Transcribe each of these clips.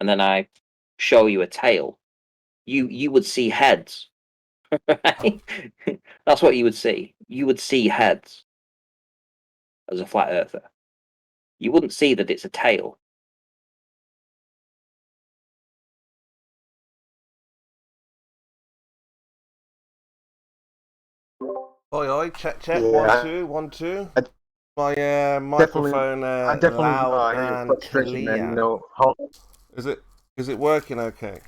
and then I show you a tail, you would see heads, right? That's what you would see. You would see heads as a flat earther. You wouldn't see that it's a tail. Oi, oi, check, check, Yeah, 1 2 1 2. I My definitely, microphone I definitely loud hear your and frustration, man. clear. Is it working okay?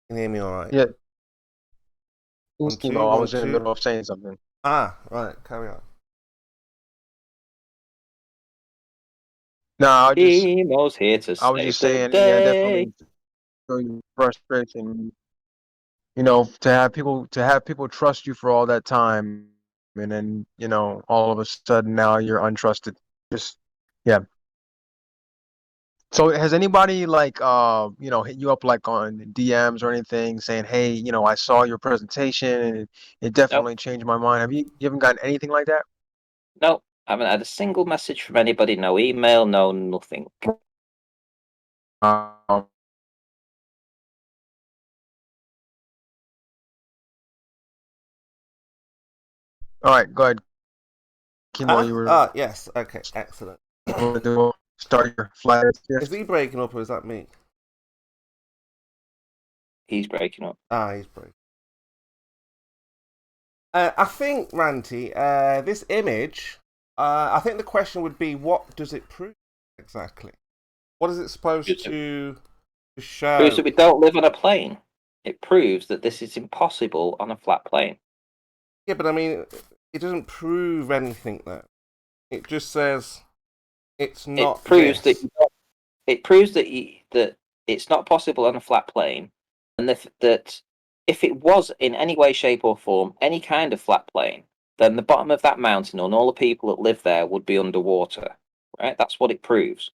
Can you hear me all right? Yeah, 1 you 2 know, I 1 was in the 2. middle of saying something. Ah, right, carry on. No, KIMO's here to I was just save the saying, yeah, day. definitely feel your frustration. You know, to have people trust you for all that time, and then all of a sudden now you're untrusted. Just yeah. So has anybody like hit you up like on DMs or anything saying, hey, I saw your presentation and it Nope, definitely changed my mind. You haven't gotten anything like that? nope. I haven't had a single message from anybody. No email. No nothing. Um, all right, go ahead, Kimo. You were Yes, okay, excellent. going to start your flat Is shift. he breaking up or is that me? He's breaking up. Ah, he's breaking. I think, Ranty, this image, I think the question would be, what does it prove exactly? What is it supposed to Proves show? that we don't live on a plane. It proves that this is impossible on a flat plane. Yeah, but I mean, it doesn't prove anything though. It just says it's It not proves that this. that it's not possible on a flat plane, and that if it was in any way, shape, or form any kind of flat plane, then the bottom of that mountain and all the people that live there would be underwater. Right? That's what it proves.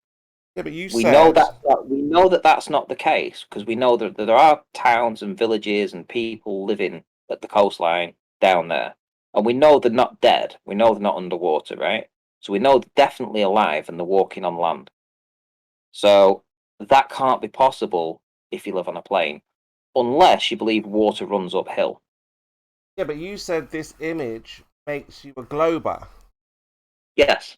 Yeah, but you We know said, that we know that that's not the case because we know that there are towns and villages and people living at the coastline down there, and we know they're not dead. We know they're not underwater, right? So we know they're definitely alive and they're walking on land. So that can't be possible if you live on a plane, unless you believe water runs uphill. yeah, but you said this image makes you a glober. Yes.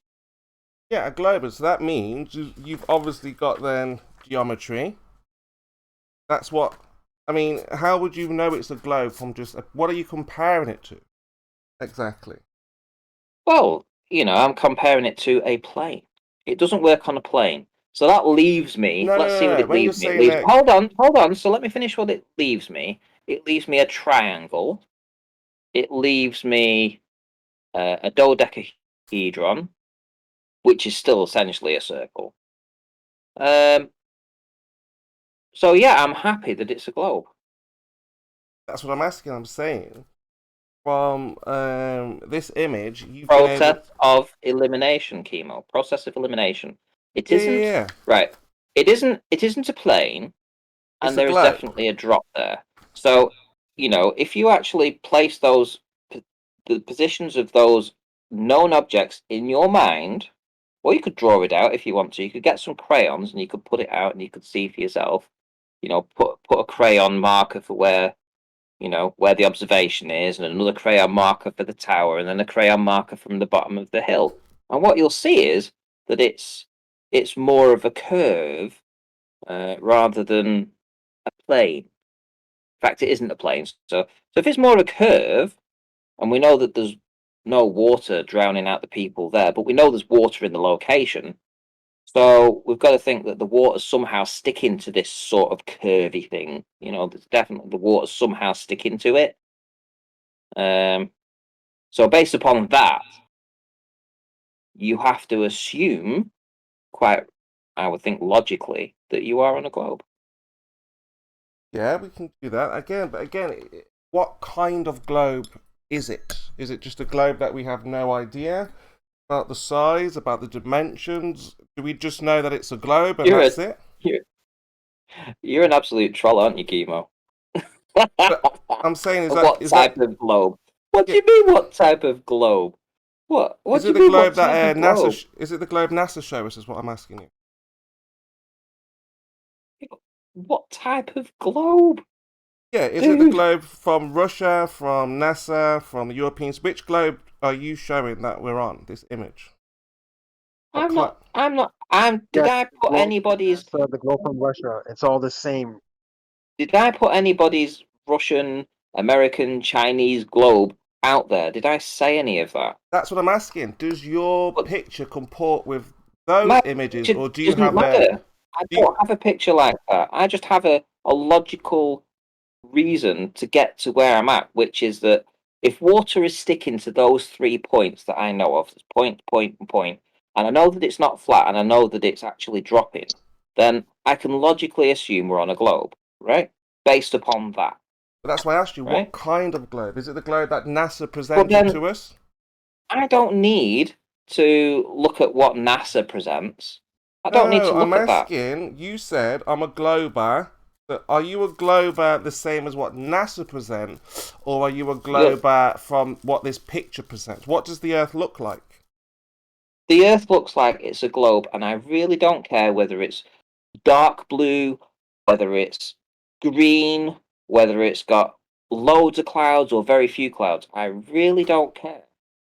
Yeah, a glober. So that means you've obviously got then geometry. That's what. I mean, how would you know it's a globe from just what are you comparing it to exactly? Well, I'm comparing it to a plane. It doesn't work on a plane. So that leaves me. No, no, Let's see no, what no. it When you're leaves me. It saying leaves. that, Hold on, hold on. So let me finish what it leaves me. It leaves me a triangle. It leaves me a dodecahedron, which is still essentially a circle. Um, so yeah, I'm happy that it's a globe. that's what I'm asking. I'm saying from this image, you've been able. Process of elimination, KIMO. Process of elimination. It Yeah, yeah, isn't yeah. right. It isn't a plane, It's and a there is globe. definitely a drop there. So, if you actually place the positions of those known objects in your mind, or you could draw it out if you want to. You could get some crayons and you could put it out and you could see for yourself. Put a crayon marker for where the observation is, and another crayon marker for the tower, and then a crayon marker from the bottom of the hill. And what you'll see is that it's more of a curve rather than a plane. In fact, it isn't a plane. So if it's more of a curve, and we know that there's no water drowning out the people there, but we know there's water in the location. So we've got to think that the water's somehow sticking to this sort of curvy thing. There's definitely the water's somehow sticking to it. Um, so based upon that, you have to assume quite, I would think logically, that you are on a globe. Yeah, we can do that again. But again, what kind of globe is it? Is it just a globe that we have no idea about the size, about the dimensions? Do we just know that it's a globe and You're a that's it? you're, you're an absolute troll, aren't you, Chemo? But I'm saying, What is that type of globe? What do yeah, you mean? What type of globe? What? is What do it you the mean? What globe that type of NASA? globe? Is it the globe NASA show us? Is what I'm asking you. What type of globe? Yeah, is it the Dude. globe from Russia, from NASA, from the Europeans? Which globe are you showing that we're on, this image? What I'm kind? not. I'm not. Did Yes, I put globe, anybody's? the globe from Russia. It's all the same. Did I put anybody's Russian, American, Chinese globe out there? Did I say any of that? That's what I'm asking. Does your But picture comport with those my images, picture or do you doesn't have a? matter. I Do you, don't have a picture like that. I just have a logical reason to get to where I'm at, which is that if water is sticking to those 3 points that I know of, there's point, point, and point, and I know that it's not flat and I know that it's actually dropping, then I can logically assume we're on a globe, right? Based upon that, that's why I asked you. What right? kind of globe? Is it the globe that NASA But presented then to us? I don't need to look at what NASA presents. I don't need No, to I'm look at that. asking. You said I'm a glober. But are you a glober the same as what NASA present, or are you a Look, glober from what this picture presents? What does the Earth look like? the Earth looks like it's a globe, and I really don't care whether it's dark blue, whether it's green, whether it's got loads of clouds or very few clouds. I really don't care.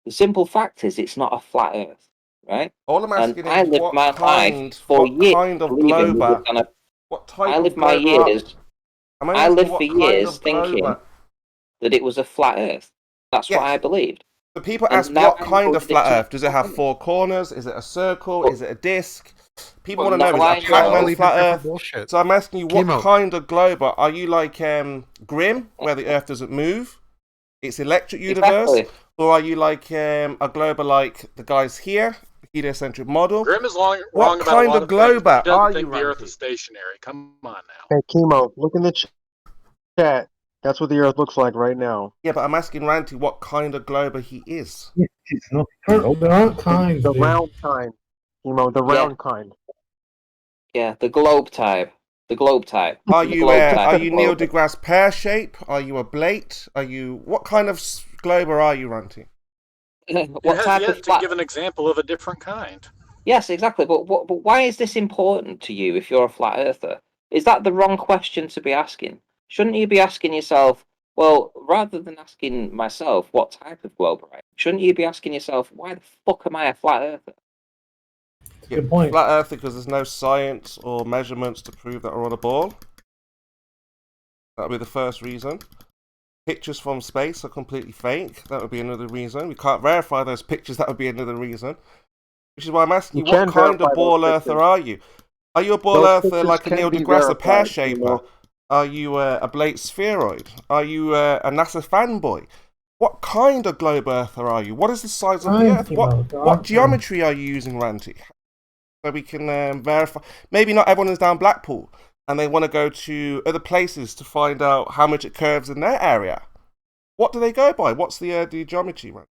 The simple fact is, it's not a flat Earth, right? All I'm And asking is I lived my life for what years kind of believing we glober, lived on a. what I type of lived my glober are? years. I'm only I asking lived for what kind years of thinking glober. that it was a flat Earth. That's what Yes. I believed. So people And ask, now what I kind know of that it's flat not Earth? Does it a have flat Earth. four corners? Is it a circle? But, Is it a disc? People but want to know, now is it a I Pac-Man know. Actually, flat different Earth? bullshit. So I'm asking you, what KIMO. kind of globe are you like Grimm, where the Earth doesn't move? It's electric universe? Exactly. Or are you like a globe like the guys here, the heliocentric model? Grim is What wrong about a kind lot of of things, but he globe are doesn't you, think the Earth Ranty? is stationary. Come on now. Hey, Chemo, look in the chat. That's what the Earth looks like right now. Yeah, but I'm asking Ranty what kind of globe he is. It's not. There aren't kinds, The dude. round kind. Chemo, the Yeah. round kind. Yeah, the globe type. The globe type. Are The you globe type of Neil globe. deGrasse pear shape? Are you a blate? Are you what kind of globe are you, Ranty? You What have type of yet to flat? give an example of a different kind. Yes, exactly. But why is this important to you if you're a flat earther? Is that the wrong question to be asking? Shouldn't you be asking yourself, well, rather than asking myself what type of globe am I, shouldn't you be asking yourself, why the fuck am I a flat earther? Yeah, Good point. flat Earth because there's no science or measurements to prove that we're on a ball. That would be the first reason. Pictures from space are completely fake. That would be another reason. We can't verify those pictures. That would be another reason. Which is why I'm asking you, You what can kind verify of ball those earther pictures. are you? Are you a ball Those earther pictures like a can Neil be deGrasse, a pear verified, shaper? Are you a Blake spheroid? Are you a NASA fanboy? What kind of globe earther are you? What is the size of the Earth? What geometry are you using, Ranty? So we can verify. Maybe not everyone is down Blackpool, and they want to go to other places to find out how much it curves in their area. What do they go by? What's the geometry, Ranty?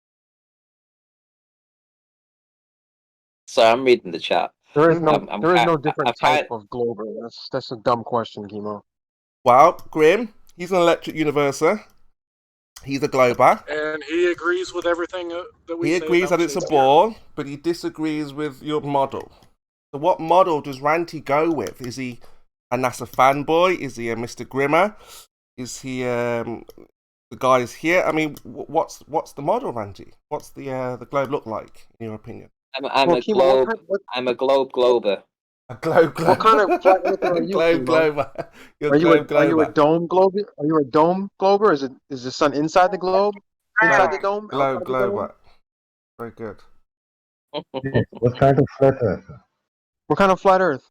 So I'm reading the chat. There is no, I'm there is kind, no different I'm type kind, of glober. That's a dumb question, Chemo. Well, Grim, he's an electric universer. He's a glober. And he agrees with everything that we He say agrees about that it's a Shakespeare. ball, but he disagrees with your model. So what model does Ranty go with? Is he a NASA fanboy? Is he a Mr. Grimmer? Is he the guys here? I mean, what's the model, Ranty? What's the globe look like in your opinion? I'm Well, a Chemo, globe. I'm a globe glober. A globe glober. What kind of flat earther are you, globe Chemo? glober. You're Are a you a globe glober. dome globe? Are you a dome glober? Is the sun inside the globe? Inside the dome? Globe Outside the dome? glober. Very good. Yes. What kind of flat earth? What kind of flat Earth?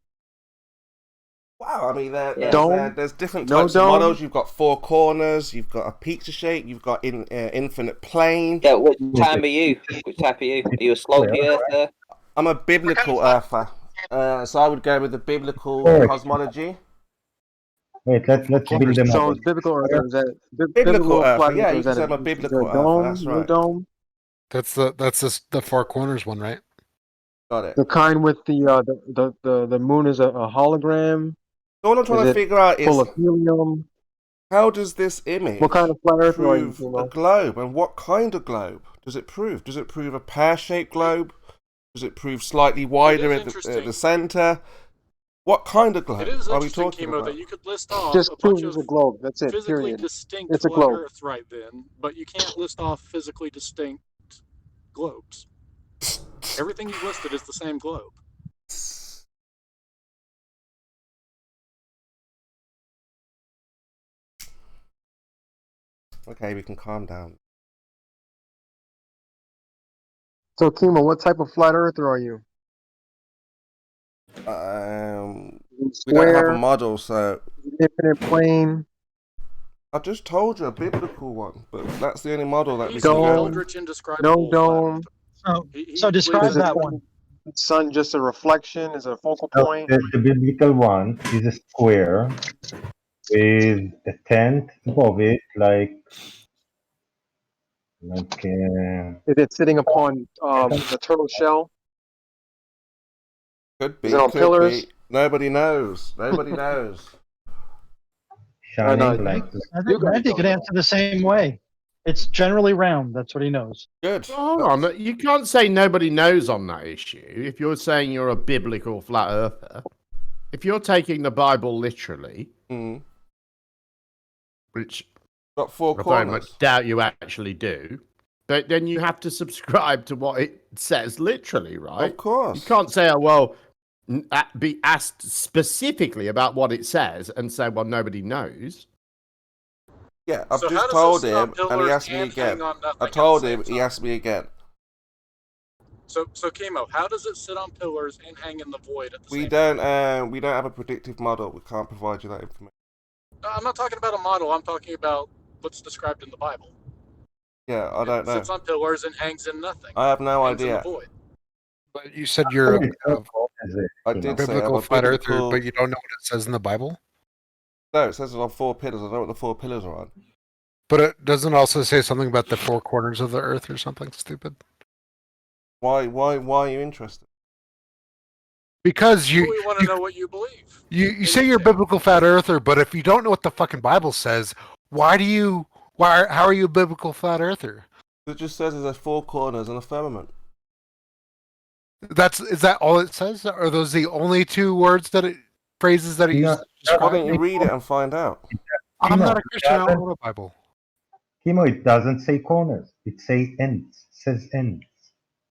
Wow, I mean, Yeah. Dome? there's different No types of dome? models. You've got four corners, you've got a pizza shape, you've got infinite plane. Yeah, which time are you? Which type are you? Are you a slopey earther? I'm a biblical earther, so I would go with the biblical Correct. cosmology. Wait, let's build them So up. it's biblical Earth, or is that Biblical earther, flat yeah, Earth, or you is can that say I'm a is there biblical a earther, dome? that's No right. dome? That's the Four Corners one, right? Got it. The kind with the moon is a hologram? All I'm trying Is to it figure out full is, of helium? how does this image What kind of flat earther are you, prove a Chemo? globe, and what kind of globe does it prove? Does it prove a pear-shaped globe? Does it prove slightly wider at the interesting. center? What kind of globe It is are we interesting, talking Kimo, about? that you could list off Just a prove bunch it's of a globe. That's it. physically Period. distinct It's a flat globe. Earth right then, but you can't list off physically distinct globes. Everything you've listed is the same globe. Okay, we can calm down. So, Kimo, what type of flat earther are you? We don't have a Square, model, so infinite plane, I just told you a biblical one, but that's the only model that we He's can the go Dome. with. eldritch indescribable no flat dome. earth. So, He so describe believes Is that it one. the sun just a reflection? Is it a focal So point? the biblical one is a square with a tent above it, like Is it sitting upon the turtle shell? Could Is be, it on could pillars? be. Nobody knows. Nobody knows. shining no, like I You think guys Randy don't could know. answer the same way. It's generally round. That's what he knows. Good. Well, hold on. You can't say nobody knows on that issue if you're saying you're a biblical flat earther. If you're taking the Bible literally, Mm. which Got four I very corners. much doubt you actually do, but then you have to subscribe to what it says literally, right? Of course. You can't say, oh, well, be asked specifically about what it says and say, well, nobody knows. Yeah, I've So how just does told this sit on him, and he pillars asked me and again. hang on nothing I at told the him, same he time? asked me again. So Kimo, how does it sit on pillars and hang in the void at the We same don't, time? we don't have a predictive model. We can't provide you that information. No, I'm not talking about a model. I'm talking about what's described in the Bible. Yeah, I don't It know. sits on pillars and hangs in nothing. I have no Hangs in the idea. void. But you said you're it's a not called as it, I you did know. say biblical I'm a flat earther, biblical. but you don't know what it says in the Bible. No, it says it's on 4 pillars. I don't know what the 4 pillars are on. But it doesn't also say something about the 4 corners of the earth or something stupid. Why are you interested? Because We want to know what you believe. you say you're a biblical flat earther, but if you don't know what the fucking Bible says, how are you a biblical flat earther? It just says there's 4 corners and a firmament. Is that all it says? Are those the only 2 phrases that it No, uses to Why describe? don't you read it and find out? I'm Kimo, not a Christian. I don't know the Bible. Kimo, it doesn't say corners. It says ends. It says ends.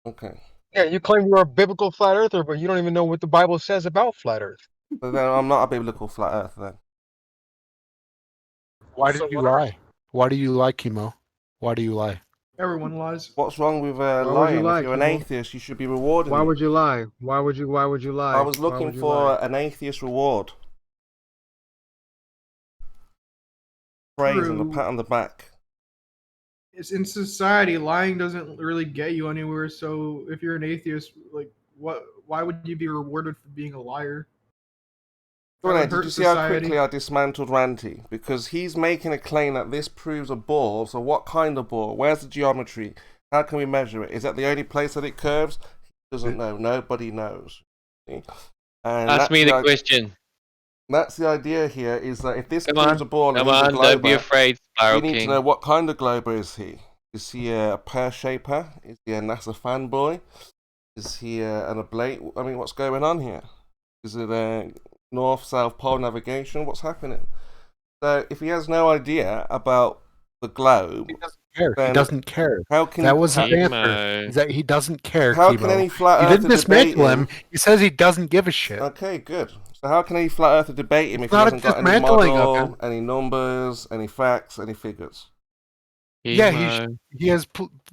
Okay. Yeah, you claim you're a biblical flat earther, but you don't even know what the Bible says about flat Earth. So then I'm not a biblical flat earth then. Why So did you what are lie? Why do you lie, Chemo? Why do you lie? Everyone lies. What's wrong with would you lying? lie, If you're an Kimo? atheist, you should be rewarded. Why would you lie? Why would you lie? I was Why looking would you for lie? an atheist reward. Praise and a True. pat on the back. It's in society, lying doesn't really get you anywhere. So if you're an atheist, like, why would you be rewarded for being a liar? That would Did hurt you see how society. quickly I dismantled Ranty? Because he's making a claim that this proves a ball. So what kind of ball? Where's the geometry? How can we measure it? Is that the only place that it curves? He doesn't know. Nobody knows. See? And Ask me the i- question. That's the idea here, is that if this Come proves on, a ball and come he's a on, don't be glober, afraid, we Sparrow need to King. know what kind of glober is he. Is he a pear shaper? Is he a NASA fanboy? Is he an oblate? I mean, what's going on here? Is it a north-south pole navigation? What's happening? So if he has no idea about the globe, He doesn't care. He then doesn't care. how can That was his Chemo. answer. Is that he doesn't care, how Chemo. can any flat You earther didn't dismantle debate him. He says he doesn't give a shit. Okay, good. So how can any flat earther debate him if he not a hasn't got any dismantling of model, him. any numbers, any facts, any figures? Yeah, Chemo. he has.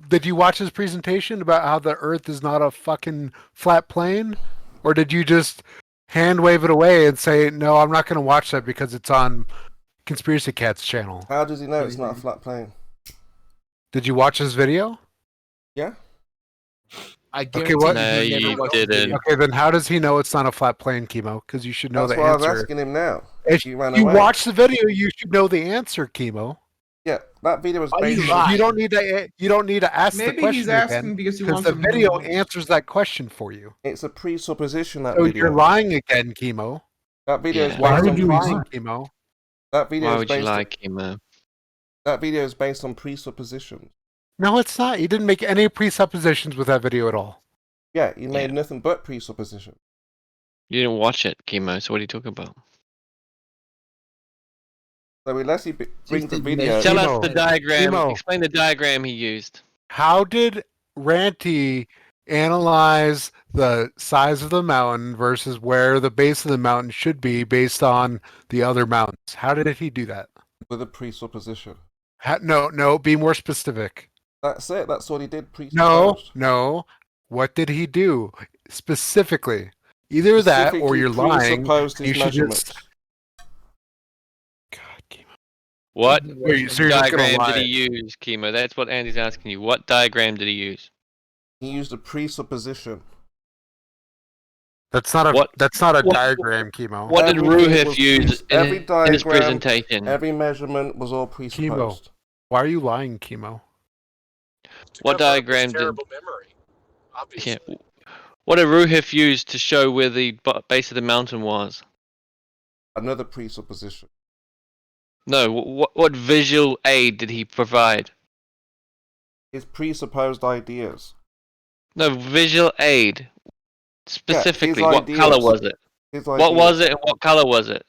Did you watch his presentation about how the Earth is not a fucking flat plane, or did you just hand wave it away and say, "No, I'm not going to watch that because it's on Conspiracy Cat's channel"? How does he know it's not a flat plane? Did you watch his video? Yeah. I Okay, what? No, he never you watched the didn't. video. Okay, then how does he know it's not a flat plane, Chemo? Because you should know That's the what I was answer. asking him now. If He ran you away. watch the video, you should know the answer, Chemo. Yeah, that video was Why you based lie? You don't need to. You don't need to ask the Maybe question he's asking again because he because wants the to move video on. answers that question for you. It's a presupposition, that So video. you're lying again, Chemo. That video is Yeah. Why based would on you lie? lying, Chemo? that video Why is would you based lie, on, Chemo? that video is based on presuppositions. No, it's not. You didn't make any presuppositions with that video at all. Yeah, you made Yeah. nothing but presuppositions. You didn't watch it, Kimo. So what are you talking about? So unless he brings the video, Tell us Kimo. the diagram. Kimo. Explain the diagram he used. How did Ranty analyze the size of the mountain versus where the base of the mountain should be based on the other mountains? How did he do that? with a presupposition. No, be more specific. That's it. That's what he did. No, Presupposed. no. What did he do specifically? Either that or Specifically you're lying. presupposed his You should measurements. just. God, Kimo. What So you're just gonna diagram lie. did he use, Kimo? That's what Andy's asking you. What diagram did he use? He used a presupposition. That's not a. What- That's not a what- diagram, Kimo. What did Everything Ruhif was use every in his diagram, presentation? Every measurement was all presupposed. Why are you lying, Kimo? To What cover up his diagram did- terrible memory? Obviously. Yeah. What did Ruhif use to show where the base of the mountain was? Another presupposition. No, what visual aid did he provide? His presupposed ideas. No, visual aid. Specifically, what ideas. color was it? His What ideas. was it and what color was it?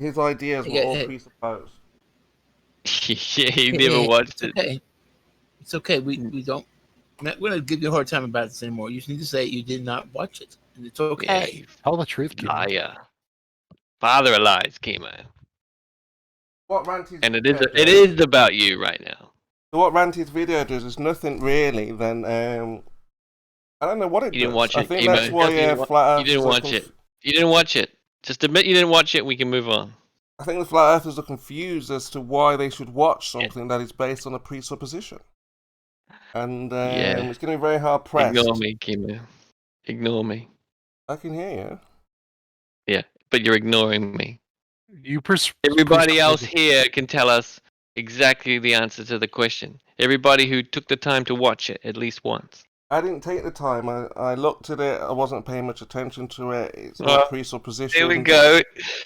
His ideas were all presupposed. Yeah, he never watched it. Okay. It's okay. We don't. We're not gonna give you a hard time about this anymore. You just need to say you did not watch it, and it's okay. Tell the truth, Kimo. Liar. Father of lies, Kimo. What Ranty's And video it does- is about you right now. So what Ranty's video does is nothing really. Then I don't know what it You didn't does. watch I it, think Kimo. that's why You didn't flat You didn't earthers are watch it. You didn't watch it. Just admit you didn't watch it. We can move on. I think the flat earthers are confused as to why they should watch something that is based on a presupposition. And Yeah. it's going to be very hard pressed. Ignore me, Kimo. Ignore me. I can hear you. Yeah, but you're ignoring me. You Everybody else here can tell us exactly the answer to the question. Everybody who took the time to watch it at least once. I didn't take the time. I looked at it. I wasn't paying much attention to it. It's Well, all presupposition. Here we go.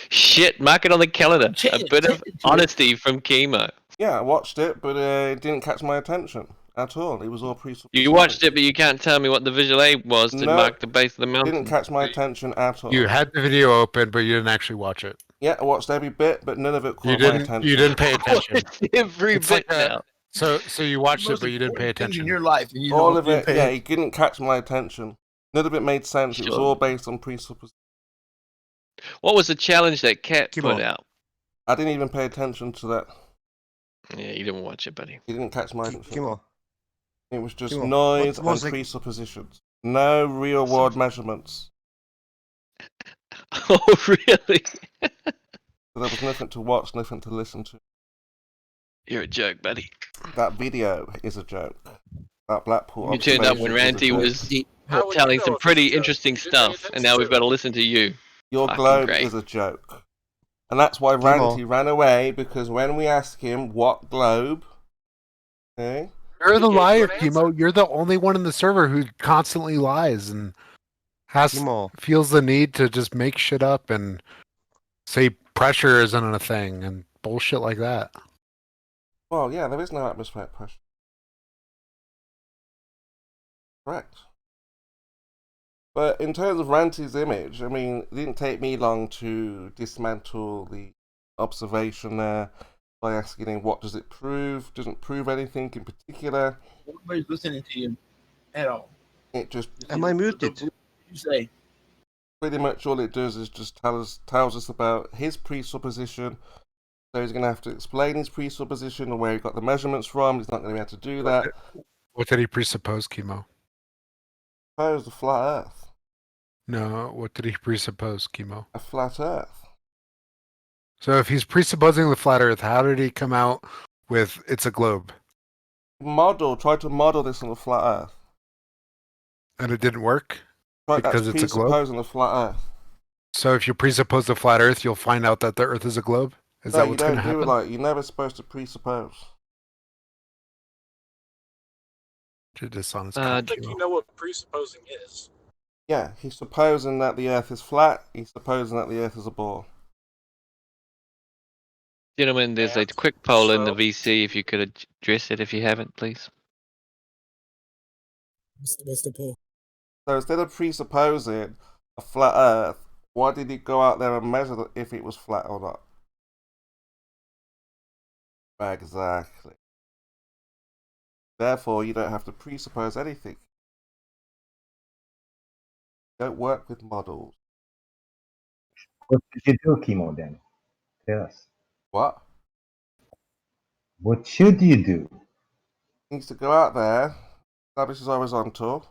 Shit, mark it on the calendar. A bit of honesty from Kimo. Yeah, I watched it, but it didn't catch my attention at all. It was all presupposition. You watched it, but you can't tell me what the visual aid was to No, mark the base of the It mountain. didn't catch my attention at all. You had the video open, but you didn't actually watch it. Yeah, I watched every bit, but none of it caught You my didn't. attention. You didn't pay attention. Every It's bit like a- now. So you watched it, Most but you didn't pay important things attention. in your life, and you All don't of didn't it, pay yeah, it didn't catch my attention. None of it made sense. It was Sure. all based on presupposition. What was the challenge that Cat Kimo. put out? I didn't even pay attention to that. Yeah, you didn't watch it, buddy. It didn't catch my attention. Kimo. It was just Kimo, noise what was and it- presuppositions. No real world measurements. Oh, really? So there was nothing to watch, nothing to listen to. You're a joke, buddy. That video is a joke. That Blackpool You turned up when observation is a Ranty joke. was How would you telling know some if it's pretty a joke? interesting You didn't pay stuff, and attention now to we've it. got to listen to you. Your Fucking globe great. is a joke. And that's why Ranty ran away, because when we asked him what globe, okay, You're the You gave liar, an answer. Kimo. You're the only one in the server who constantly lies and feels the need to just make shit up and say pressure isn't a thing and bullshit like that. well, yeah, there is no atmospheric pressure. Correct. But in terms of Ranty's image, I mean, it didn't take me long to dismantle the observation there by asking him, what does it prove? Doesn't prove anything in particular. Nobody's listening to you at all. It just Am I muted? You say pretty much all it does is just tells us about his presupposition. So he's going to have to explain his presupposition and where he got the measurements from. He's not going to be able to do that. What did he presuppose, Kimo? Suppose the flat Earth. No, what did he presuppose, Kimo? A flat Earth. So if he's presupposing the flat Earth, how did he come out with it's a globe? Try to model this on a flat Earth. And it didn't work? Right, Because that's it's a globe? presupposing a flat Earth. So if you presuppose the flat Earth, you'll find out that the Earth is a globe? Is No, that you what's don't going to do happen? it like, you're never supposed to presuppose. You're dishonest. I Uh, don't think you know what presupposing is. Yeah, he's supposing that the Earth is flat. He's supposing that the Earth is a ball. Gentlemen, there's a And quick poll in the so? VC. If you could address it, if you haven't, please. What's the poll? So instead of presupposing a flat Earth, why did he go out there and measure if it was flat or not? Exactly. Therefore, you don't have to presuppose anything. Don't work with models. What did you do, KIMO, then? Tell us. What? What should you do? He needs to go out there, establish his horizontal,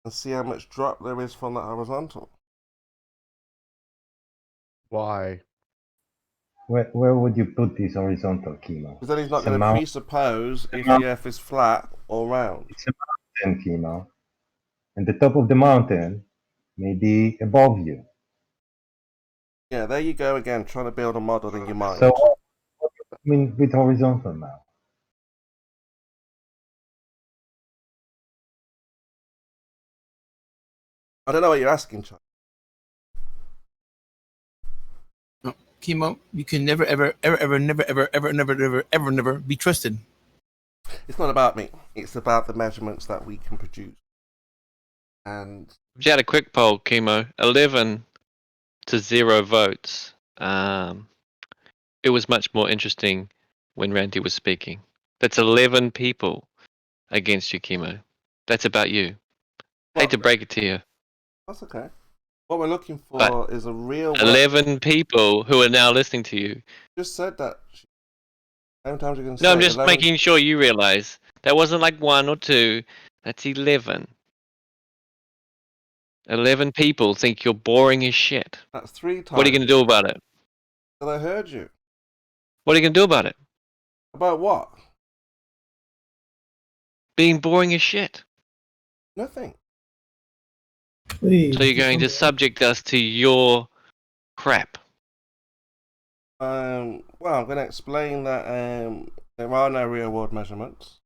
and see how much drop there is from that horizontal. Why? Where would you put this horizontal, KIMO? Because then he's not It's a going to mount- presuppose if the Earth is flat or round. It's a mountain, KIMO. And the top of the mountain may be above you. Yeah, there you go again, trying to build a model in your mind. So, what do you mean with horizontal now? I don't know what you're asking, Chuck. No, KIMO, you can never, never be trusted. It's not about me. It's about the measurements that we can produce. And We had a quick poll, KIMO. 11 to 0 votes. It was much more interesting when Ranty was speaking. That's 11 people against you, KIMO. That's about you. Hate to break it to you. that's okay. What we're looking for But is a real... 11 people who are now listening to you. Just said that. How many times are you going to say No, I'm just 11? making sure you realize that wasn't like 1 or 2. That's 11. 11 people think you're boring as shit. That's 3 times. What are you going to do about it? But I heard you. What are you going to do about it? About what? Being boring as shit. Nothing. Please. So you're going to subject us to your crap. Well, I'm going to explain that there are no real-world measurements.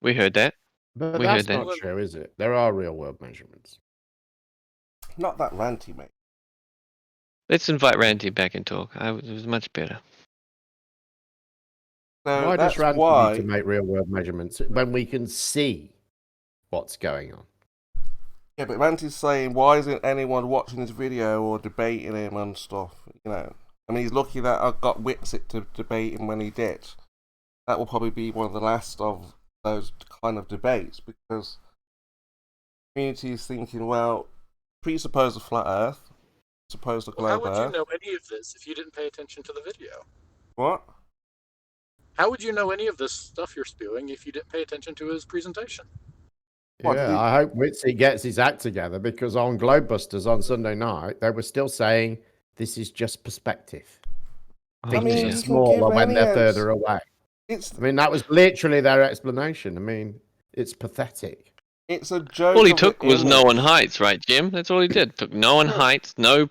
We heard that. But We that's heard that. not true, is it? There are real world measurements. Not that ranty, mate. Let's invite Randy back and talk. It was much better. So Why does that's Ranty why... need to make real world measurements when we can see what's going on? Yeah, but Ranty's saying, why isn't anyone watching this video or debating him and stuff? You know, I mean, he's lucky that I got Wixit to debate him when he did. That will probably be one of the last of those kind of debates, because the community is thinking, well, presuppose a flat Earth, suppose a Well, how globe would you Earth. know any of this if you didn't pay attention to the video? What? How would you know any of this stuff you're spewing if you didn't pay attention to his presentation? What, did Yeah, he- I hope Witsy gets his act together, because on Globebusters on Sunday night, they were still saying this is just perspective. Things mean, are you can smaller give when any they're ans- further away. It's I mean, that was literally their explanation. I mean, it's pathetic. it's a joke. All he of took an was known image. heights, right, Jim? That's all he did. Took known heights, no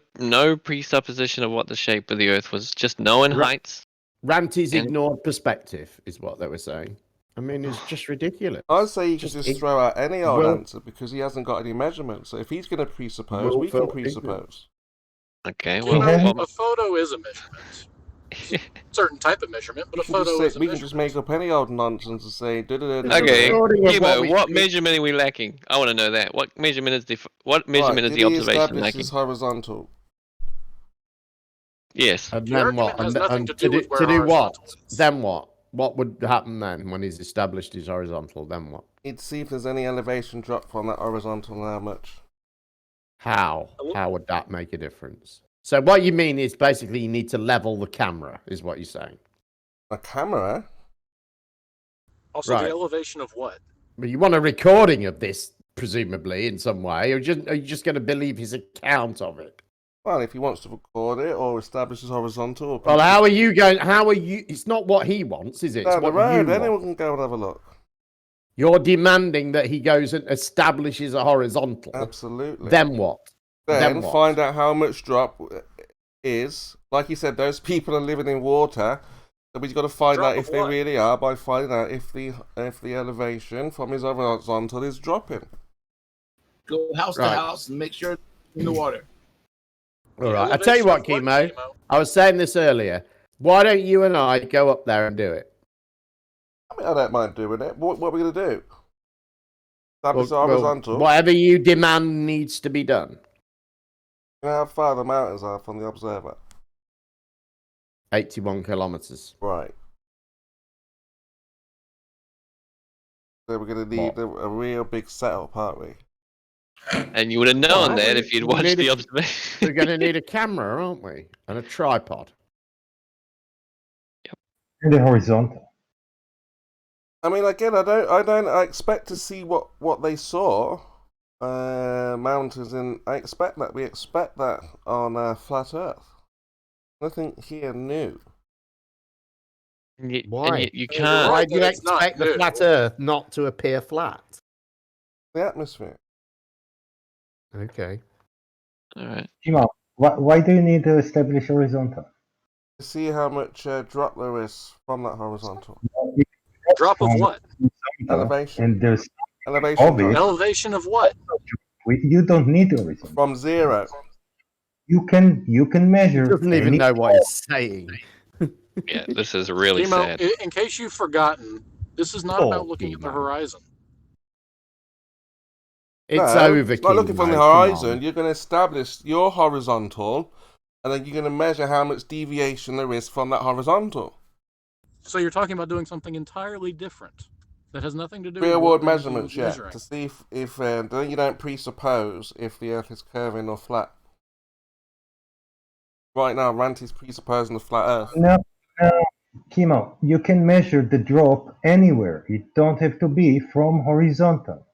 presupposition of what the shape of the Earth was, just known Right. heights. Ranty's And- ignored perspective is what they were saying. I mean, it's just ridiculous. I'd say you Just can just ig- throw out any old Will- answer because he hasn't got any measurements. So if he's going to presuppose, we can Willful presuppose. Okay, You well, know, well a photo is a measurement. Certain type of measurement, but We a can, just photo say, is a we can just measurement. make up any old nonsense and say, okay. Recording of what we Kimo, what should- measurement are we lacking? I want to know that. What measurement is what measurement is Did the he observation establish lacking? his horizontal? Yes. And The then argument what? has And, nothing and to to do do, with where to do what? horizontal is. Then what? What would happen then when he's established his horizontal? Then what? He'd see if there's any elevation drop from that horizontal and how much. How? How would that make a difference? So what you mean is basically you need to level the camera, is what you're saying. A camera? Also, Right. the elevation of what? But you want a recording of this, presumably, in some way, or are you just going to believe his account of it? Well, if he wants to record it or establish his horizontal. Or Well, how are you going? How are you? It's not what he wants, is it? It's down the what road, you anyone want. can go and have a look. You're demanding that he goes and establishes a horizontal. Absolutely. Then what? Then what? find out how much drop is. Like you said, those people are living in water. So we've got to find Drop out of if they what? really are by finding out if the elevation from his horizontal is dropping. Go house Right. to house and make sure it's in the water. All right. I tell you what, Kimo. I was saying this earlier. Why don't you and I go up there and do it? I mean, I don't mind doing it. What are we going to do? Establish the Well, horizontal? whatever you demand needs to be done. You know how far the mountains are from the observer? 81 kilometers. Right. So we're going to need a real big setup, aren't we? And you would have known Well, that if you'd watched the observation. We're going to need a camera, aren't we? And a tripod. In the horizontal. I mean, again, I expect to see what they saw. Mountains, and I expect that. We expect that on flat Earth. Nothing here new. Why? You can't. Why do you It's not expect the new. flat Earth not to appear flat? The atmosphere. Okay. All right. Kimo, why do you need to establish horizontal? To see how much drop there is from that horizontal. Drop of what? Elevation. And there's Elevation obvious. drop. Elevation of what? You don't need horizontal. From 0. You can measure. He doesn't even any- know what he's saying. Yeah, this is really Kimo, sad. in case you've forgotten, this is not Oh, about looking at the Kimo. horizon. It's No, over. it's not looking from the Kimo, come horizon. on. You're going to establish your horizontal, and then you're going to measure how much deviation there is from that horizontal. So you're talking about doing something entirely different that has nothing to do Real with world what we're gonna be measurements, yeah, measuring. to see if then you don't presuppose if the Earth is curving or flat. Right now, Ranty's presupposing the flat Earth. No, Kimo, you can measure the drop anywhere. It don't have to be from horizontal.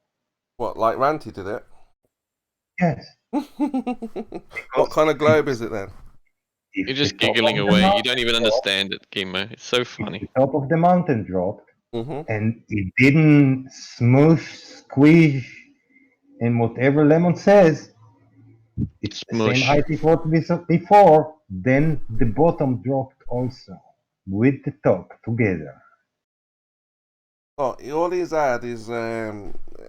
What, like Ranty did it? Yes. What kind of globe is it then? If You're just the top giggling of the away. You mountain don't even dropped- understand it, Kimo. It's so if funny. the top of the mountain dropped Mm-hmm. and it didn't smoosh, squeeze, and whatever Lemon says, it's the Smush. same height it was before, then the bottom dropped also with the top together. Oh, all he's had is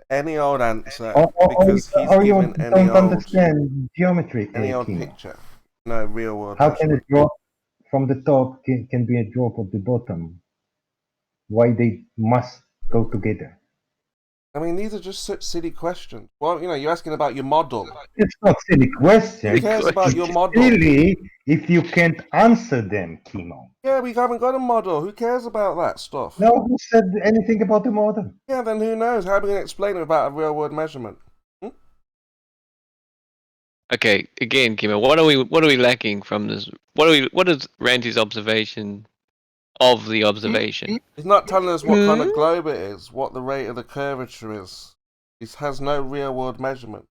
any old answer Or because he's you given don't understand geometry, any old Kimo. picture. No real world. How can a measurement. drop from the top can be a drop of the bottom? Why they must go together? I mean, these are just such silly questions. Well, you're asking about your model. It's not silly question. Who cares about your It's model? silly if you can't answer them, Kimo. Yeah, we haven't got a model. Who cares about that stuff? No one said anything about the model. Yeah, then who knows? How are we going to explain it without a real world measurement? Okay, again, Kimo, what are we lacking from this? What is Ranty's observation of the observation? He's not telling us what kind of globe it is, what the rate of the curvature is. He has no real world measurement.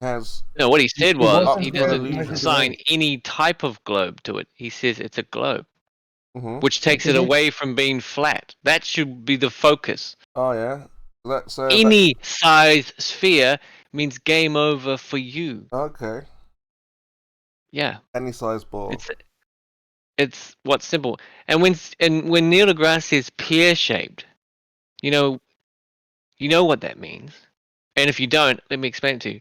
He has No, what he said was he Optical doesn't illusion. assign any type of globe to it. He says it's a globe, Mhm. which takes it away from being flat. That should be the focus. Oh yeah, that's Any size sphere means game over for you. okay. Yeah, Any size ball. it's what's simple. And when Neil deGrasse says pear shaped, you know what that means. And if you don't, let me explain it to you.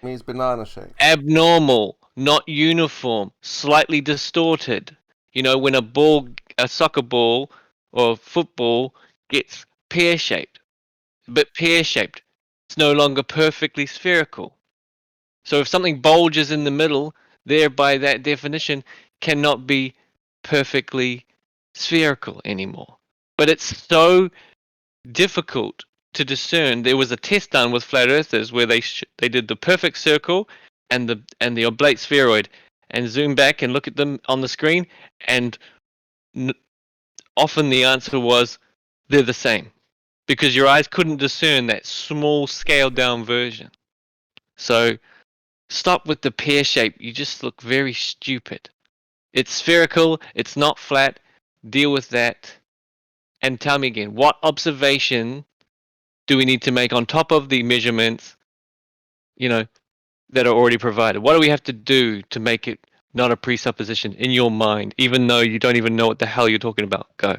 Means banana shape. Abnormal, not uniform, slightly distorted. When a soccer ball or football gets pear shaped, but pear shaped, it's no longer perfectly spherical. So if something bulges in the middle, there by that definition cannot be perfectly spherical anymore. But it's so difficult to discern. There was a test done with flat earthers where they did the perfect circle and the oblate spheroid, and zoom back and look at them on the screen, and often the answer was they're the same, because your eyes couldn't discern that small scaled down version. So stop with the pear shape. You just look very stupid. It's spherical. It's not flat. Deal with that. And tell me again, what observation do we need to make on top of the measurements, that are already provided? What do we have to do to make it not a presupposition in your mind, even though you don't even know what the hell you're talking about? Go.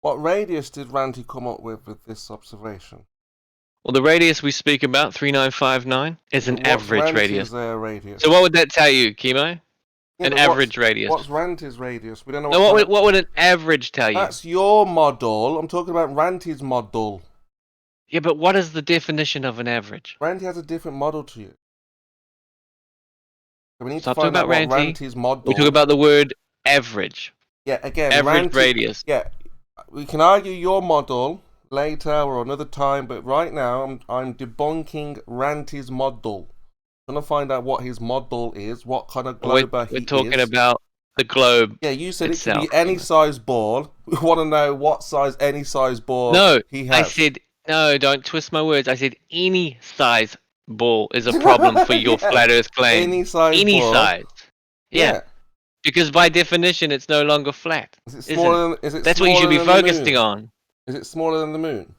What radius did Ranty come up with this observation? Well, the radius we speak about, 3959, is an What's average Ranty's, radius. radius? So what would that tell you, Kimo? Yeah, An but average radius. What's Ranty's radius? We don't know. No, kind of- what would an average tell you? That's your model. I'm talking about Ranty's model. Yeah, but what is the definition of an average? Ranty has a different model to you. We need Stop to find talking out about what Ranty. Ranty's model. We talk about the word average. Yeah, again, Average Ranty, radius. Yeah, we can argue your model later or another time, but right now I'm debunking Ranty's model. I'm gonna find out what his model is, what kind of glober We're he talking is. about the globe. Yeah, you said itself, it could be any size ball. We want to know what size any size ball No, he I has. said no. Don't twist my words. I said any size ball is a problem for your Yeah, flat Earth claim. any size Any ball. size. Yeah. Yeah. Because by definition, it's no longer flat. Is it isn't smaller it? than, is it That's what you should be smaller than the focusing moon? on. Is it smaller than the moon?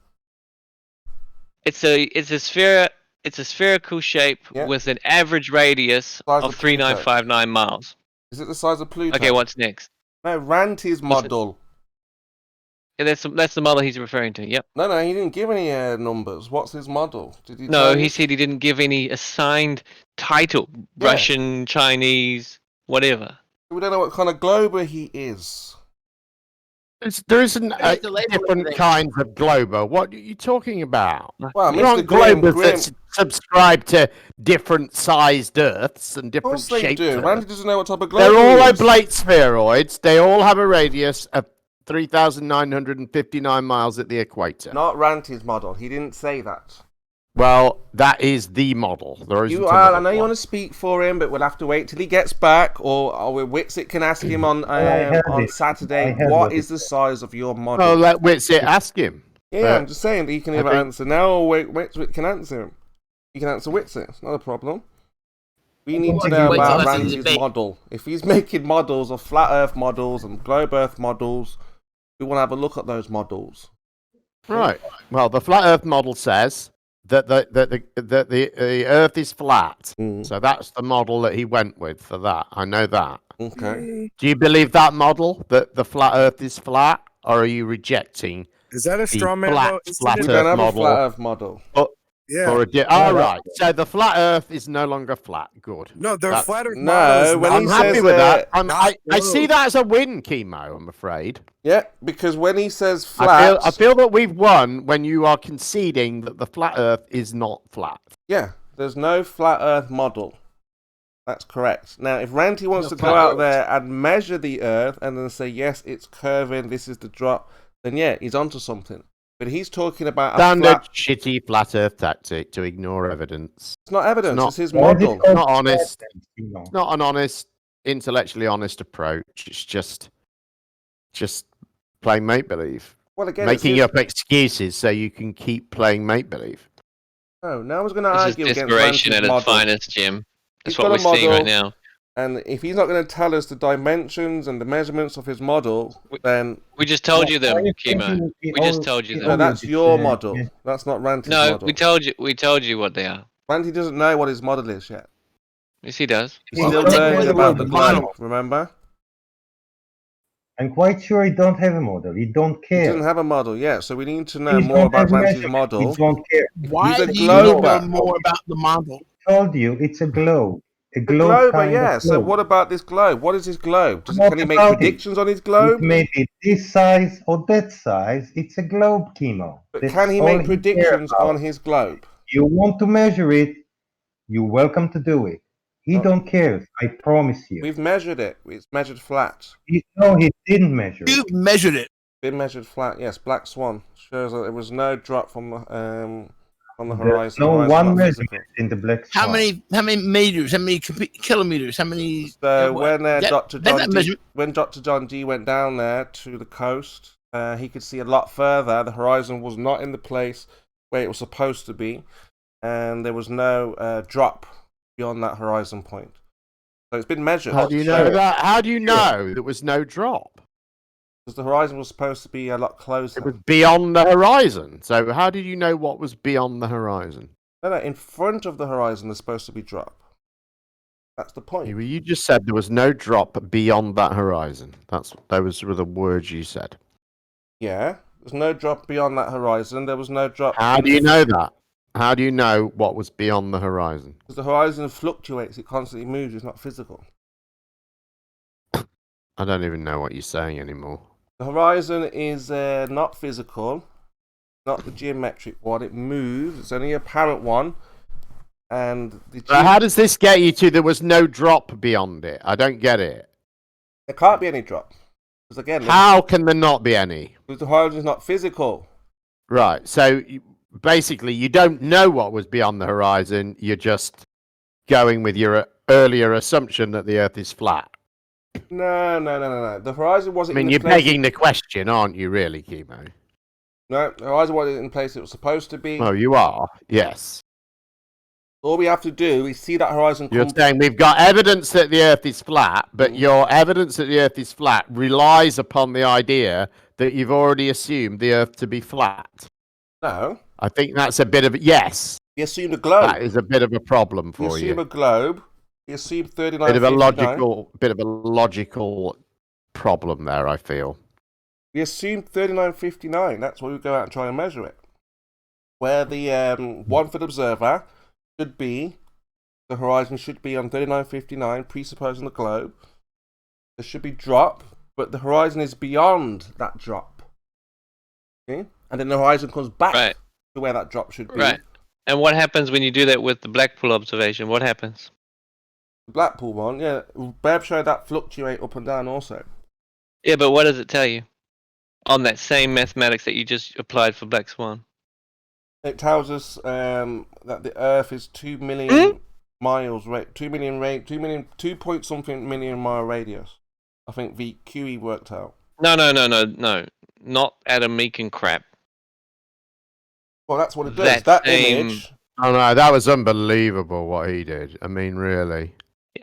It's a sphere. It's a spherical shape Yeah. with an average radius Size of of Pluto. 3959 miles. Is it the size of Pluto? Okay, what's next? No, Ranty's What's it? model. Yeah, that's the model he's referring to. Yep. No, he didn't give any numbers. What's his model? Did he No, tell he you? said he didn't give any assigned title. Yeah. Russian, Chinese, whatever. We don't know what kind of glober he is. There isn't It's the label different thing. kinds of glober. What are you talking about? Well, There aren't Mr. Grim, globers that subscribe to different sized Earths and Of different course they shapes. do. of Ranty Earth. doesn't know what type of globe They're all he is. oblate spheroids. They all have a radius of 3,959 miles at the equator. Not Ranty's model. He didn't say that. Well, that is the model. There isn't You are. I another know you one. want to speak for him, but we'll have to wait till he gets back, or Witsit can ask him on Saturday. What is the size of your model? Oh, let Witsit ask him. Yeah, I'm just saying that he can I either think- answer now or Witsit can answer him. He can answer Witsit. It's not a problem. We need to know Wait till about after the Ranty's debate. model. If he's making models of flat Earth models and globe Earth models, we want to have a look at those models. Right. Well, the flat Earth model says that the Earth is flat. Mm. So that's the model that he went with for that. I know that. Okay. Do you believe that model, that the flat Earth is flat, or are you rejecting Is that a the straw man? flat, though? Isn't flat We it? don't Earth have a model? flat Earth model. Yeah. Or all right. So the flat Earth is no longer flat. Good. No, they're That's- flat Earth No, models. when I'm he happy says with that. not I see globe. that as a win, Chemo. I'm afraid. Yeah, because when he says flat, I feel that we've won when you are conceding that the flat Earth is not flat. yeah, there's no flat Earth model. That's correct. Now, if Ranty wants to No go flat out Earth. there and measure the Earth and then say, yes, it's curving, this is the drop, then yeah, he's onto something. But he's talking about a Standard flat... shitty flat Earth tactic to ignore evidence. It's not evidence, not- it's his Why is it model. called Not honest. flat, you know? It's not an honest, intellectually honest approach. It's just playing make believe, Well, again, it's making his... up excuses so you can keep playing make believe. No, no one's going to This is argue against desperation Ranty's at its model. finest, Jim. That's He's what got we're a seeing right model. now. And if he's not going to tell us the dimensions and the measurements of his model, then We just told you them, Why you Chemo. thinking We just told you he them. no, that's always, your model. yeah. That's not Ranty's No, model. we told you what they are. Ranty doesn't know what his model is yet. Yes, he does. He's Well, still that's learning why about the the globe, model. remember? I'm quite sure he don't have a model. He don't He care. doesn't have a model yet, so we need to know He more don't about have Ranty's measurement. model. He don't care. Why a do you need to know glober. more about the model? Told you it's a globe. A The globe globe, kind yeah. of So globe. what about this globe? What is this globe? What Can he make about it? predictions on his It globe? may be this size or that size. It's a globe, Chemo. But That's can he all make cares predictions about. on his globe? You want to measure it, you're welcome to do it. He Oh. don't care, I promise you. We've measured it. It's measured flat. No, he didn't measure it. You measured it. Been measured flat. Yes, Black Swan shows that there was no drop from the There's horizon. no Horizon one not measurement visible. in the black How swan. many meters? How many kilometers? How many? So what? when That- Dr. that's John not D, measurement. when Dr. John D went down there to the coast, he could see a lot further. The horizon was not in the place where it was supposed to be, and there was no drop beyond that horizon point. So it's been measured. How do you know that? How do you know there was no drop? Because the horizon was supposed to be a lot closer. It was beyond the horizon. So how did you know what was beyond the horizon? No, in front of the horizon, there's supposed to be drop. That's the point. You just said there was no drop beyond that horizon. Those were the words you said. Yeah, there's no drop beyond that horizon. There was no drop. How do you know that? How do you know what was beyond the horizon? Because the horizon fluctuates. It constantly moves. It's not physical. I don't even know what you're saying anymore. The horizon is not physical, not the geometric one. It moves. It's only a apparent one. And How does this get you to there was no drop beyond it? I don't get it. there can't be any drop. Because again, How can there not be any? because the horizon is not physical. Right. So basically, you don't know what was beyond the horizon. You're just going with your earlier assumption that the Earth is flat. No. The horizon wasn't. I mean, in the you're place. begging the question, aren't you? Really, KIMO? No, the horizon wasn't in the place it was supposed to be. Oh, you are. Yes. All we have to do is see that horizon You're come. saying we've got evidence that the Earth is flat, but your evidence that the Earth is flat relies upon the idea that you've already assumed the Earth to be flat. No, I think that's a bit of yes. you assumed a globe. That is a bit of a problem You for assume you. a globe. You assume 39. Bit of a logical problem there. I feel. We assume 39.59. That's why we go out and try and measure it. Where the 1 foot observer should be, the horizon should be on 39.59, presupposing the globe. There should be drop, but the horizon is beyond that drop. Okay? And then the horizon comes back Right. to where that drop should be. Right. And what happens when you do that with the Blackpool observation? What happens? The Blackpool one, yeah, Beb showed that fluctuate up and down also. Yeah, but what does it tell you on that same mathematics that you just applied for Black Swan? It tells us that the Earth is 2 million miles, 2 point something million mile radius. I think the QE worked out. No. Not Adam Meekin crap. Well, that's what it does. That That same- image. Oh no, that was unbelievable what he did. I mean, really.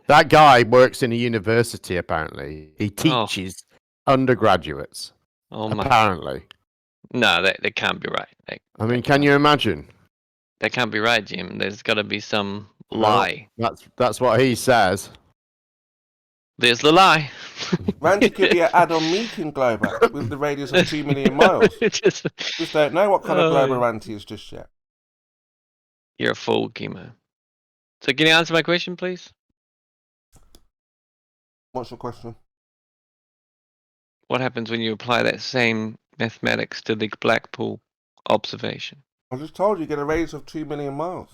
That guy works in a university, apparently. He teaches undergraduates, Oh my. apparently. No, that can't be right. I mean, can you imagine? That can't be right, Jim. There's got to be some lie. That's what he says. There's the lie. Ranty could be an Adam Meekin globe with the radius of 2 million miles. Just- Just don't know what kind of globe Oh. Ranty is just yet. You're a fool, KIMO. So can you answer my question, please? What's your question? What happens when you apply that same mathematics to the Blackpool observation? I just told you, you get a radius of 2 million miles.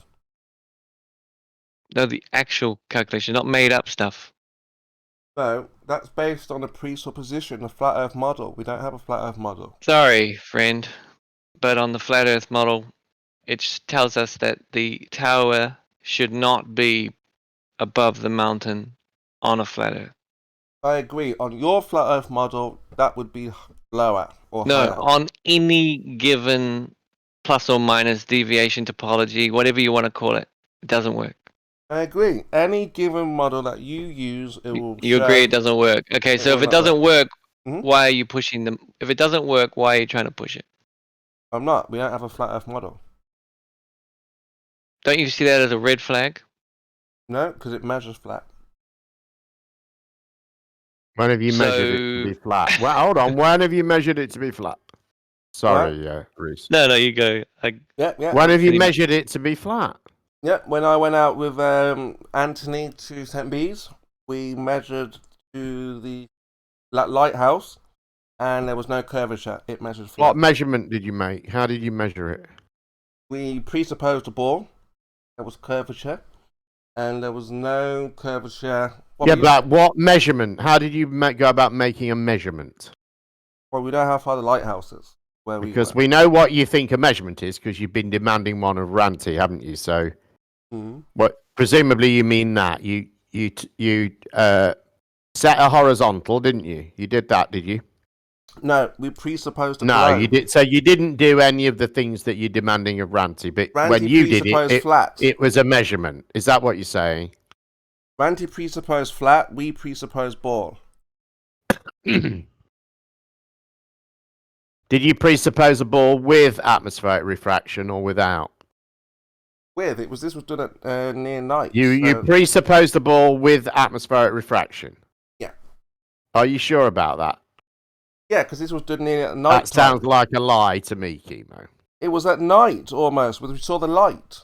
No, the actual calculation, not made up stuff. No, that's based on a presupposition, a flat Earth model. We don't have a flat Earth model. Sorry, friend, but on the flat Earth model, it tells us that the tower should not be above the mountain on a flat Earth. I agree. On your flat Earth model, that would be lower or No, higher. on any given plus or minus deviation topology, whatever you want to call it, it doesn't work. I agree. Any given model that you use, it will. You agree it doesn't work. Okay, it so if will it not doesn't work, Mhm. why are you pushing them? If it doesn't work, why are you trying to push it? I'm not. We don't have a flat Earth model. Don't you see that as a red flag? No, because it measures flat. When have you measured it to be flat? Well, hold on. When have you measured it to be flat? Sorry, Reese. No, you go. Yeah. When have you Pretty- measured it to be flat? Yeah, when I went out with Anthony to St. Bees, we measured to the lighthouse, and there was no curvature. It measured flat. What measurement did you make? How did you measure it? We presupposed a ball. There was curvature, and there was no curvature. Well, Yeah, we- but what measurement? How did you go about making a measurement? Well, we know how far the lighthouse is. Where Because we we know what you think a measurement is, because you've been demanding one of Ranty, haven't you? So, what? Presumably, you mean that you set a horizontal, didn't you? You did that, did you? No, we presupposed a No, globe. you did. So you didn't do any of the things that you're demanding of Ranty, but Ranty when you did presupposed it, flat. it was a measurement. Is that what you're saying? Ranty presupposed flat. We presupposed ball. Did you presuppose a ball with atmospheric refraction or without? This was done at near night. You so- presupposed a ball with atmospheric refraction. Yeah. Are you sure about that? Yeah, because this was done near at night. That sounds like a lie to me, KIMO. It was at night almost, when we saw the light.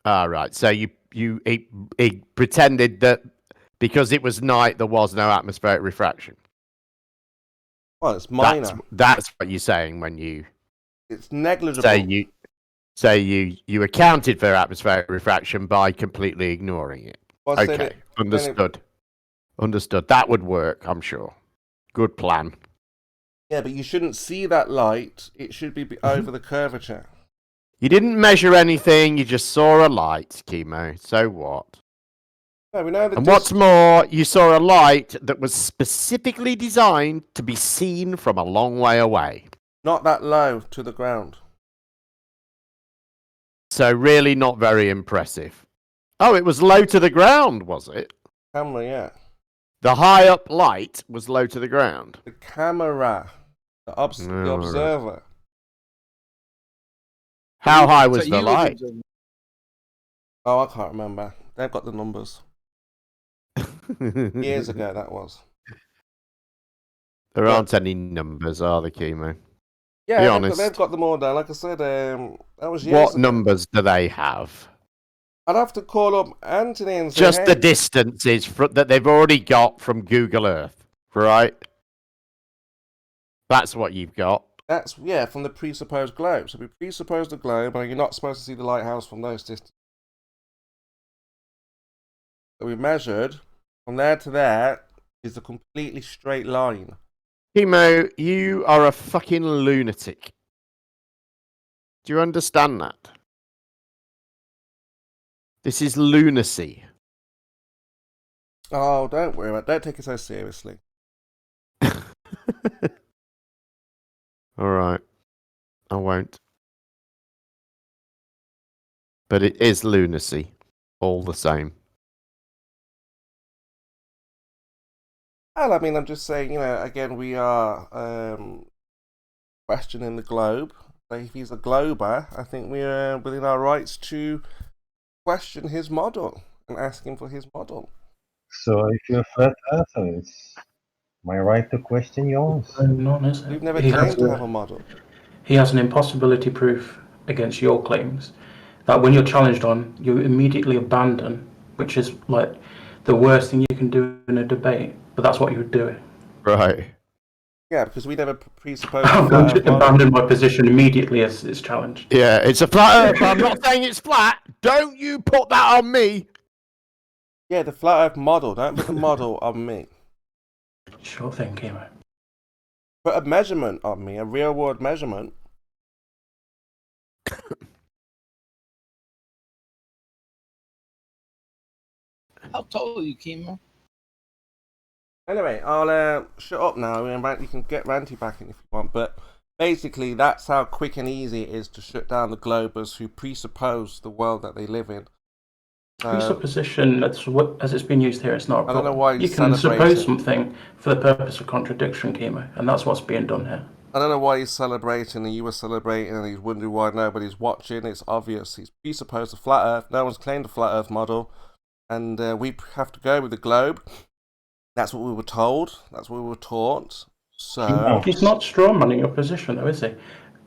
All right. So it pretended that because it was night there was no atmospheric refraction. Well, it's minor. That's what you're saying when you It's negligible. say you. So you accounted for atmospheric refraction by completely ignoring it. Well, I said Okay, it- understood. Understood. That would work, I'm sure. Good plan. Yeah, but you shouldn't see that light. It should be over the curvature. You didn't measure anything. You just saw a light, KIMO. So what? No, we know the And what's more, you saw a light that was specifically designed to be seen from a long way away. not that low to the ground. So really not very impressive. Oh, it was low to the ground, was it? Camera, yeah. The high up light was low to the ground. The camera, the Alright. observer. How high So was you the light? observing- Oh, I can't remember. They've got the numbers. Years ago, that was. There aren't any numbers, are there, KIMO? Yeah, Be they've honest. they've got them all down. Like I said, that was years What ago. numbers do they have? I'd have to call up Anthony and say, Just hey, the distances that they've already got from Google Earth, right? That's what you've got. that's, yeah, from the presupposed globe. So we presuppose the globe, and you're not supposed to see the lighthouse from those distances. So we measured, from there to there is a completely straight line. KIMO, you are a fucking lunatic. Do you understand that? This is lunacy. Oh, don't worry about it. Don't take it so seriously. All right. I won't. But it is lunacy, all the same. Well, I mean, I'm just saying, again, we are questioning the globe. So if he's a glober, I think we're within our rights to question his model and ask him for his model. So if you're a flat earther, it's my right to question yours. Not necessarily. We've never He has claimed to have a model. He has an impossibility proof against your claims that when you're challenged on, you immediately abandon, which is like the worst thing you can do in a debate. But that's what you would do. Right. Yeah, because we never presupposed I'm a going flat Earth to model. abandon my position immediately as it's challenged. Yeah, it's a flat Earth. I'm not saying it's flat. Don't you put that on me. Yeah, the flat Earth model. Don't put the model on me. Sure thing, KIMO. Put a measurement on me, a real world measurement. How tall are you, KIMO? Anyway, I'll shut up now, and you can get Ranty back in if you want. But basically, that's how quick and easy it is to shut down the globers who presuppose the world that they live in. Presupposition, as it's been used here, it's not a I problem. don't know why you he's can celebrating. suppose something for the purpose of contradiction, KIMO, and that's what's being done here. I don't know why he's celebrating and you were celebrating and he's wondering why nobody's watching. It's obvious. He's presupposed a flat Earth. No one's claimed a flat Earth model. And we have to go with the globe. That's what we were told. That's what we were taught. So He's not strawmanning your position, though, is he?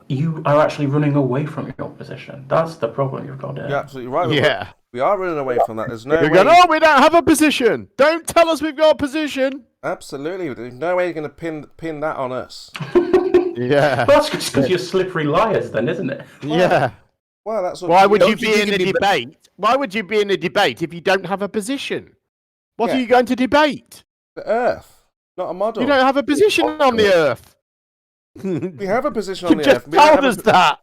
You are actually running away from your position. That's the problem you've got there. you're absolutely right. Yeah. We are running away from that. There's no You're way. going, oh, we don't have a position. Don't tell us we've got a position. Absolutely. There's no way you're going to pin that on us. Yeah. That's just because you're slippery liars, then, isn't it? Yeah. Well, that's what Why would you Don't be you in think a it'd be debate? Why would you be in a debate if you don't have a position? What Yeah. are you going to debate? the Earth, not a model. You don't have a position on the Earth. We have a position You on the just Earth. We don't told have us that.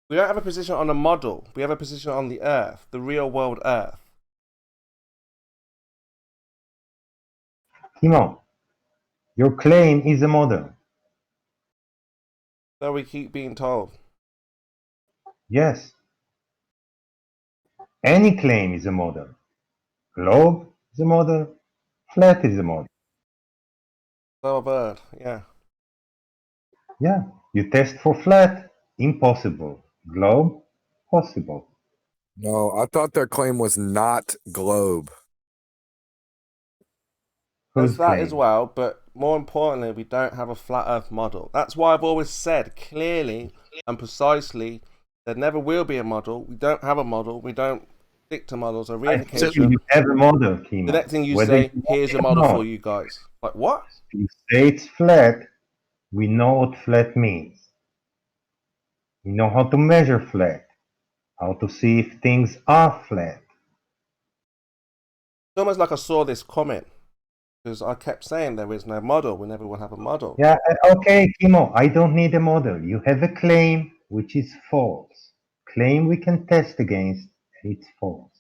We don't have a position on a model. We have a position on the Earth, the real world Earth. KIMO, your claim is a model. So we keep being told. Yes. Any claim is a model. Globe is a model. Flat is a model. So a bird, yeah. Yeah. You test for flat, impossible. Globe, possible. No, I thought their claim was not globe. There's Whose that claim? as well, but more importantly, we don't have a flat Earth model. That's why I've always said clearly and precisely there never will be a model. We don't have a model. We don't stick to models. A reification. You have a model, KIMO. The next thing you Whether say, you here's a want it or model for not. you guys. Like what? If you say it's flat, we know what flat means. We know how to measure flat, how to see if things are flat. It's almost like I saw this comment because I kept saying there is no model. We never will have a model. Yeah, okay, Kimo, I don't need a model. You have a claim which is false. Claim we can test against, it's false.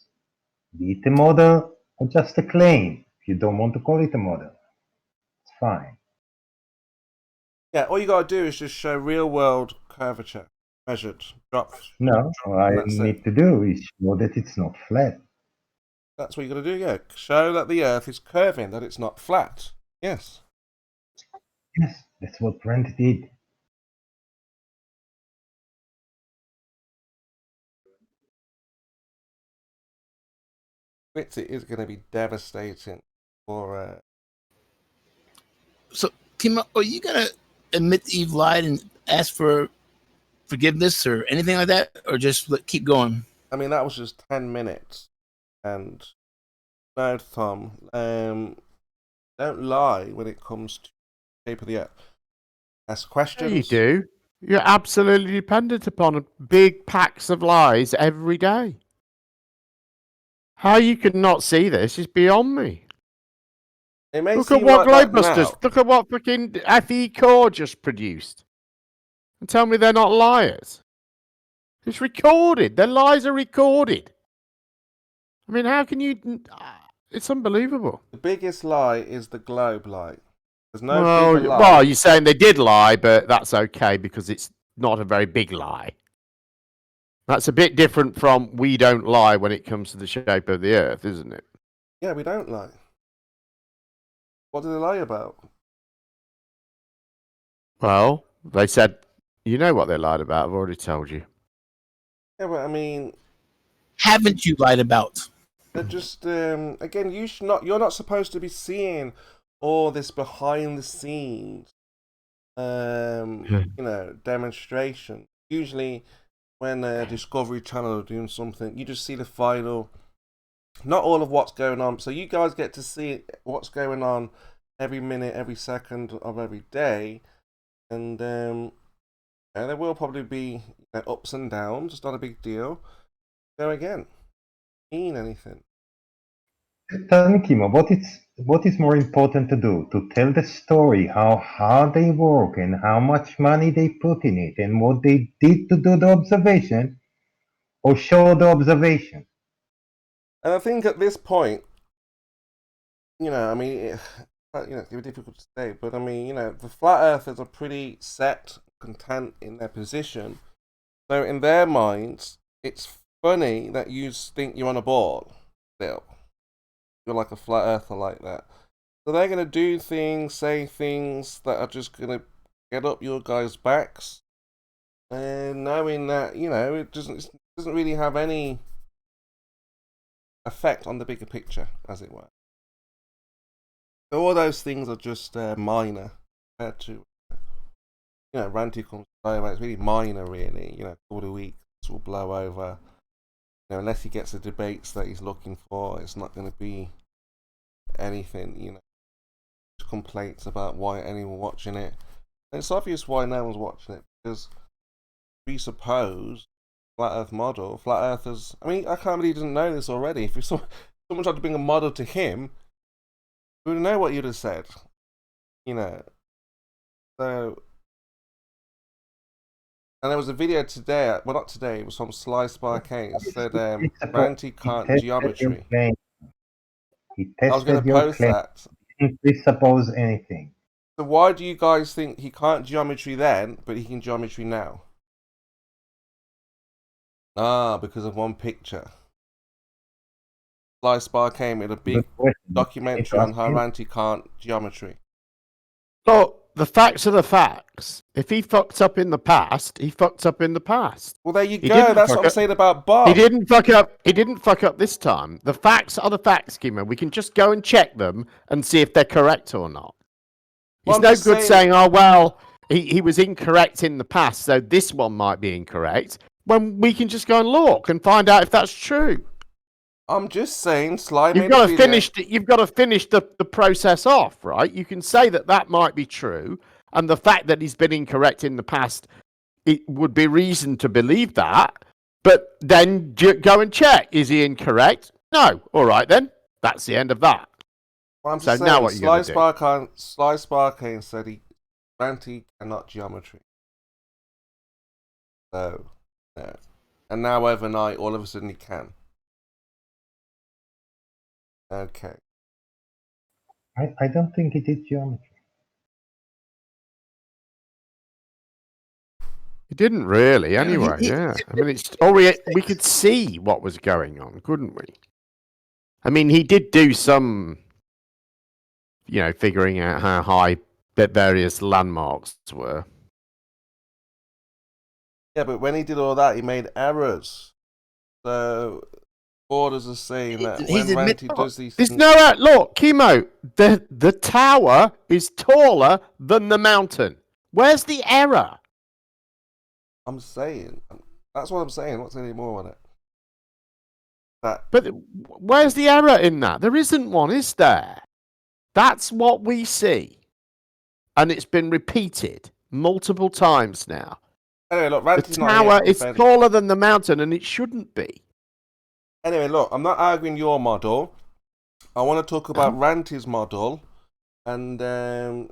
Be it a model or just a claim. If you don't want to call it a model, it's fine. Yeah, all you got to do is just show real world curvature, measured, dropped. No, all I need to do is show that it's not flat. That's what you got to do, yeah. Show that the Earth is curving, that it's not flat. Yes. Yes, that's what Ranty did. It is going to be devastating for. So, Kimo, are you gonna admit that you've lied and ask for forgiveness or anything like that, or just keep going? I mean, that was just 10 minutes, and no, Tom, don't lie when it comes to shape of the Earth. Ask questions. Yeah, you do. You're absolutely dependent upon big packs of lies every day. How you could not see this is beyond me. It may Look at seem what like that Globebusters, now. look at what fucking FE Core just produced. And tell me they're not liars. It's recorded. Their lies are recorded. I mean, how can you... It's unbelievable. The biggest lie is the globe lie. There's no bigger lie. Well, you're saying they did lie, but that's okay because it's not a very big lie. That's a bit different from we don't lie when it comes to the shape of the Earth, isn't it? Yeah, we don't lie. What do they lie about? Well, they said, you know what they lied about. I've already told you. Yeah, but I mean... Haven't you lied about? They're just, again, you're not supposed to be seeing all this behind the scenes, you know, demonstration. Usually when Discovery Channel are doing something, you just see the final, not all of what's going on. So you guys get to see what's going on every minute, every second of every day. And and there will probably be ups and downs. It's not a big deal. Go again. Mean anything. Tell me, Kimo, what is more important to do? To tell the story, how hard they work and how much money they put in it and what they did to do the observation, or show the observation? And I think at this point, you know, I mean, it's difficult to say, but I mean, you know, the flat earthers are pretty set, content in their position. So in their minds, it's funny that you think you're on a ball still. You're like a flat earther like that. So they're going to do things, say things that are just going to get up your guys' backs. And knowing that, you know, it doesn't really have any effect on the bigger picture, as it were. So all those things are just minor compared to, you know, Ranty comes over. It's really minor, really. You know, all the weeks will blow over. You know, unless he gets the debates that he's looking for, it's not going to be anything, you know. Just complaints about why anyone watching it. And it's obvious why no one's watching it, because we suppose flat earth model, flat earthers, I mean, I can't believe he didn't know this already. If someone tried to bring a model to him, we would know what you'd have said, you know. So, and there was a video today, well not today, it was from Sly Sparkane. It said, Ranty can't geometry. He I was going tested to your post claim. that. He didn't presuppose anything. So why do you guys think he can't geometry then, but he can geometry now? Ah, because of one picture. Sly Sparkane made a big documentary on how Ranty can't geometry. Look, the facts are the facts. If he fucked up in the past, he fucked up in the past. Well, there you go. That's what I'm saying about Bob. He didn't fuck up. He didn't fuck up this time. The facts are the facts, Kimo. We can just go and check them and see if they're correct or not. Well, it's no good saying, "Oh well, he was incorrect in the past, so this one might be incorrect." When we can just go and look and find out if that's true. I'm just saying, Sly. You've got to finish. You've got to finish the process off, right? You can say that might be true, and the fact that he's been incorrect in the past, it would be reason to believe that. But then go and check. Is he incorrect? No. All right, then. That's the end of that. Well, I'm So just now saying, what you going to do? Sly Sparkane said Ranty cannot geometry. So, no. And now overnight, all of a sudden he can. Okay. I don't think it is geometry. He didn't really, know, anyway. Yeah. I mean, we could see what was going on, couldn't we? I mean, he did do some, figuring out how high the various landmarks were. Yeah, but when he did all that, he made errors. So, orders are saying that when Ranty does these There's things... no look, Kimo. The tower is taller than the mountain. Where's the error? I'm saying. That's what I'm saying. I'm not saying any more on it. But where's the error in that? There isn't one, is there? That's what we see. And it's been repeated multiple times now. Anyway, look, The Ranty's not here tower to is defend. taller than the mountain, and it shouldn't be. Anyway, look, I'm not arguing your model. I want to talk about Ranty's model and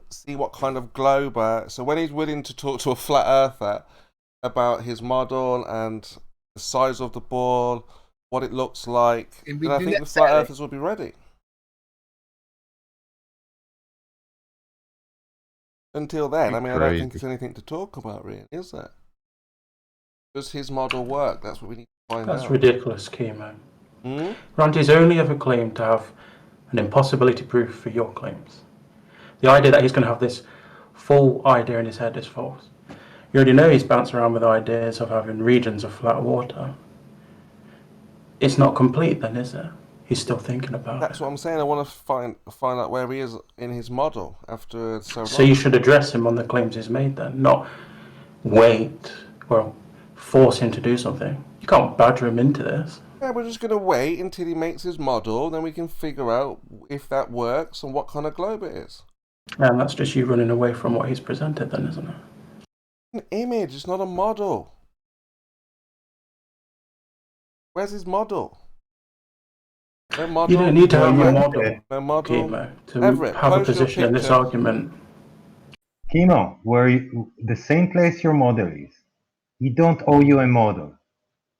see what kind of globe. So when he's willing to talk to a flat earther about his model and the size of the ball, what it looks like, And we then I do think that the flat Saturday. earthers will be ready. Until then, I mean, I don't think there's anything to talk about, really, is there? Does his model work? That's what we need to find out. That's ridiculous, Kimo. Hmm? Ranty's only ever claimed to have an impossibility proof for your claims. The idea that he's going to have this full idea in his head is false. You already know he's bounced around with ideas of having regions of flat water. It's not complete then, is it? He's still thinking about That's what I'm saying. I want to find out where he is in his model after so long. So you should address him on the claims he's made then, not wait, force him to do something. You can't badger him into this. Yeah, we're just going to wait until he makes his model, then we can figure out if that works and what kind of globe it is. And that's just you running away from what he's presented then, isn't it? An image, it's not a model. Where's his model? No model. You don't need to have a model, No model. Kimo, to Everett, have a post your position in this picture. argument. Kimo, the same place your model is. He don't owe you a model.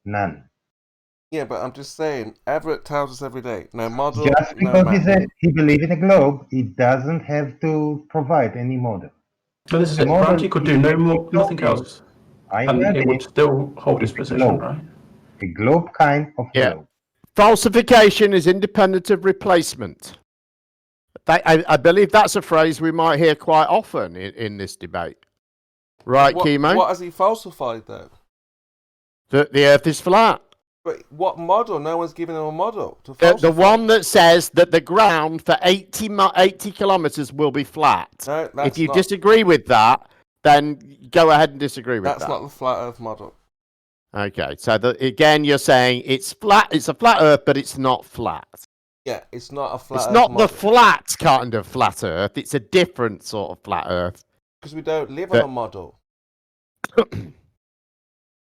None. Yeah, but I'm just saying, Everett tells us every day, no model, Just no because map. he believes in a globe, he doesn't have to provide any model. But this is The it. model Ranty could is do a nothing globe. else, I'm and ready. it would still hold his It's a position, globe. right? A globe kind of globe. Falsification is independent of replacement. I believe that's a phrase we might hear quite often in this debate. Right, Kimo? What has he falsified, though? That the Earth is flat. But what model? No one's given him a model to falsify. The one that says that the ground for 80 kilometers will be flat. No, that's if you not- disagree with that, then go ahead and disagree with That's that. not the flat Earth model. Okay, so again, you're saying it's flat. It's a flat Earth, but it's not flat. Yeah, it's not a flat It's Earth not model. the flat kind of flat Earth. It's a different sort of flat Earth. Because we don't live But- on a model.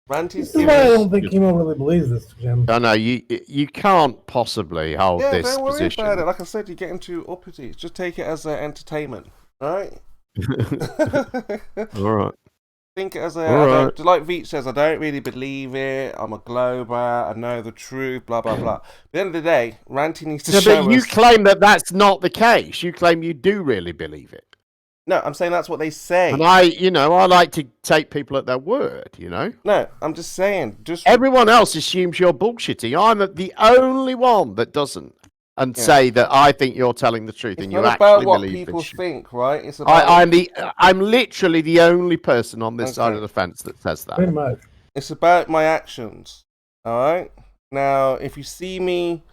Ranty's This is why I don't think Kimo really believes this, Jim. I know you can't possibly hold Yeah, this don't worry position. about it. Like I said, you're getting too uppity. Just take it as entertainment, alright? All right. Think it as a... All right. Like Veach says, I don't really believe it. I'm a glober. I know the truth, blah, blah, blah. At the end of the day, Ranty needs to No, show but you us... claim that that's not the case. You claim you do really believe it. No, I'm saying that's what they say. And I like to take people at their word, No, I'm just saying. Everyone else assumes you're bullshitting. I'm the only one that doesn't. And Yeah. say that I think you're telling the truth It's and you not actually about what believe people this. think, right? It's about... I'm literally the only person on this side Okay. of the fence that says that. Pretty much. It's about my actions, alright? Now, if you see me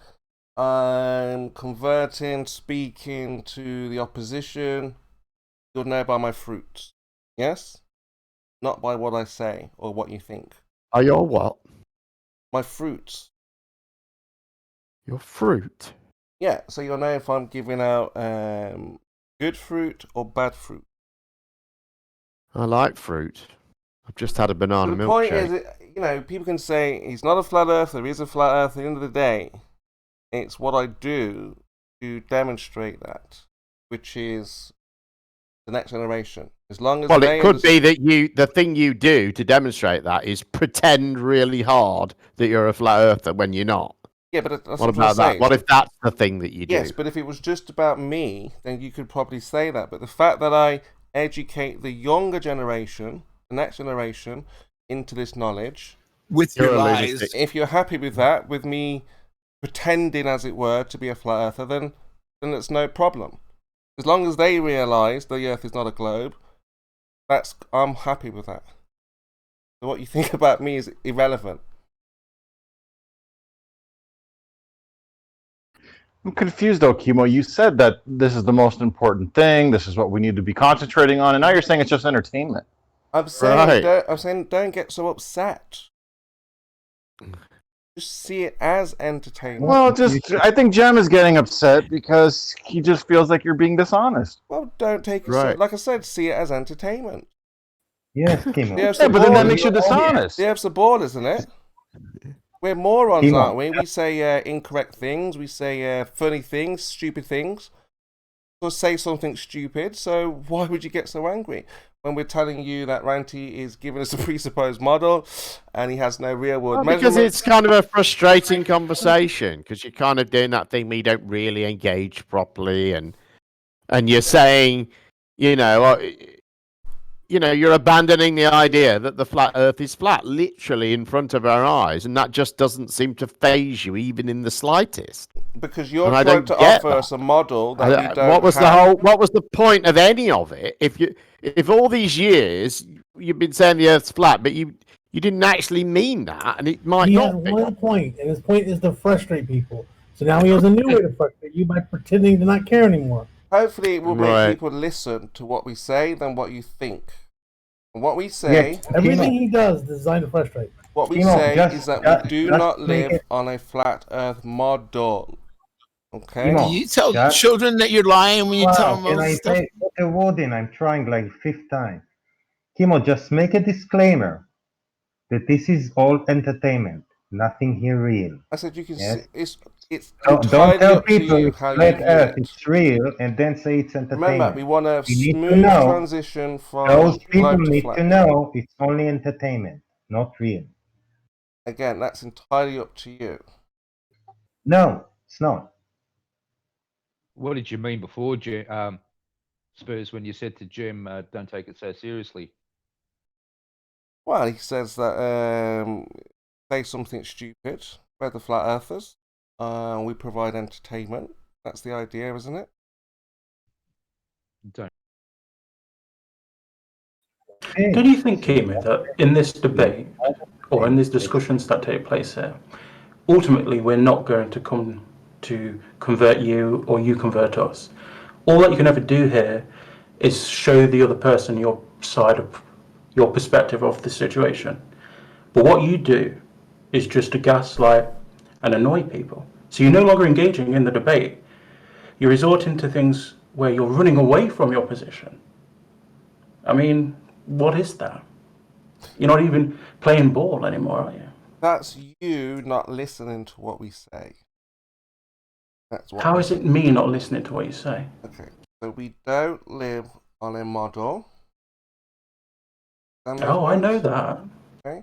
converting, speaking to the opposition, you'll know by my fruits. Yes? Not by what I say or what you think. Are your what? My fruits. Your fruit? Yeah, so you'll know if I'm giving out good fruit or bad fruit. I like fruit. I've just had a banana So the point milkshake. is, you know, people can say he's not a flat earther, he is a flat earther. At the end of the day, it's what I do to demonstrate that, which is the next generation. As long as Well, they it could be that the thing you do to demonstrate that is pretend really hard that you're a flat earther when you're not. Yeah, but that's what what I'm about that? saying. What if that's the thing that you do? Yes, but if it was just about me, then you could probably say that. But the fact that I educate the younger generation, the next generation, into this knowledge, with your lies. if you're happy with that, with me pretending, as it were, to be a flat earther, then it's no problem. As long as they realise the Earth is not a globe, I'm happy with that. So what you think about me is irrelevant. I'm confused though, Kimo. You said that this is the most important thing. This is what we need to be concentrating on, and now you're saying it's just entertainment. I'm saying don't get so upset. Just see it as entertainment. Well, I think Jem is getting upset because he just feels like you're being dishonest. Well, don't take it so, like I said, see it as entertainment. Yes, Kimo. Yeah, but then that makes you dishonest. The Earth's a ball, isn't it? We're morons, Kimo. aren't we? We say incorrect things. We say funny things, stupid things. Or say something stupid. So why would you get so angry when we're telling you that Ranty is giving us a presupposed model and he has no real world measurement? Because it's kind of a frustrating conversation because you're kind of doing that thing where you don't really engage properly, and you're saying, you're abandoning the idea that the flat Earth is flat, literally in front of our eyes, and that just doesn't seem to faze you even in the slightest. Because you're trying to offer us a model that we don't What was have. What was the point of any of it? If all these years you've been saying the Earth's flat, but you didn't actually mean that, and it might He not has be. one point, and his point is to frustrate people. So now he has a new way to frustrate you by pretending to not care anymore. Hopefully it will make Right. people listen to what we say than what you think. And what we say... Yes, everything he does is designed to frustrate. What we Kimo, say just- is that just- we do just not make live it- on a flat Earth model. Okay? Kimo, Do you tell just- children that you're lying when you tell them all Can I this stuff? say put a word in? I'm trying like fifth time. Kimo, just make a disclaimer that this is all entertainment, nothing here real. I said you can Yes. see... It's Don't entirely tell up to people you it's how you flat view Earth, it. it's real, and then say it's entertainment. Remember, we want a We need to smooth know- transition from Those people globe to need flat. to know it's only entertainment, not real. Again, that's entirely up to you. No, it's not. What did you mean before, Spurs, when you said to Jim, don't take it so seriously? Well, he says that say something stupid. We're the flat earthers. We provide entertainment. That's the idea, isn't it? Don't. Don't you think, Kimo, that in this debate or in these discussions that take place here, ultimately we're not going to come to convert you or you convert us? All that you can ever do here is show the other person your side of your perspective of the situation. But what you do is just to gaslight and annoy people. So you're no longer engaging in the debate. You're resorting to things where you're running away from your position. I mean, what is that? You're not even playing ball anymore, are you? That's you not listening to what we say. That's what. How is it me not listening to what you say? Okay, so we don't live on a model. Oh, I know that. Okay.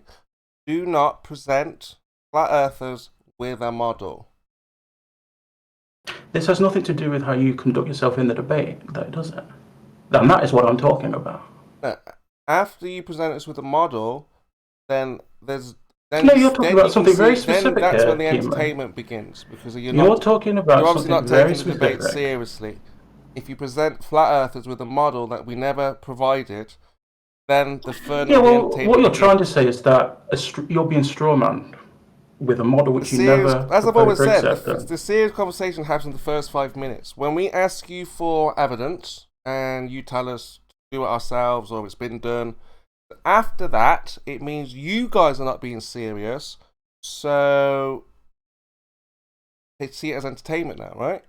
Do not present flat earthers with a model. This has nothing to do with how you conduct yourself in the debate, that does it? And that is what I'm talking about. No, after you present us with a model, then there's... No, you're talking about you can something very see- specific Then that's here, when the Kimo. entertainment begins, because you're You're talking about you're obviously not something very taking the debate specific. seriously. If you present flat earthers with a model that we never provided, then the fun Yeah, of the well, entertainment what you're begins. trying to say is that you're being strawmanned with a model which you never As I've always proposed said, or accepted. the serious conversation happens in the first 5 minutes. When we ask you for evidence and you tell us to do it ourselves or it's been done, after that, it means you guys are not being serious. So they see it as entertainment now, right?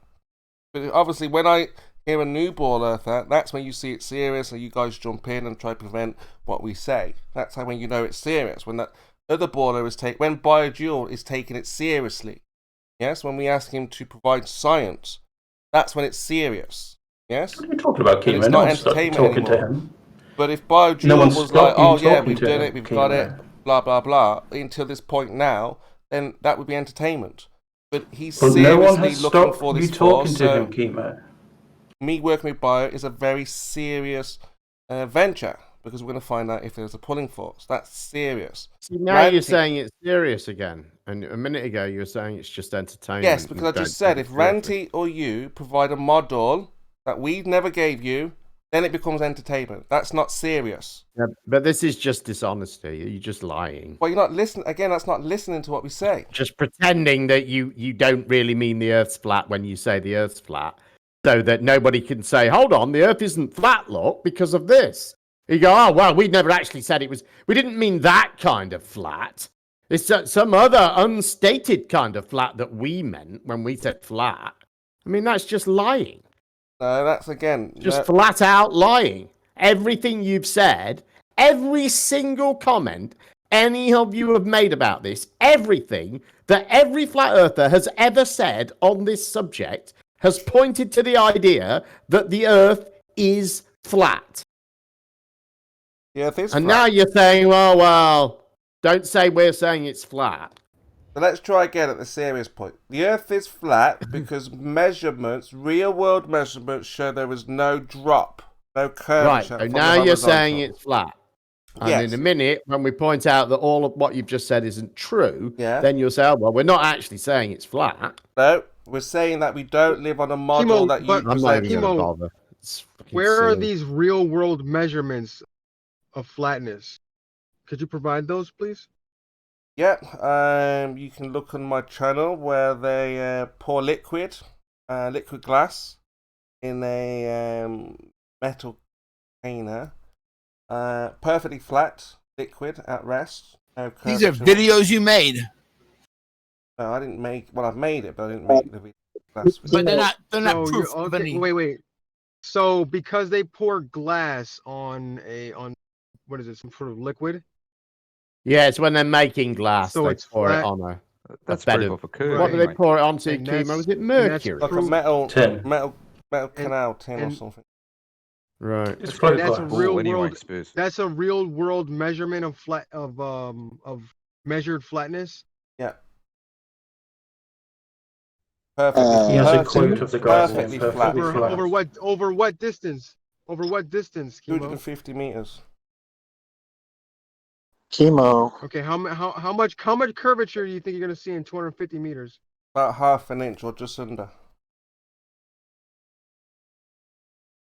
But obviously, when I hear a new ball earther, that's when you see it's serious, and you guys jump in and try to prevent what we say. That's how when you know it's serious. When that other baller is when Biodual is taking it seriously. Yes, when we ask him to provide science, that's when it's serious. Yes? What are you talking about, And Kimo? it's No not one's stopped entertainment talking to anymore. him. But if Biodual No one's was like, stopped you oh yeah, talking we've to done him, it, we've got it, Kimo. blah, blah, blah, until this point now, then that would be entertainment. But he's But no one seriously has looking stopped for you this talking force, to so him, Kimo. me working with Bio is a very serious venture, because we're going to find out if there's a pulling force. That's serious. See, now you're Ranty- saying it's serious again. And a minute ago you were saying it's just entertainment. Yes, because I and don't just said take if it seriously. Ranty or you provide a model that we never gave you, then it becomes entertainment. That's not serious. Yeah, but this is just dishonesty. You're just lying. Well, you're not listening. Again, that's not listening to what we say. Just pretending that you don't really mean the Earth's flat when you say the Earth's flat, so that nobody can say, hold on, the Earth isn't flat, look, because of this. You go, oh, well, we never actually said it was. We didn't mean that kind of flat. It's some other unstated kind of flat that we meant when we said flat. I mean, that's just lying. No, that's again. Just no, flat out lying. Everything you've said, every single comment any of you have made about this, everything that every flat earther has ever said on this subject has pointed to the idea that the Earth is flat. the Earth is And flat. now you're saying, well, don't say we're saying it's flat. But let's try again at the serious point. The Earth is flat because measurements, real-world measurements, show there is no drop, no curvature. Right, so from now the you're saying horizontal. it's flat. And Yes. in a minute, when we point out that all of what you've just said isn't true, Yeah. then you'll say, oh, well, we're not actually saying it's flat. No, we're saying that we don't live on a model Kimo, that you but- I'm not even presented. going to Kimo, bother. It's fucking Where are silly. these real world measurements of flatness? Could you provide those, please? Yep, you can look on my channel where they pour liquid glass in a metal container, perfectly flat liquid at rest. No These are curvature. videos you made, No, I didn't make. Well, I've made it, but I didn't make the glass. but they're not So proof of any. Wait. So because they pour glass on what is it, some sort of liquid? Yeah, it's when they're making glass, So they it's pour it flat. on a That's bed proof of... of a curve. What do they anyway. pour it onto, And Kimo? that's- Was it and that's mercury? Like a proof- metal And- canal tin or and- something. Right. It's And float that's a glass. real Anyway, world. Spurs. That's a real world measurement of measured flatness. Yeah. Perfectly. He has a perfect- quote of the glass. perfectly yeah, flat. perfectly flat. Over what distance? Over what distance, Kimo? 250 meters. Kimo. Okay, how much curvature do you think you're gonna see in 250 meters? About half an inch or just under.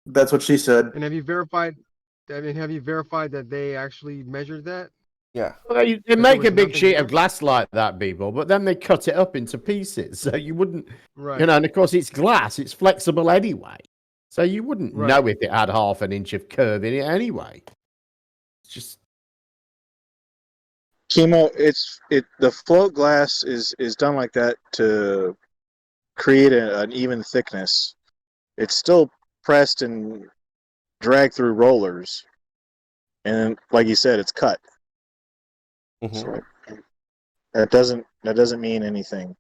That's what she said. And have you verified? Have you verified that they actually measured that? Yeah. Well, they There make was a big nothing sheet there? of glass like that, people, but then they cut it up into pieces, so you wouldn't, Right. you know, and of course it's glass, it's flexible anyway, so you wouldn't Right. know if it had half an inch of curve in it anyway. It's just... Kimo, the float glass is done like that to create an even thickness. It's still pressed and dragged through rollers, and like you said, it's cut. So that doesn't mean anything.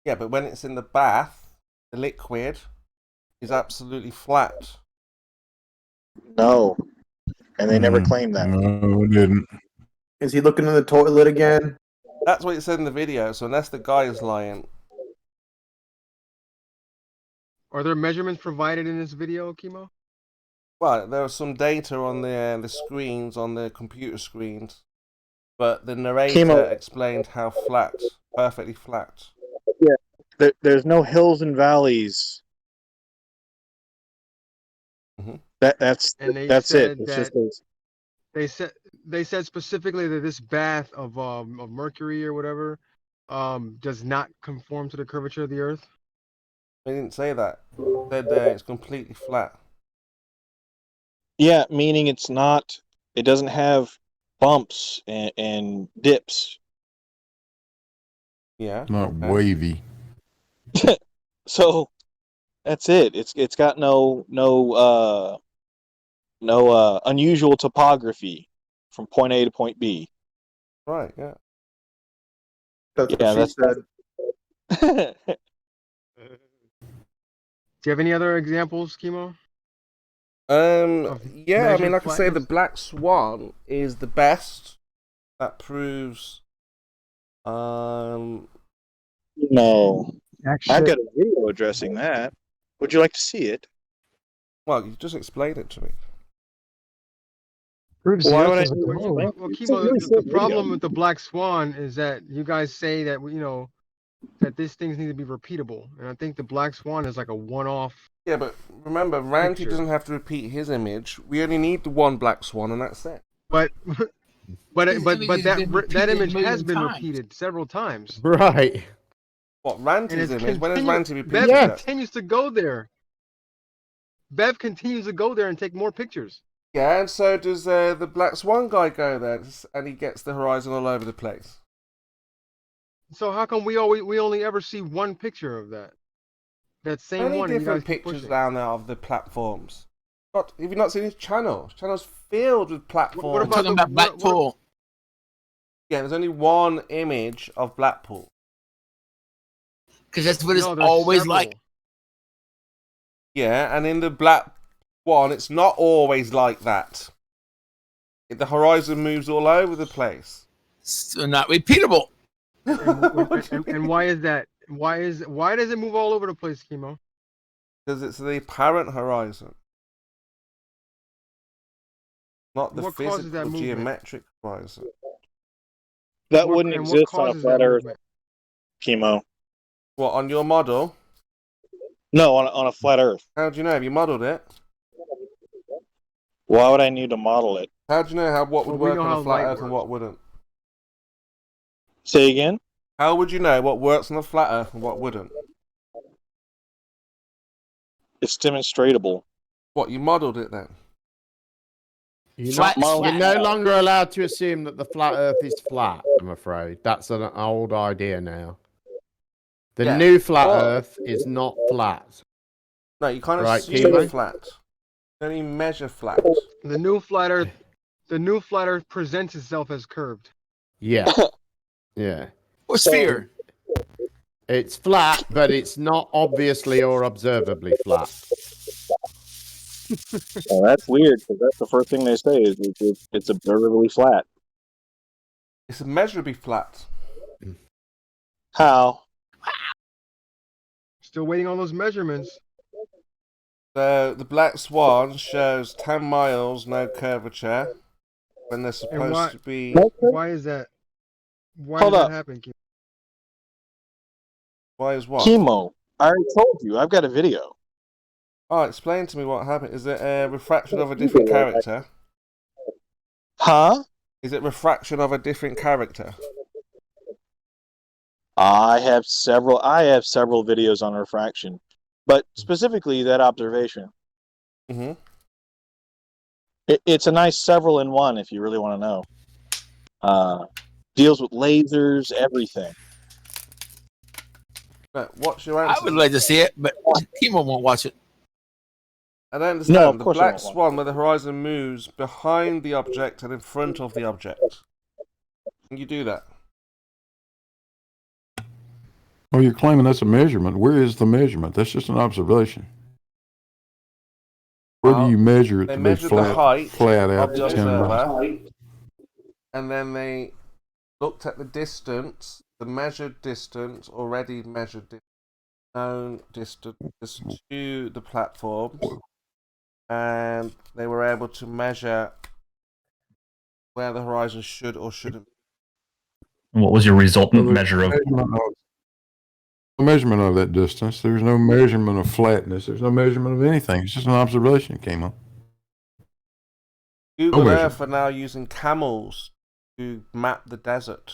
Yeah, but when it's in the bath, the liquid is absolutely flat. No, and they never claimed that. No, it didn't. Is he looking in the toilet again? That's what it said in the video, so unless the guy is lying. Are there measurements provided in this video, Kimo? Well, there was some data on the screens, on the computer screens, but the narrator Kimo. explained how flat, perfectly flat. Yeah, there's no hills and valleys. That's And they that's said it. It's that just those. they said specifically that this bath of mercury or whatever does not conform to the curvature of the Earth. They didn't say that. They said it's completely flat. Yeah, meaning it's not. It doesn't have bumps and dips. Yeah. Not okay. wavy. So That's it. It's got no unusual topography from point A to point B. Right. Yeah. That's Yeah, what she said. that's Do you have any other examples, Kimo? Yeah, I mean, measured like I say, the flatness? black swan is the best. That proves. No, Actually, I've got a video addressing that. Would you like to see it? Well, you just explained it to me. Proves Why the would Earth I is a need to globe. explain? Well, It's a Kimo, really the short problem video. with the black swan is that you guys say that that these things need to be repeatable, and I think the black swan is like a one-off. Yeah, but remember, Ranty Picture. doesn't have to repeat his image. We only need the one black swan, and that's it. But His image has that been that repeated a image has million been times. repeated several times. Right. What, And Ranty's it's image? When has Ranty repeated Bev that? continues to go there. Bev continues to go there and take more pictures. Yeah, and so does the black swan guy go there, and he gets the horizon all over the place. So how come we only ever see one picture of that same Many one? And you guys different keep pictures pushing. down there of the platforms. But have you not seen his channel? His channel's filled with platforms. What about Talking about Blackpool. Yeah, there's only one image of Blackpool. Because that's what it's No, there's always several. like. Yeah, and in the black one, it's not always like that. The horizon moves all over the place. So not repeatable. And why is that? Why does it move all over the place, Kimo? Because it's the apparent horizon, not the What causes physical that movement? geometric horizon. That wouldn't And what exist on a causes that flat Earth, movement? Chemo. What, on your model? No, on a flat Earth. How do you know? Have you modelled it? Why would I need to model it? How do you know what would Well, we work know on how a flat light Earth and works. what wouldn't? Say again? How would you know what works on a flat Earth and what wouldn't? It's demonstratable. What, you modelled it then? You're no longer allowed to assume that the flat Earth is flat, I'm afraid. That's an old idea now. The new flat Earth is not flat. No, you can't Right, assume Kimo? flat. You only measure flat. The new flat Earth presents itself as curved. Yeah. Yeah. Or sphere. It's flat, but it's not obviously or observably flat. Oh, that's weird, because that's the first thing they say is it's observably flat. It's immeasurably flat. How? Still waiting on those measurements. So the black swan shows 10 miles, no curvature, when they're supposed to be... Why is that? Why Hold does up. that happen, Kimo? Why is what? Chemo. I already told you. I've got a video. Oh, explain to me what happened. Is it a refraction of a different character? Huh? Is it refraction of a different character? I have several videos on refraction, but specifically that observation. Mm-hmm. It's a nice several in one if you really want to know. Deals with lasers, everything. But what's your I answer? would like to see it, but Kimo won't watch it. I don't understand. No, of the course I black won't. swan where the horizon moves behind the object and in front of the object. Can you do that? Well, you're claiming that's a measurement. Where is the measurement? That's just an observation. Where do you measure it They to be measured the height flat out of the to 10 miles? observer, and then they looked at the distance, the measured distance, already measured known distance to the platforms, and they were able to measure where the horizon should or shouldn't. What was your resultant measure of? No measurement of that distance. There's no measurement of flatness. There's no measurement of anything. It's just an observation, Kimo. Google No Earth are now using camels to map the desert.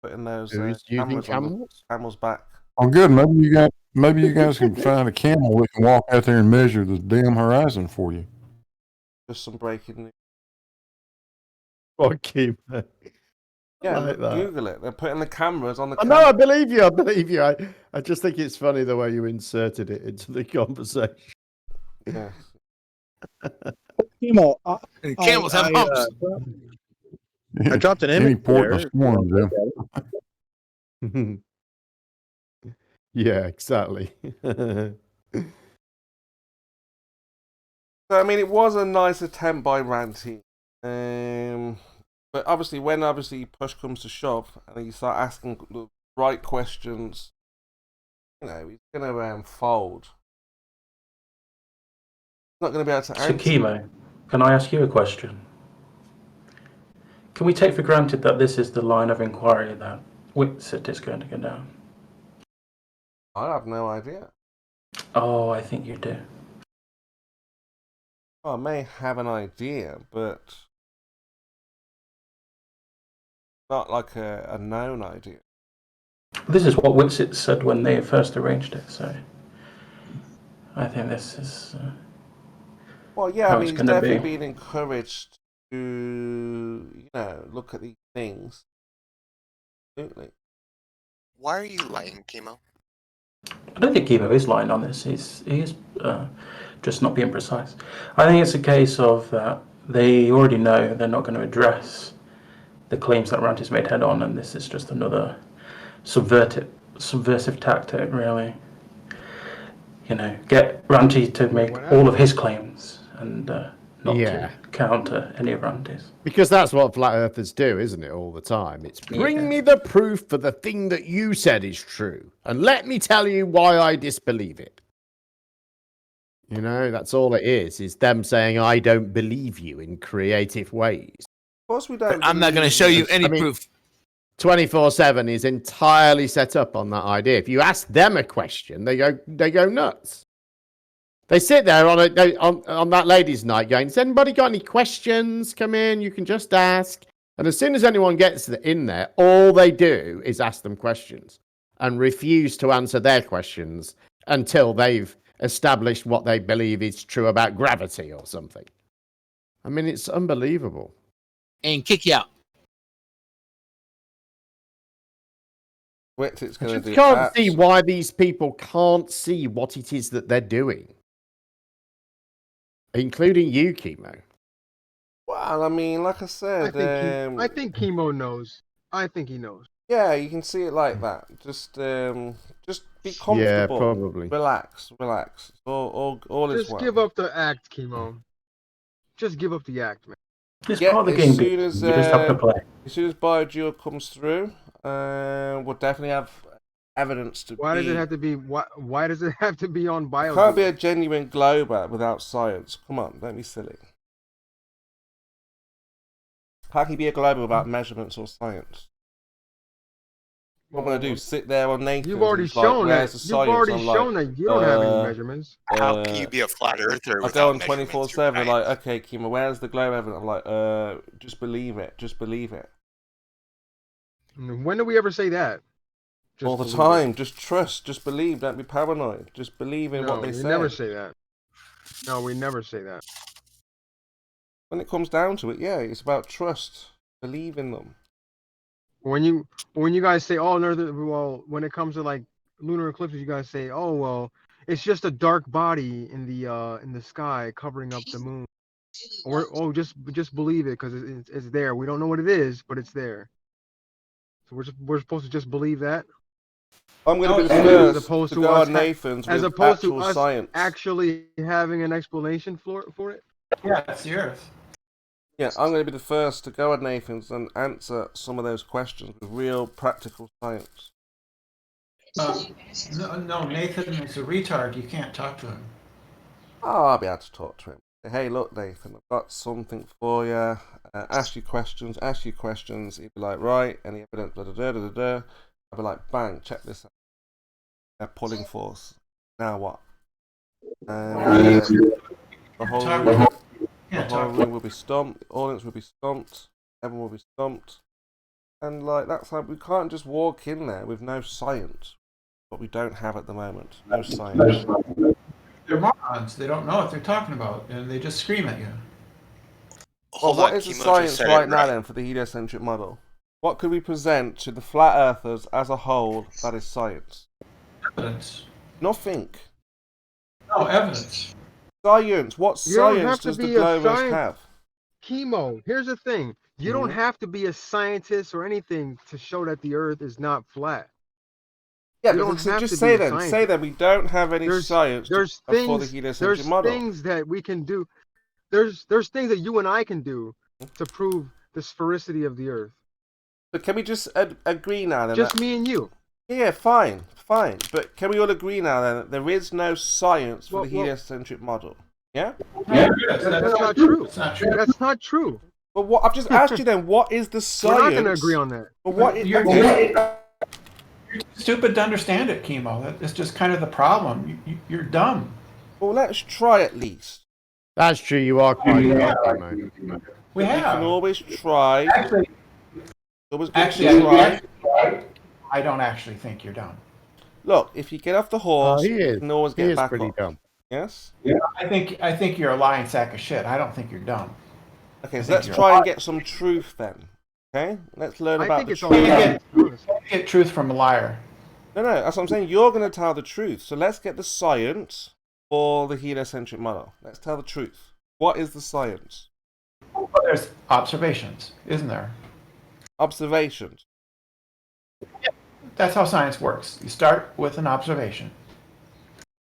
Putting those Who's using cameras on the camels? camel's back. Oh, good. Maybe you guys can find a camel that can walk out there and measure the damn horizon for you. Just some breaking news. What, Kimo? Yeah, like that. Google it. They're putting the cameras on the. I know. I believe you. I believe you. I just think it's funny the way you inserted it into the conversation. Yeah. KIMO, Camels have humps. I dropped an Any image port in there. a storm, Jim. Yeah, exactly. So, I mean, it was a nice attempt by Ranty. But obviously, when push comes to shove and you start asking the right questions, he's going to fold. He's not going to be able to So, answer. KIMO, can I ask you a question? Can we take for granted that this is the line of inquiry that Whitsitt is going to go down? I have no idea. Oh, I think you do. Well, I may have an idea, but not like a known idea. This is what Whitsitt said when they first arranged it, so I think this is Well, yeah, how I mean, it's he's going to definitely be. being encouraged to, look at these things. Absolutely. Why are you lying, KIMO? I don't think KIMO is lying on this. He is just not being precise. I think it's a case of that they already know they're not going to address the claims that Ranty's made head on, and this is just another subversive tactic, really. Get Ranty to make all of his claims and not to counter any of Ranty's. Because that's what flat earthers do, isn't it, all the time? It's bring me the proof for the thing that you said is true, and let me tell you why I disbelieve it. That's all it is them saying, I don't believe you in creative ways. Of course we don't. But I'm not going to show you any proof. 24/7 is entirely set up on that idea. If you ask them a question, they go nuts. They sit there on that ladies' night going, has anybody got any questions? Come in, you can just ask. And as soon as anyone gets in there, all they do is ask them questions and refuse to answer their questions until they've established what they believe is true about gravity or something. I mean, it's unbelievable. And kick you out. Whitsitt's I going to just do can't see why these people can't see what it is that they're doing. Including you, KIMO. Well, I mean, like I said, I think KIMO knows. I think he knows. Yeah, you can see it like that. Just be comfortable. Yeah, probably. Relax. All is Just well. give up the act, KIMO. Just give up the act, man. It's part of the game. You just have to play. As soon as BioGeo comes through, we'll definitely have evidence to. Why does it have to be? Why does it have to be on BioGeo? Can't be a genuine glober without science. Come on, don't be silly. How can you be a glober without measurements or science? What am I gonna do? Sit there on Nathan? You've already shown that. You've already shown that you don't have any measurements. How can you be a flat earther I without go on measurements? 24/7 like, okay, KIMO, where's the globe evidence? I'm like, just believe it. Just believe it. When do we ever say that? Just all the believe time. it. Just trust. Just believe. Don't be paranoid. Just believe in what they say. We never say that. No, we never say that. When it comes down to it, yeah, it's about trust. Believe in them. When you guys say, oh no, well, when it comes to like lunar eclipses, you guys say, oh well, it's just a dark body in the sky covering up the moon. Or just believe it because it's there. We don't know what it is, but it's there. So we're supposed to just believe that. I'm going to be the first as opposed to to go us on Nathan's as with opposed actual to us science. actually having an explanation for it. Yeah, it's the Earth. Yeah, I'm going to be the first to go at Nathan's and answer some of those questions with real practical science. No, Nathan is a retard. You can't talk to him. Oh, I'll be able to talk to him. Say, hey, look, Nathan, I've got something for you. Ask you questions. He'd be like, right, any evidence, da-da-da-da-da. I'll be like, bang, check this out. They're pulling force. Now what? The whole room will be stomped. The audience will be stomped. Everyone will be stomped. And like that's like we can't just walk in there with no science. What we don't have at the moment. No science. They're morons. They don't know what they're talking about, and they just scream at you. Well, what is the science right now then for the heliocentric model? What could we present to the flat earthers as a whole that is science? Evidence. Nothing. No evidence. Science. What You don't science have to does the be a globers science. have? Chemo. Here's the thing. You don't Mhm. have to be a scientist or anything to show that the Earth is not flat. Yeah, You but don't have just to say be a then. Say scientist. that we don't have any science There's for the things. heliocentric There's model. things that we can do. There's things that you and I can do to prove the sphericity of the Earth. But can we just agree now then? Just me and you. Yeah, fine. But can we all agree now then that there is no science for the heliocentric model? Yeah? Yeah, That's not true. That's not true. That's not true. But what I've just asked you then, what is the science? We're not going to agree on that. But what You're stupid to understand it, Chemo. That's just kind of the problem. You're dumb. Well, let's try at least. That's true. You are quite dumb, mate. We can always try. I don't actually think you're dumb. Look, if you get off the horse, he is. you can always He get is back pretty on. dumb. Yes? Yeah, I think you're a lying sack of shit. I don't think you're dumb. Okay, so let's try and get some truth then. Okay? Let's learn about the truth. Get truth from a liar. No, that's what I'm saying. You're going to tell the truth. So let's get the science for the heliocentric model. Let's tell the truth. What is the science? Well, there's observations, isn't there? Observations. Yeah, that's how science works. You start with an observation.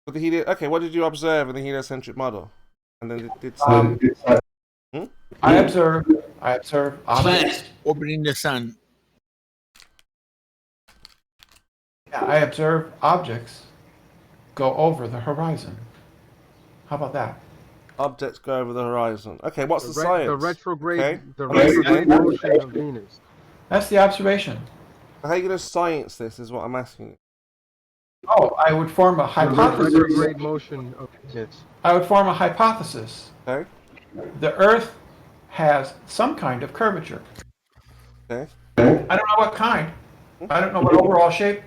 For the okay, what did you observe in the heliocentric model? And then it did I observe objects. Planets orbiting the sun. Yeah, I observe objects go over the horizon. How about that? Objects go over the horizon. Okay, what's the science? The retrograde, okay? the retrograde motion of Venus. That's the observation. How are you going to science this is what I'm asking you. Oh, I would form a hypothesis. The retrograde motion of Venus. I would form a hypothesis. Okay. The Earth has some kind of curvature. Okay. I don't know what kind. I don't know what overall shape,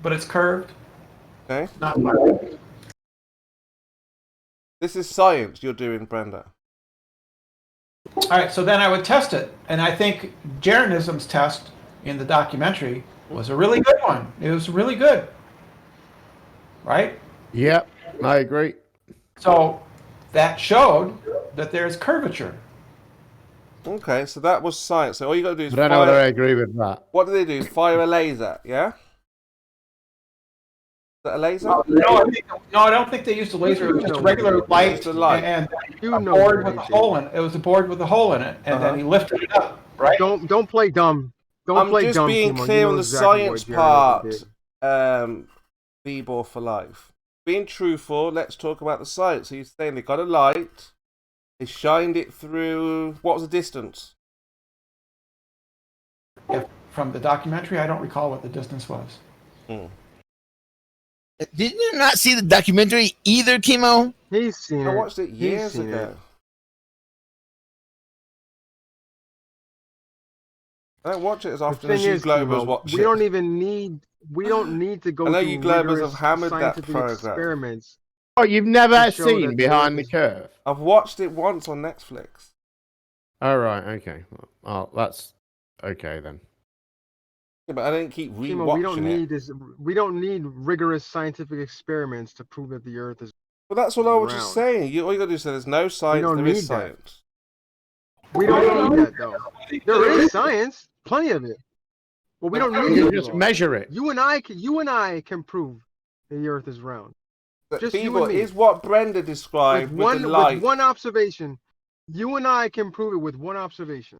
but it's curved. Okay. Not flat. This is science you're doing, Brenda. All right, so then I would test it, and I think Jeranism's test in the documentary was a really good one. It was really good, right? Yep, I agree. So that showed that there's curvature. Okay, so that was science. So all you got to do is I don't know whether I agree with that. What do they do? Fire a laser, yeah? Is that a laser? No, I don't think they used a laser. It was just a regular light, and a board with a hole in it. It was a board with a hole in it, and then he lifted it up. Right? Don't play dumb. Don't play dumb. I'm just being Timo. clear You on know the exactly science what part. Jeranism did. Bebor for life. Being truthful, let's talk about the science. So you're saying they got a light, they shined it through. What was the distance? Yeah, from the documentary, I don't recall what the distance was. Did you not see the documentary either, Chemo? He's seen I watched it years ago. I don't watch it as often as you Globers watch it. We don't even need. We don't need to go. I know through you Globers rigorous have hammered that scientific program. experiments. Oh, you've never to show seen that Behind the the Curve? I've watched it once on Netflix. Oh, right, okay. Oh, that's okay then. Yeah, but I didn't keep Timo, rewatching we don't it. need this. We don't need rigorous scientific experiments to prove that the Earth is. Well, that's what I was round. just saying. All you got to do is say there's no science, don't there need is that. science. We don't need that though. There is science, plenty of it. Well, we don't need You it. just measure it. You and I can prove the Earth is round. But Just you people, and me. is what Brenda described with the light. With one observation, you and I can prove it with one observation.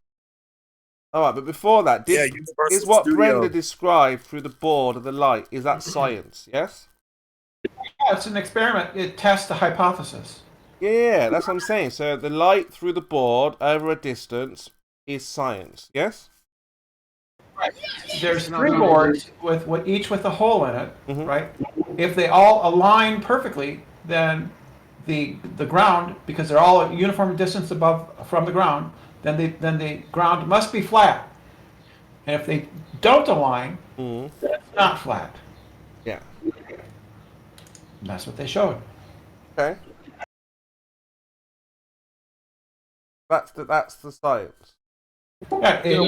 All right, but before that, Yeah, is Universal what Studio. Brenda described through the board of the light, is that science, yes? Yeah, it's an experiment. It tests the hypothesis. Yeah, that's what I'm saying. So the light through the board over a distance is science, yes? Right. There's three boards with each with a hole in it, right? If they all align perfectly, then the ground, because they're all a uniform distance above from the ground, then the ground must be flat. And if they don't align, then it's not flat. Yeah. And that's what they showed. Okay. That's the science. Yeah, it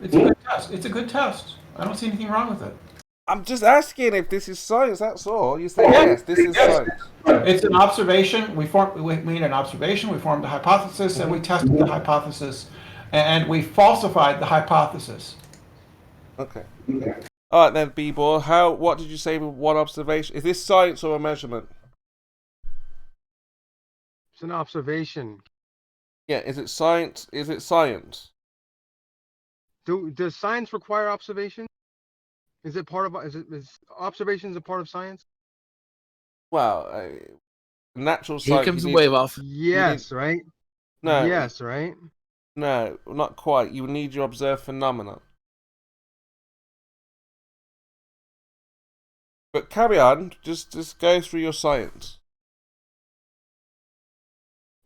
It's a good test. It's a good test. I don't see anything wrong with it. I'm just asking if this is science. That's all. You say yes. This is science. It's an observation. We made an observation. We formed a hypothesis, and we tested the hypothesis, and we falsified the hypothesis. Okay. All right then, B-Ball. What did you say with one observation? Is this science or a measurement? It's an observation. Yeah. Is it science? Is it science? Does science require observation? Is observations a part of science? Well, natural Here science. comes the wave off. Yes, right? No. Yes, right? No, not quite. You need your observed phenomena. But carry on. Just go through your science.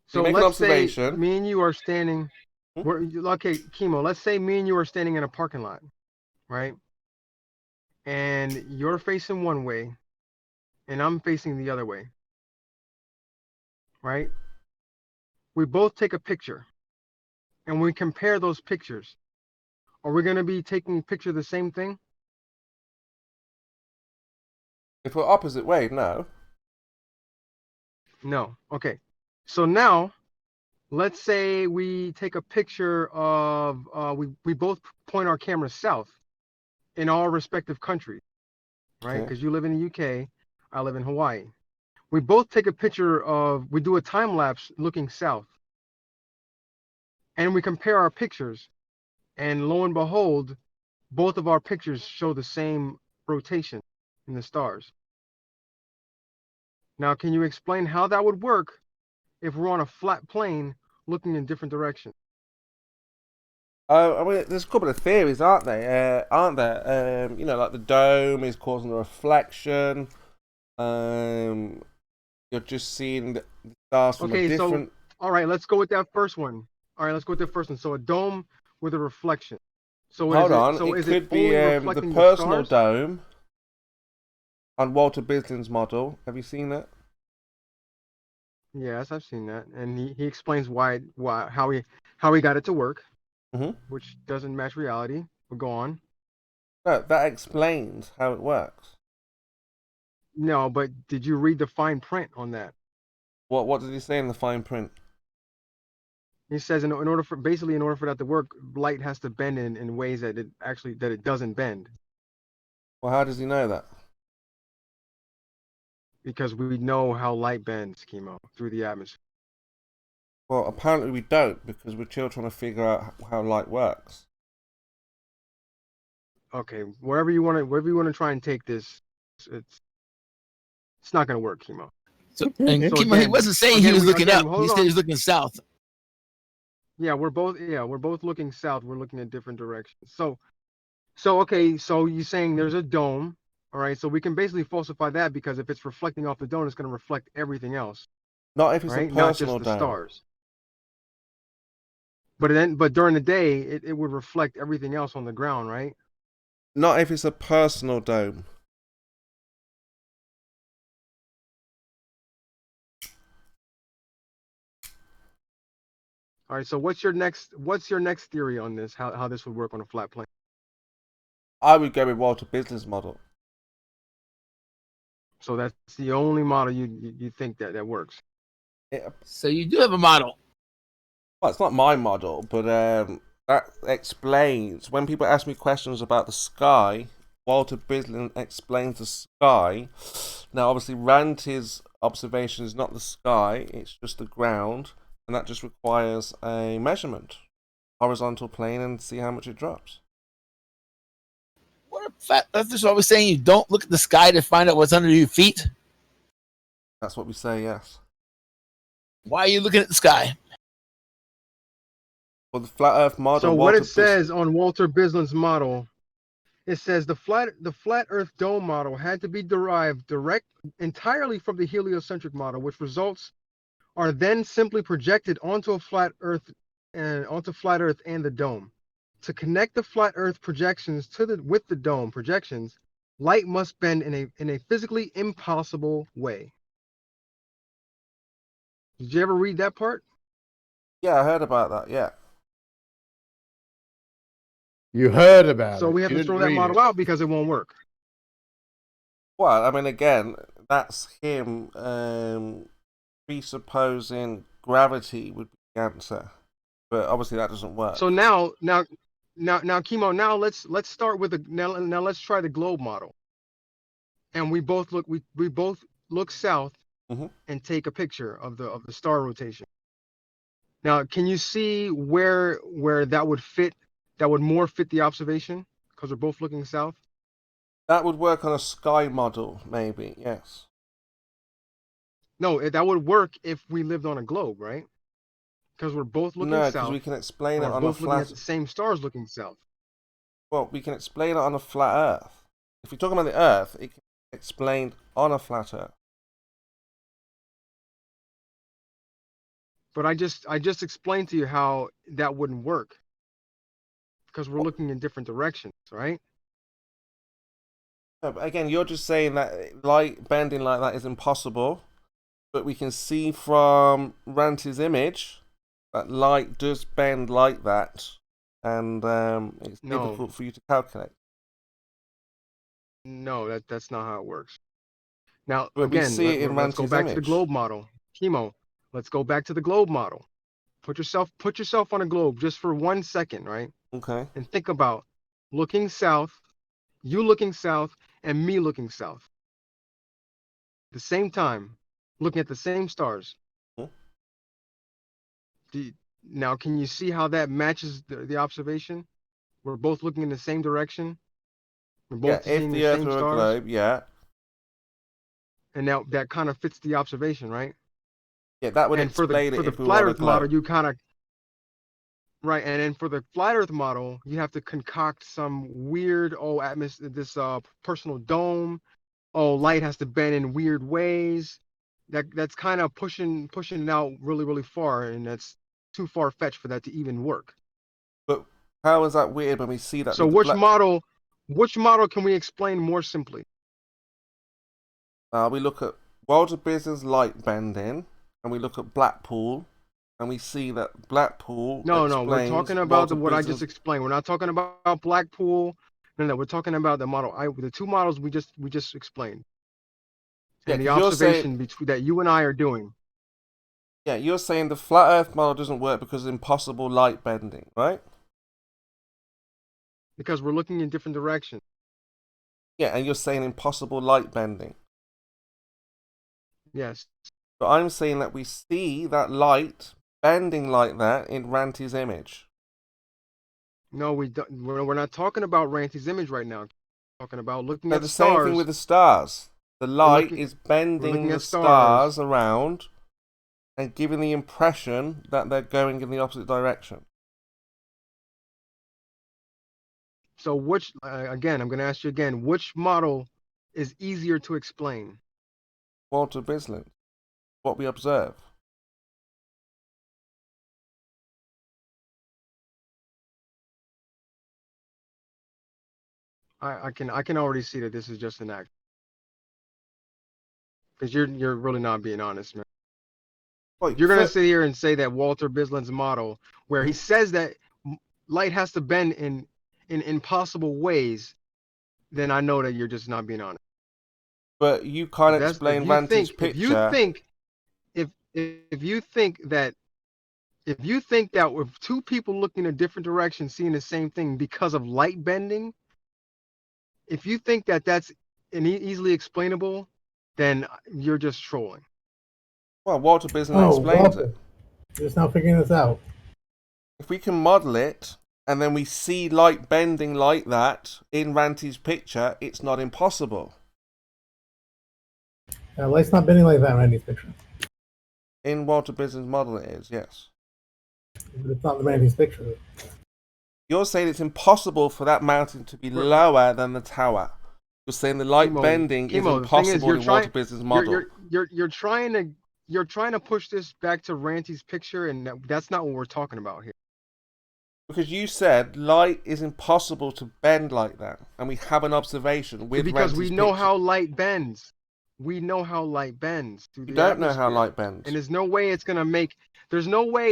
So you make an let's say observation. me and you are standing. Okay, Kimo. Let's say me and you are standing in a parking lot, right? And you're facing one way, and I'm facing the other way, right? We both take a picture, and we compare those pictures. Are we going to be taking a picture of the same thing? If we're opposite way, no. No. Okay. So now, let's say we take a picture of, we both point our cameras south in our respective countries, right? Because you live in the UK, I live in Hawaii. We both take a picture of, we do a time lapse looking south. And we compare our pictures. And lo and behold, both of our pictures show the same rotation in the stars. Now, can you explain how that would work if we're on a flat plane looking in different directions? I mean, there's a couple of theories, aren't there? Like the dome is causing a reflection. You're just seeing the stars from a different. All right, let's go with that first one. So a dome with a reflection. So Hold on, it could be the personal dome on Walter Bislin's model. Have you seen that? Yes, I've seen that, and he explains how he got it to work, which doesn't match reality. But go on. No, that explains how it works. No, but did you read the fine print on that? What did he say in the fine print? He says in order for that to work, light has to bend in ways that it doesn't bend. Well, how does he know that? Because we know how light bends, Kimo, through the atmosphere. Well, apparently we don't, because we're still trying to figure out how light works. Okay, wherever you want to try and take this, it's not going to work, Kimo. So Kimo, he wasn't saying he was looking up. He said he was looking south. Yeah, we're both looking south. We're looking at different directions. So you're saying there's a dome, all right? So we can basically falsify that because if it's reflecting off the dome, it's going to reflect everything else. Not if it's right? a personal Not just the dome. stars. But during the day, it would reflect everything else on the ground, right? Not if it's a personal dome. All right. So what's your next theory on this? How this would work on a flat plane? I would go with Walter Bislin's model. So that's the only model you think that works. Yeah. So you do have a model. Well, it's not my model, but that explains when people ask me questions about the sky. Walter Bislin explains the sky. Now, obviously, Ranty's observation is not the sky; it's just the ground, and that just requires a measurement, horizontal plane, and see how much it drops. What flat earthers are always saying you don't look at the sky to find out what's under your feet? That's what we say, yes. Why are you looking at the sky? Well, the flat Earth model. So what it says on Walter Bislin's model, it says the flat Earth dome model had to be derived entirely from the heliocentric model, which results are then simply projected onto flat Earth and the dome. To connect the flat Earth projections with the dome projections, light must bend in a physically impossible way. Did you ever read that part? Yeah, I heard about that. Yeah. You heard about So it. we have You to didn't throw that read model it. out because it won't work. Well, I mean, again, that's him presupposing gravity would be the answer, but obviously that doesn't work. So now, Kimo. Now let's start with the now let's try the globe model. And we both look south and take a picture of the star rotation. Now, can you see where that would fit? That would more fit the observation because we're both looking south. That would work on a sky model, maybe. Yes. No, that would work if we lived on a globe, right? Because we're both looking No, south. because we can explain it We're on a both looking at flat. the same stars looking south. Well, we can explain it on a flat Earth. If you're talking about the Earth, it can be explained on a flat Earth. But I just explained to you how that wouldn't work because we're looking in different directions, right? No, but again, you're just saying that light bending like that is impossible, but we can see from Ranty's image that light does bend like that, and it's difficult for you to calculate. No, that's not how it works. Now, But we again, see it in let's go Ranty's back to the image. globe model. Kimo, let's go back to the globe model. Put yourself on a globe just for 1 second, right? Okay. And think about looking south, you looking south, and me looking south. At the same time, looking at the same stars. Now, can you see how that matches the observation? We're both looking in the same direction. We're both Yeah, if seeing the the Earth same were a stars. globe, yeah. And now that kind of fits the observation, right? Yeah, that would And for explain the it if we flat were on a Earth model, globe. you kind of right, and then for the flat Earth model, you have to concoct some weird this personal dome. Oh, light has to bend in weird ways. That's kind of pushing it out really far, and that's too far fetched for that to even work. But how is that weird when we see that? So with the which model can we explain more simply? We look at world of business light bending, and we look at Blackpool, and we see that Blackpool. No, we're explains talking world about of what I business. just explained. We're not talking about Blackpool. No, we're talking about the model. The two models we just explained, and the 'cause you're saying- observation between that you and I are doing. Yeah, you're saying the flat Earth model doesn't work because of impossible light bending, right? Because we're looking in different directions. Yeah, and you're saying impossible light bending. Yes. But I'm saying that we see that light bending like that in Ranty's image. No, we don't. We're not talking about Ranty's image right now. We're talking about looking So at the stars. same thing with the stars. The light is bending looking the at stars around and giving the impression that they're going in the opposite direction. So which again, I'm going to ask you again, which model is easier to explain? Walter Bislin, what we observe. I can already see that this is just an act. Because you're really not being honest, man. Wait, You're gonna sit here and say that Walter Bislin's model, where he says that light has to bend in impossible ways, then I know that you're just not being honest. But you can't explain Ranty's picture. If you think that with two people looking in a different direction seeing the same thing because of light bending, if you think that that's easily explainable, then you're just trolling. Well, Walter Bislin explains it. Just now figuring this out. If we can model it, and then we see light bending like that in Ranty's picture, it's not impossible. Light's not bending like that in Randy's picture. In Walter Bislin's model it is, yes. But it's not Randy's picture. You're saying it's impossible for that mountain to be lower than the tower. You're saying the light bending is impossible in Walter Bislin's model. You're trying to push this back to Ranty's picture, and that's not what we're talking about here. Because you said light is impossible to bend like that, and we have an observation with because Ranty's we know picture. how light bends. We know how light bends through the You don't know how atmosphere. light bends. And there's no way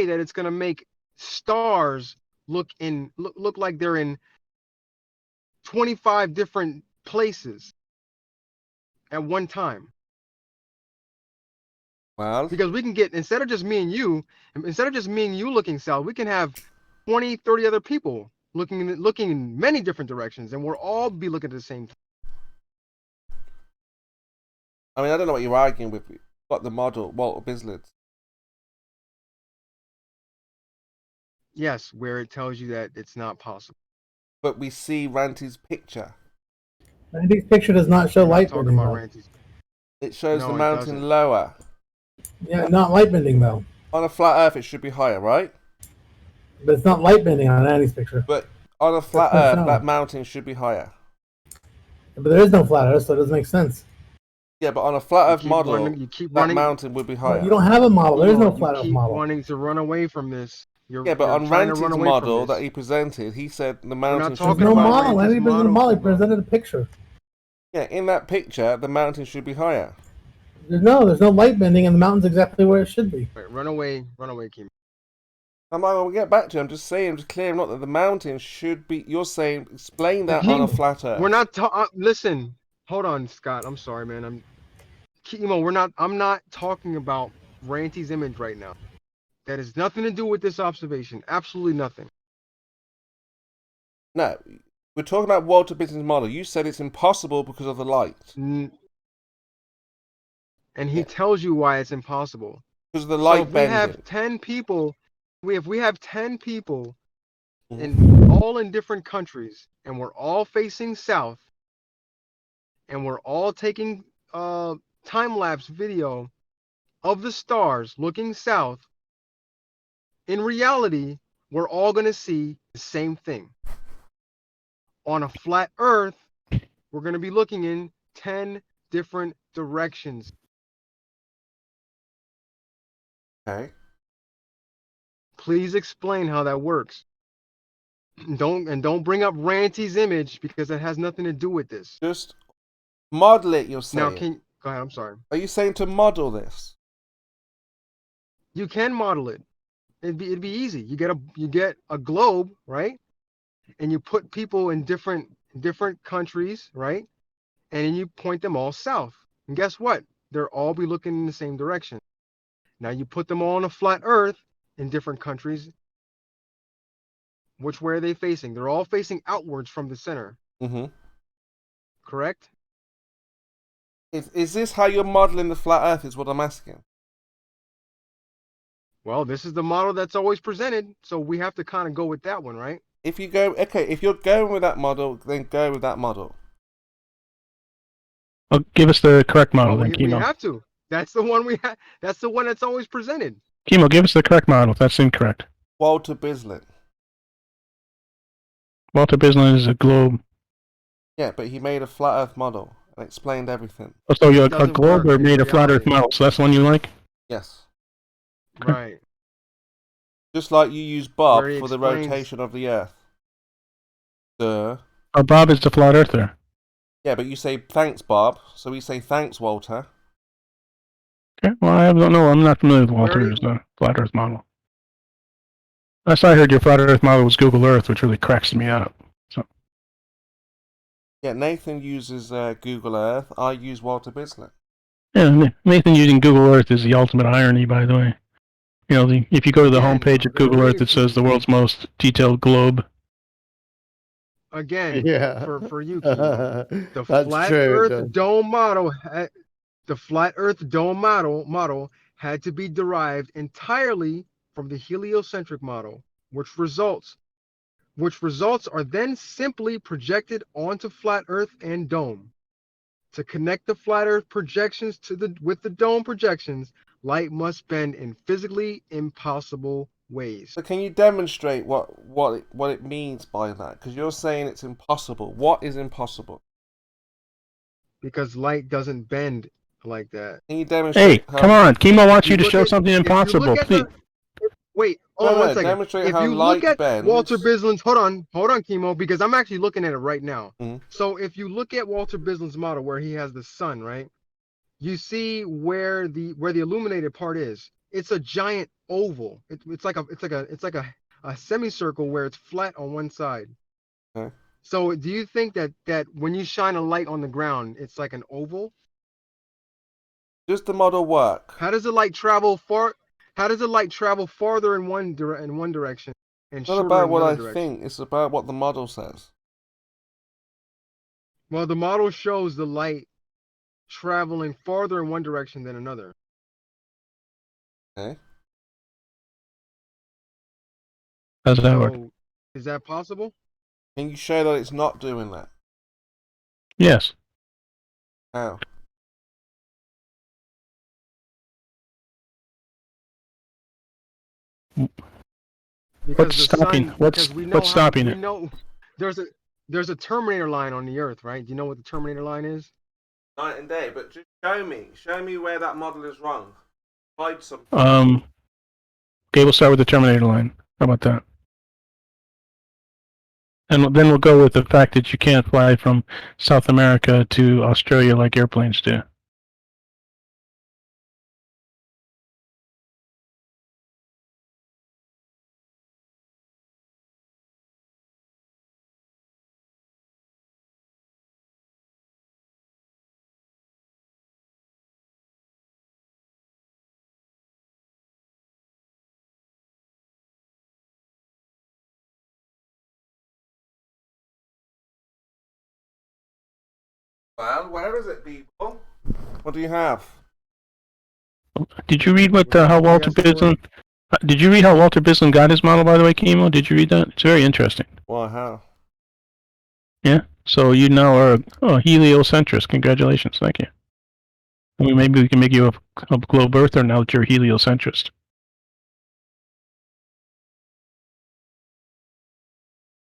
that it's gonna make stars look like they're in 25 different places at one time. Well, because we can get, instead of just me and you looking south, we can have 20, 30 other people looking in many different directions, and we'll all be looking at the same time. I mean, I don't know what you're arguing with. You've got the model, Walter Bislett. Yes, where it tells you that it's not possible. But we see Ranty's picture. Randy's picture does not show light Talking bending. about Though. Ranty's. It shows No, the it mountain doesn't. lower. Yeah, not light bending though. On a flat Earth, it should be higher, right? But it's not light bending on Randy's picture. But on a flat That's Earth, not that shown. mountain should be higher. But there is no flat Earth, so it doesn't make sense. Yeah, but on a flat Earth keep model, running- you keep that running- mountain would be higher. You don't have a model. There is no flat You Earth keep model. wanting to run away from this. You're, Yeah, but you're on trying to run Ranty's away model from that this. he presented, he said the not mountain should talking be There's no higher. model. Randy presented a model. He presented a picture. Yeah, in that picture, the mountain should be higher. There's no light bending, and the mountain's exactly where it should be. Wait, run away, Kim. I'm not going to get back to you. I'm just saying, just clearing up that the mountain should be. You're saying, explain that on a flat Earth. We're not. Listen, hold on, Scott. I'm sorry, man. I'm not talking about Ranty's image right now. That has nothing to do with this observation. Absolutely nothing. No, we're talking about Walter Bisley's model. You said it's impossible because of the light. And he tells you why it's impossible. Because of the light so if bending. we have 10 people, if we have 10 people in all in different countries, and we're all facing south, and we're all taking time-lapse video of the stars looking south, in reality, we're all going to see the same thing. On a flat Earth, we're going to be looking in 10 different directions. Okay. Please explain how that works. Don't bring up Ranty's image because it has nothing to do with this. Just model it, you're saying. Now, go ahead, I'm sorry. Are you saying to model this? You can model it. It'd be easy. You get a globe, right? And you put people in different countries, right? And then you point them all south. And guess what? They'll all be looking in the same direction. Now you put them all on a flat Earth in different countries. Which way are they facing? They're all facing outwards from the center. Mm-hmm. Correct? Is this how you're modeling the flat Earth? Is what I'm asking. Well, this is the model that's always presented, so we have to kind of go with that one, right? If you're going with that model, then go with that model. Well, give us the correct model then, We Kimo. have to. That's the one we have. That's the one that's always presented. Kimo, give us the correct model if that's incorrect. Walter Bislett. Walter Bislett is a globe. Yeah, but he made a flat Earth model and explained everything. Oh, so you're a globe or made a flat Earth model, so that's the one you like? Yes. Right. Just like you use Bob Where he for the explains- rotation of the Earth. Duh. Oh, Bob is the flat earther. Yeah, but you say thanks, Bob. So we say thanks, Walter. Okay, well, I don't know. I'm not familiar with Walter's flat Earth model. Last I heard, your flat Earth model was Google Earth, which really cracks me up. So, Yeah, Nathan uses Google Earth. I use Walter Bislett. yeah, Nathan using Google Earth is the ultimate irony, by the way. You know, if you go to the homepage of Google Earth, it says the world's most detailed globe. Again, Yeah. for you, Kimo, the That's flat true, Earth Dan. dome model, the flat Earth dome model had to be derived entirely from the heliocentric model, which results are then simply projected onto flat Earth and dome. To connect the flat Earth projections with the dome projections, light must bend in physically impossible ways. So can you demonstrate what it means by that? Because you're saying it's impossible. What is impossible? Because light doesn't bend like that. Can you demonstrate? Hey, come on. Kimo wants you to look show at- something if you look impossible. at Please. Wait, No, hold on no, one second. demonstrate If how you look light at bends. Walter Bislin's, hold on, Kimo, because I'm actually looking at it right now. Mhm. So if you look at Walter Bislin's model where he has the sun, right? You see where the illuminated part is. It's a giant oval. It's like a semicircle where it's flat on one side. Okay. So do you think that when you shine a light on the ground, it's like an oval? Does the model work? How does the light travel far? How does the light travel farther in one direction and It's not shorter about in the what other I direction? think. It's about what the model says. Well, the model shows the light traveling farther in one direction than another. Okay. How's that work? So, is that possible? Can you show that it's not doing that? Yes. How? Because What's the stopping? sun, What's because we know what's stopping we it? know there's a Terminator line on the Earth, right? Do you know what the Terminator line is? Night and day, but just show me where that model is wrong. Hide something. Okay, we'll start with the Terminator line. How about that? And then we'll go with the fact that you can't fly from South America to Australia like airplanes do. Well, where is it, people? What do you have? Did you read what how Walter Bislin? Did you read how Walter Bislin got his model? By the way, KIMO, did you read that? It's very interesting. Well, how? Yeah. So you now are a heliocentrist. Congratulations. Thank you. I mean, maybe we can make you a globe earther now that you're a heliocentrist.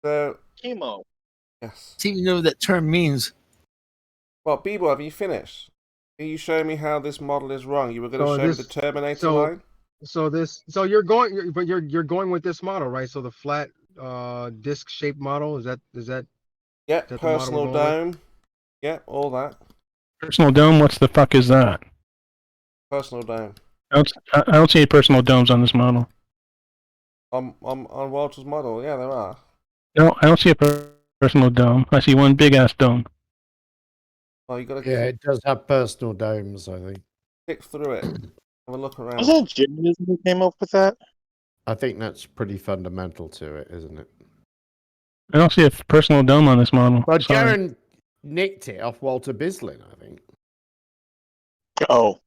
So, KIMO. yes. See, you know what that term means. Well, Bebo, have you finished? Can you show me how this model is wrong? You were going to So show me this- the Terminator so- line? So you're going with this model, right? So the flat disc shaped model, is that Yep, the model personal we're going dome. Yep, all that. Personal dome. What the fuck is that? Personal dome. I don't see any personal domes on this model. On Walter's model, yeah, there are. No, I don't see a personal dome. I see one big ass dome. Oh, you got to Yeah, it does have personal domes, I think. click through it. Have a look around. Was that Jimmy who came up with that? I think that's pretty fundamental to it, isn't it? I don't see a personal dome on this model. Well, Sorry. Garen nicked it off Walter Bislin, I think. Oh.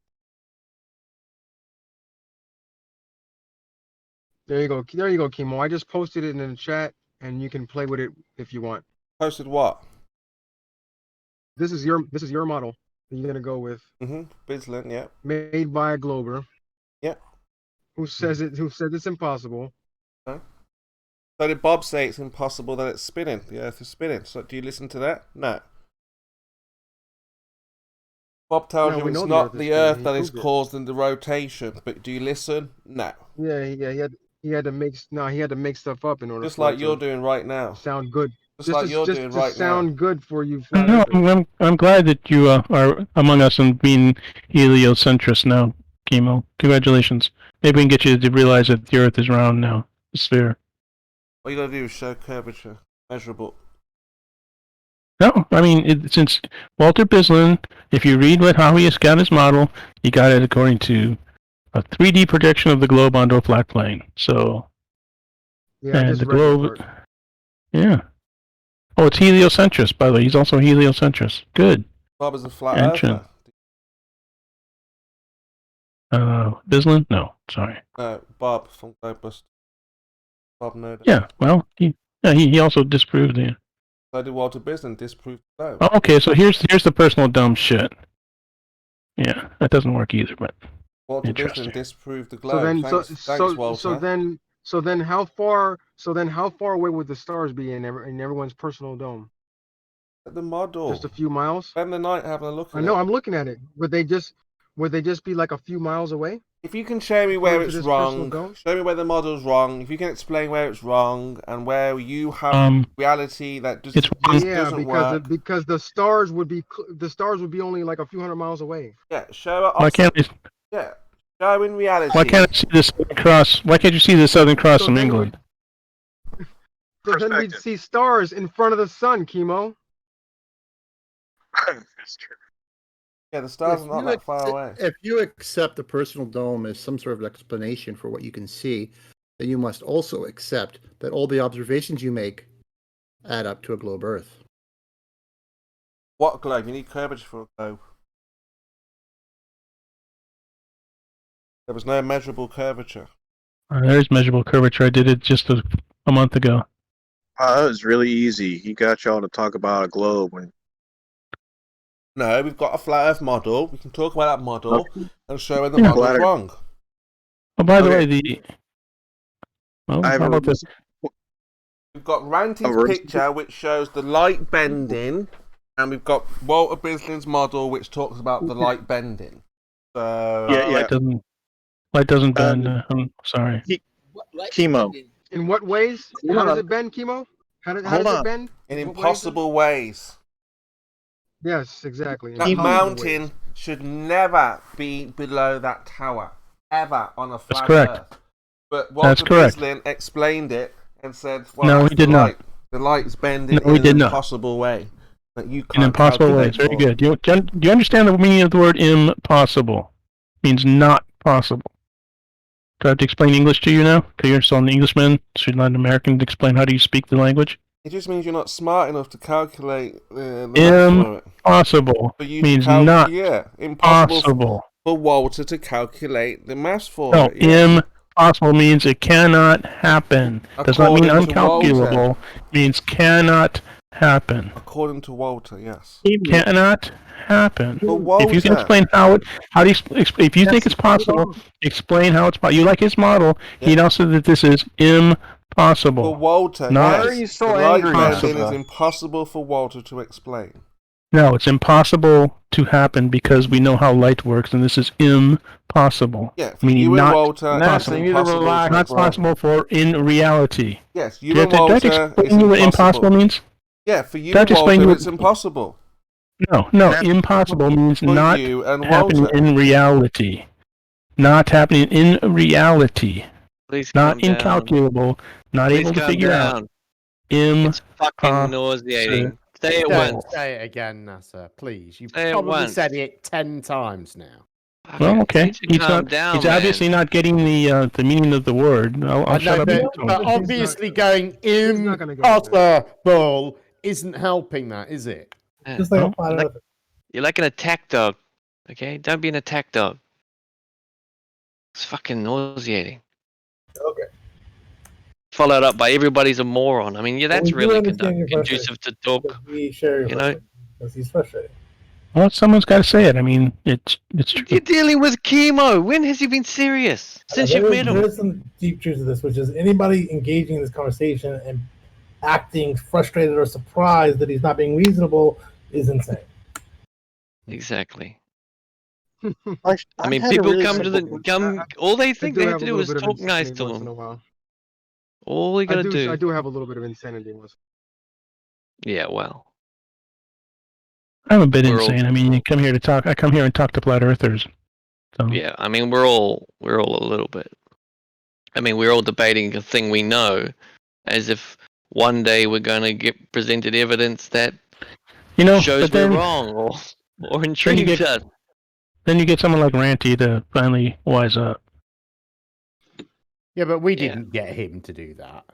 There you go, Kimo. I just posted it in the chat, and you can play with it if you want. Posted what? This is your model that you're gonna go with. Bislin, yeah. Made by a Glober. Yep. Who says it's impossible? Huh? So did Bob say it's impossible that it's spinning? The Earth is spinning. So do you listen to that? No. Bob tells No, you we it's know the not Earth is the spinning. Earth He that is proved it. causing the rotation, but do you listen? No. Yeah. He had to make stuff up in order. Just for like it you're to doing right now. sound good. Just like you're doing right now. sound good for you. flat No, earthers. I'm glad that you are among us and being heliocentrist now, Kimo. Congratulations. Maybe we can get you to realize that the Earth is round now, a sphere. All you gotta do is show curvature, measurable. No, I mean, since Walter Bislin, if you read how he has got his model, he got it according to a 3D projection of the globe onto a flat plane. So, Yeah, I and just the read that globe, part. yeah. Oh, it's heliocentrist, by the way. He's also heliocentrist. Good. Bob is a flat Ancient. earther. Bislin? No, sorry. No, Bob from Globust. Bob Noda. Yeah, well, he also disproved it. So did Walter Bislin disprove the Oh, okay, so here's the personal dumb shit. Yeah, that doesn't work either, but Walter interesting. Bislin disproved the So globe. then, Thanks, Walter. so then, how far away would the stars be in everyone's personal dome? The model. Just a few miles. Spend the night having a look at I know. it. I'm looking at it. Would they just be like a few miles away? If you can show me where According to it's this personal wrong, dome? show me where the model's wrong. If you can explain where it's wrong and where you have reality that just Yeah, doesn't because work. because the stars would be only like a few hundred miles away. Yeah, show it. Why can't I, Yeah, show in reality. why can't I see the Southern Cross? Why can't you see the Southern Cross So from then England? So then we'd see stars in front of the sun, Chemo. That's true. Yeah, the stars are If not you that far away. If you accept the personal dome as some sort of explanation for what you can see, then you must also accept that all the observations you make add up to a globe Earth. What globe? You need curvature for a globe. There was no measurable curvature. There's measurable curvature. I did it just a month ago. That was really easy. He got y'all to talk about a globe when No, we've got a flat Earth model. We can talk about that model and show when the Yeah. model's wrong. Oh, by the way, well, I have how a- about this? We've got Ranty's Oh, picture, which shows the light bending, and we've got Walter Bislin's model, which talks about the light bending. So Light doesn't bend. I'm sorry. Chemo. In what ways? How does it bend, Chemo? How does it bend? in What ways? impossible ways. Yes, exactly. In That impossible mountain ways. should never be below that tower, ever on a flat correct. Earth. But That's Walter correct. Bislin explained it and said, well, No, that's he did the not. light. The light's bending No, he in did an not. impossible way that you In can't impossible calculate ways. Very for. good. Do you understand the meaning of the word impossible? Means not possible. Do I have to explain English to you now? Because you're still an Englishman, so you're not an American to explain how do you speak the language? It just means you're not smart enough to calculate the math for it. Impossible For you means to not impossible possible. for Walter to calculate the maths for No, it. Yeah. impossible means it cannot happen. Does not mean According to uncalculable. Walter. Means cannot happen. According to Walter, yes. Cannot happen. But If you can Walter- explain how do you if you think it's possible, explain how it's possible. You like his model. He now said that this is impossible. For Walter, not yes. The light bending is impossible for Walter to explain. No, it's impossible to happen because we know how light works, and this is impossible. Yeah, for meaning you and not Walter, it's possible. impossible to Not explain. possible for in reality. Yes, Do you you and have to, do I have to Walter, explain it's you what impossible impossible. means? Yeah, for you Do I have and to explain Walter, you it's what- impossible. No, impossible means For not you and happening Walter. in reality. Not happening in reality. Please Not calm down. incalculable. Not Please able to calm figure out. down. It's fucking nauseating. Say it Don't once. say it again, Nasser, please. You've Say it probably once. said it 10 times now. Well, okay. Need to calm down, He's man. obviously not getting the meaning of the word. I'll I shut know, up. and listen to but him. obviously going not gonna go impossible isn't helping that, is it? Yeah. Just like a No? flat earther. You're like an attack dog. Okay? Don't be an attack dog. It's fucking nauseating. Okay. Followed up by everybody's a moron. I mean, yeah, that's we do really understand your conducive to talk. We share your You know? frustration, because he's frustrated. Well, someone's got to say it. I mean, it's true. You're dealing with chemo. When has he been serious? Since you've met There him. is some deep truth to this, which is anybody engaging in this conversation and acting frustrated or surprised that he's not being reasonable is insane. Exactly. I I mean, had a people really come to simple- the all they think do they have have to a do little is bit of talk nice insanity to once in a them. while. All we gotta do. I do have a little bit of insanity once. Yeah, well. I'm a bit We're all- insane. I mean, you come here to talk. I come here and talk to flat earthers. So Yeah, I mean, we're all a little bit. I mean, we're all debating a thing we know, as if one day we're going to get presented evidence that shows but then, we're wrong or then you intrigues get us. then you get someone like Ranty to finally wise up. Yeah, but we didn't get him to do that.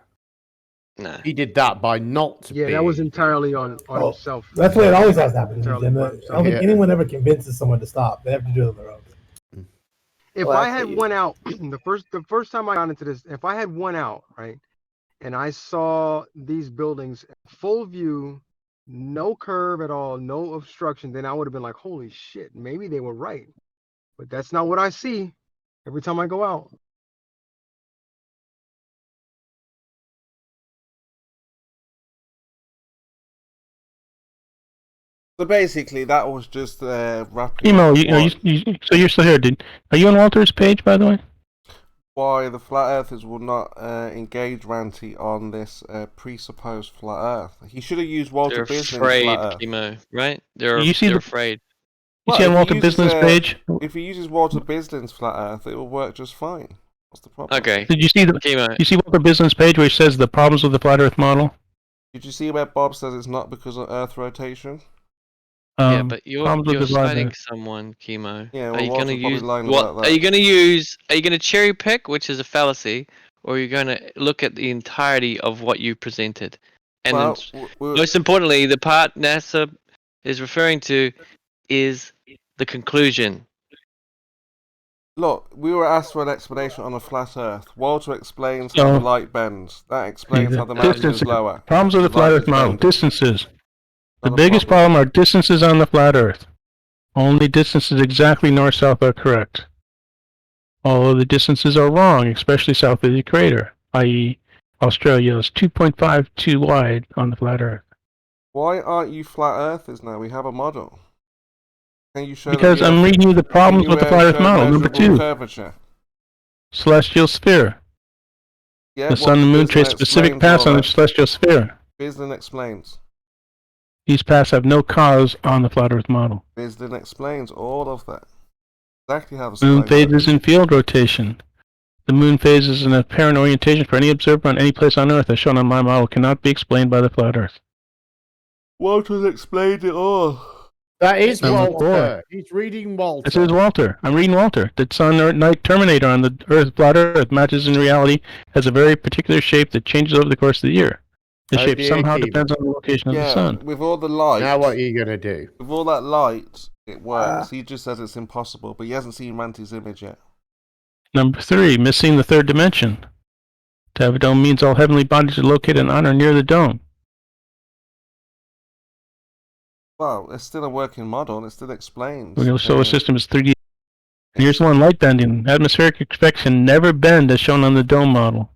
No. He did that by not Yeah, being... that was entirely on Oh, himself. That's the way it always has to happen. Entirely And by I himself. don't think Yeah. anyone ever convinces someone to stop. They have to do it on their own. If Well, I that's had the- one out, the first time I got into this, if I had one out, right, and I saw these buildings full view, no curve at all, no obstruction, then I would have been like, holy shit, maybe they were right. But that's not what I see every time I go out. So basically, that was just wrapping Emo, up so you're still here, dude? Are you on Walter's page, by the way? why the flat earthers will not engage Ranty on this presupposed flat earth. He should have used Walter They're Bislin's afraid, flat earth. chemo, right? They're You see they're the- afraid. You see on if Walter he uses, Bislin's page? If he uses Walter Bislin's flat earth, it will work just fine. What's the problem? Okay. Did you see the? Chemo. You see Walter Bislin's page where he says the problems with the flat Earth model? Did you see where Bob says it's not because of Earth rotation? Yeah, but you're problems with the flat citing Earth. someone, Chemo. Yeah, Are well, you going to Walter's probably use lying what? about that. Are you going to use? Are you going to cherry pick, which is a fallacy, or are you going to look at the entirety of what you presented? And Well, then, most importantly, the part NASA is referring to is the conclusion. Look, we were asked for an explanation on a flat Earth. Walter explains how the So- light bends. That explains how the mountain is Distances. lower. Problems with the flat light Earth is model. bending. Distances. The Not a biggest problem are distances on the flat Earth. Only distances exactly north-south are correct. Although the distances are wrong, especially south of the equator, i.e. Australia is 2.52 wide on the flat Earth. Why aren't you flat Earthers now? We have a model. Can you show Because that I'm reading you the problems with the flat Earth model. Number 2, curvature? celestial sphere. Yeah, The sun and moon trace specific paths on the celestial sphere. Bislin explains. These paths have no cause on the flat Earth model. Bislin explains all of that. Exactly how the Moon sky works. phases in field rotation. The moon phase is an apparent orientation for any observer on any place on Earth, as shown on my model, cannot be explained by the flat Earth. Walter's explained it all. That is Number Walter. He's reading Walter. This is Walter. I'm reading Walter. The sun or night terminator on the Earth, flat Earth, matches in reality, has a very particular shape that changes over the course of the year. The Oh shape dear, somehow Keith. depends on the location of the sun. With all the light. Now what are you going to do? With all that light, it works. He just says it's impossible, but he hasn't seen Ranty's image yet. Number 3, missing the third dimension. To have a dome means all heavenly bodies are located on or near the dome. Well, it's still a working model, and it still explains. The solar system is 3D. Here's one, light bending. Atmospheric convection never bend as shown on the dome model.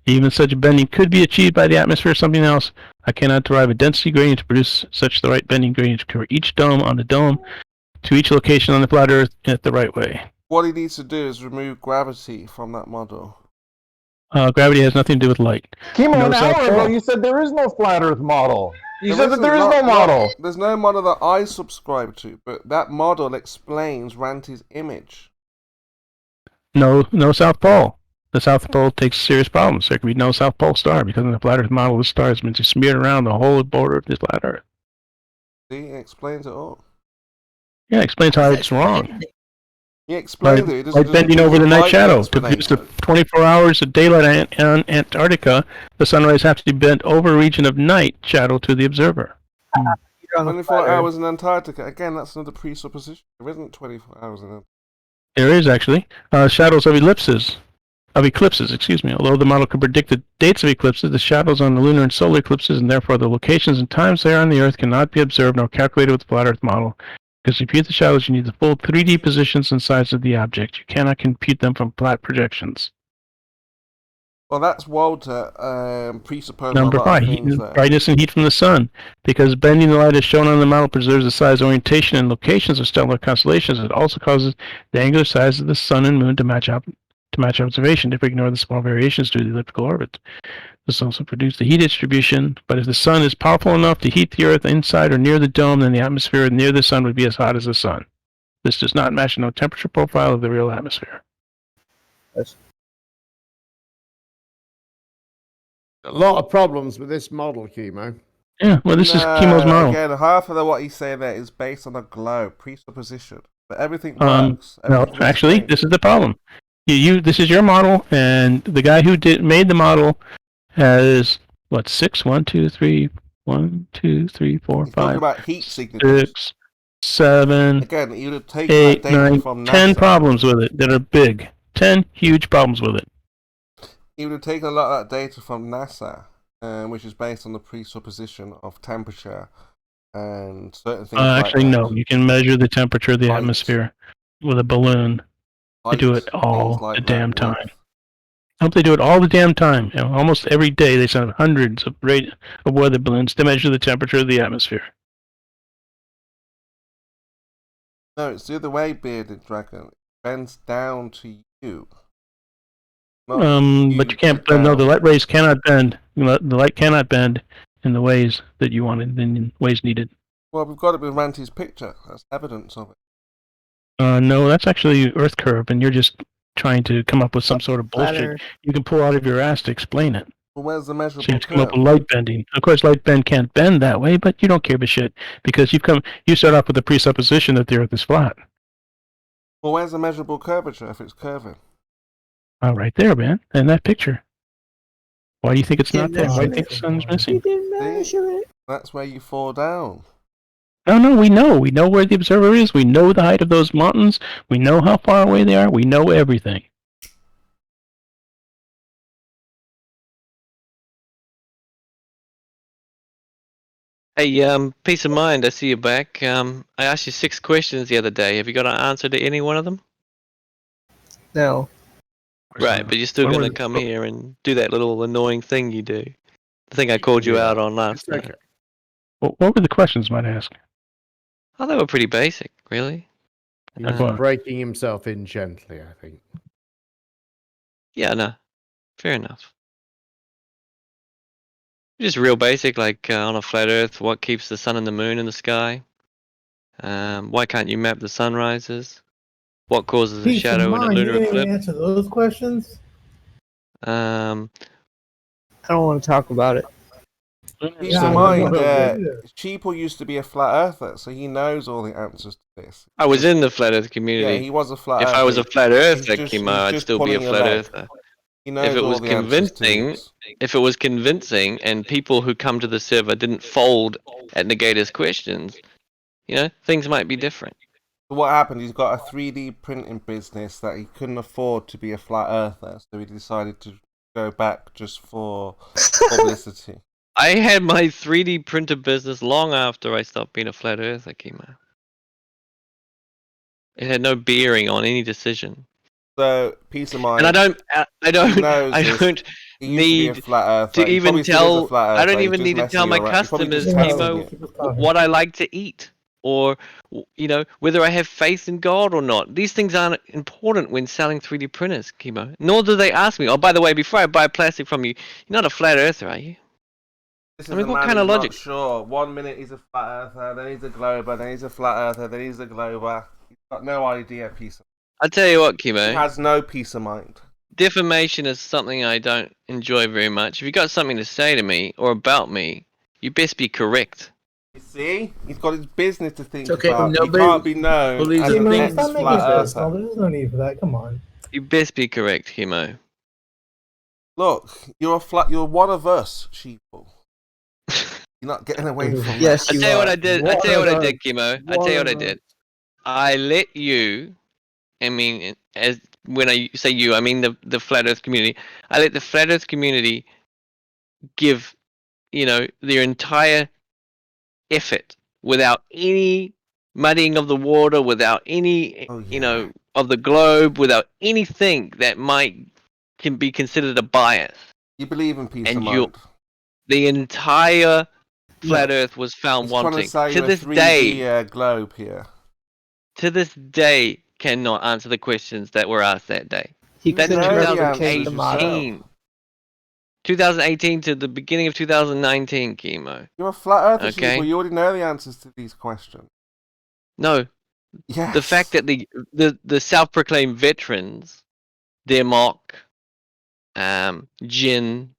Even such bending could be achieved by the atmosphere or something else. I cannot derive a density gradient to produce such the right bending gradient to cover each dome on the dome to each location on the flat Earth in the right way. What he needs to do is remove gravity from that model. Gravity has nothing to do with light. Kimo, No an South hour ago Pole. you said there is no flat Earth model. You said that isn't there is no not- model. There's no model that I subscribe to, but that model explains Ranty's image. No South Pole. The South Pole takes serious problems. There can be no South Pole star because in the flat Earth model, the star has been smeared around the whole border of the flat Earth. See, it explains it all. Yeah, it explains how it's wrong. He explains it. It doesn't Like bending over the give night light shadow. To produce the explanation. 24 hours of daylight on Antarctica, the sunrays have to be bent over a region of night shadow to the observer. 24 hours in Antarctica. Again, that's another presupposition. There isn't 24 hours in Antarctica. There is actually shadows of eclipses. Although the model could predict the dates of eclipses, the shadows on the lunar and solar eclipses, and therefore the locations and times they are on the Earth, cannot be observed nor calculated with the flat Earth model. Because to compute the shadows, you need the full 3D positions and size of the object. You cannot compute them from flat projections. Well, that's Walter presupposing Number a lot 5, of things there. brightness and heat from the sun. Because bending the light as shown on the model preserves the size, orientation, and locations of stellar constellations, it also causes the angular size of the sun and moon to match observation if we ignore the small variations due to the elliptical orbit. This also produces the heat distribution, but if the sun is powerful enough to heat the Earth inside or near the dome, then the atmosphere near the sun would be as hot as the sun. This does not match no temperature profile of the real atmosphere. A lot of problems with this model, Chemo. Yeah, well, this is Kimo's model. Again, half of what he's saying there is based on a globe presupposition, but everything works. No, Everything actually, this is the problem. This is your model, and the guy who made the model has what 6? 1, 2, 3, 1, 2, 3, 4, He's talking 5, about heat signatures. 6, 7, Again, you would take that 8, data 9, from 10 NASA. problems with it that are big. 10 huge problems with it. You would take a lot of that data from NASA, which is based on the presupposition of temperature and certain things. Actually, like no. You can measure the temperature of the atmosphere with a balloon. They do it all like the that damn with- time. I hope they do it all the damn time. You know, almost every day they send hundreds of weather balloons to measure the temperature of the atmosphere. No, it's the other way, bearded dragon. It bends down to you. But you can't. No, the light rays cannot bend. The light cannot bend in the ways that you wanted, in ways needed. Well, we've got it with Ranty's picture. That's evidence of it. No, that's actually Earth curve, and you're just trying to come up with some sort of Flat bullshit Earth. you can pull out of your ass to explain it. Well, where's the So measurable you have to come up curve? with light bending. Of course, light bend can't bend that way, but you don't give a shit because you start off with the presupposition that the Earth is flat. Well, where's the measurable curvature if it's curving? Oh, right there, man, in that picture. Why do you think it's not there? Why do you think the He sun's missing? See? That's where you fall down. No, we know. We know where the observer is. We know the height of those mountains. We know how far away they are. We know everything. Hey, peace of mind. I see you back. I asked you 6 questions the other day. Have you got an answer to any one of them? No. Right, but you're still When going were to the- come here and do that little annoying thing you do. The thing I called you out on last night. What were the questions, might I ask? Oh, they were pretty basic, really. He was breaking himself in gently, I think. Yeah, no. Fair enough. Just real basic, like on a flat Earth, what keeps the sun and the moon in the sky? Why can't you map the sunrises? What causes a Peace of shadow in a mind. You lunar didn't even eclipse? answer those questions. Um, I don't want to talk about it. Peace Yeah, of I mind. don't either. Sheeple used to be a flat earther, so he knows all the answers to this. I was in the flat Earth community. Yeah, he was a flat If earther. I was a flat He's Earther, just- Kimo, he's I'd just still be a pulling your flat leg. Earther. He knows If it all was the answers to convincing, these. if it was convincing, and people who come to the server didn't fold at Negator's questions, things might be different. So what happened? He's got a 3D printing business that he couldn't afford to be a flat earther, so he decided to go back just for publicity. I had my 3D printer business long after I stopped being a flat Earther, Kimo. It had no bearing on any decision. So peace of mind. And I don't He knows I this. don't He used to be a need flat earther. to He even probably still is a tell. flat I don't earther. He's even just need to tell messing my you around. He's probably customers, just testing Kimo, you. what I like to eat, or whether I have faith in God or not. These things aren't important when selling 3D printers, Kimo. Nor do they ask me. Oh, by the way, before I buy plastic from you, you're not a flat earther, are you? This I is mean, a what man kind of who's logic? not sure. 1 minute he's a flat earther, then he's a glober, then he's a flat earther, then he's a glober. He's got no idea, peace of I tell you what, Kimo. He has no peace of mind. Defamation is something I don't enjoy very much. If you got something to say to me or about me, you best be correct. You see? He's got his business to think okay, about. He nobody can't be known believes as a an thing. Stop making ex-flat it earther. personal. There's no need for that. Come on. You best be correct, Kimo. Look, you're one of us, sheeple. You're not getting away from Yes, that. I you tell you what are. I did. I tell you what I did, Kimo. I tell you what I did. I let you. I mean, as when I say you, I mean the flat Earth community. I let the flat Earth community give, their entire effort without any muddying of the water, without any, of the globe, without anything that can be considered a bias. You believe in peace of And mind. the entire flat Earth was found He's trying to wanting. sell To you a this 3D day, globe here. to this day, cannot answer the questions that were asked that day. He That's couldn't replicate the model. 2018. 2018 to the beginning of 2019, Kimo. You're a flat earther, Okay. sheeple. You already know the answers to these questions. No. Yes. The fact that the self-proclaimed veterans, Demok, Jin,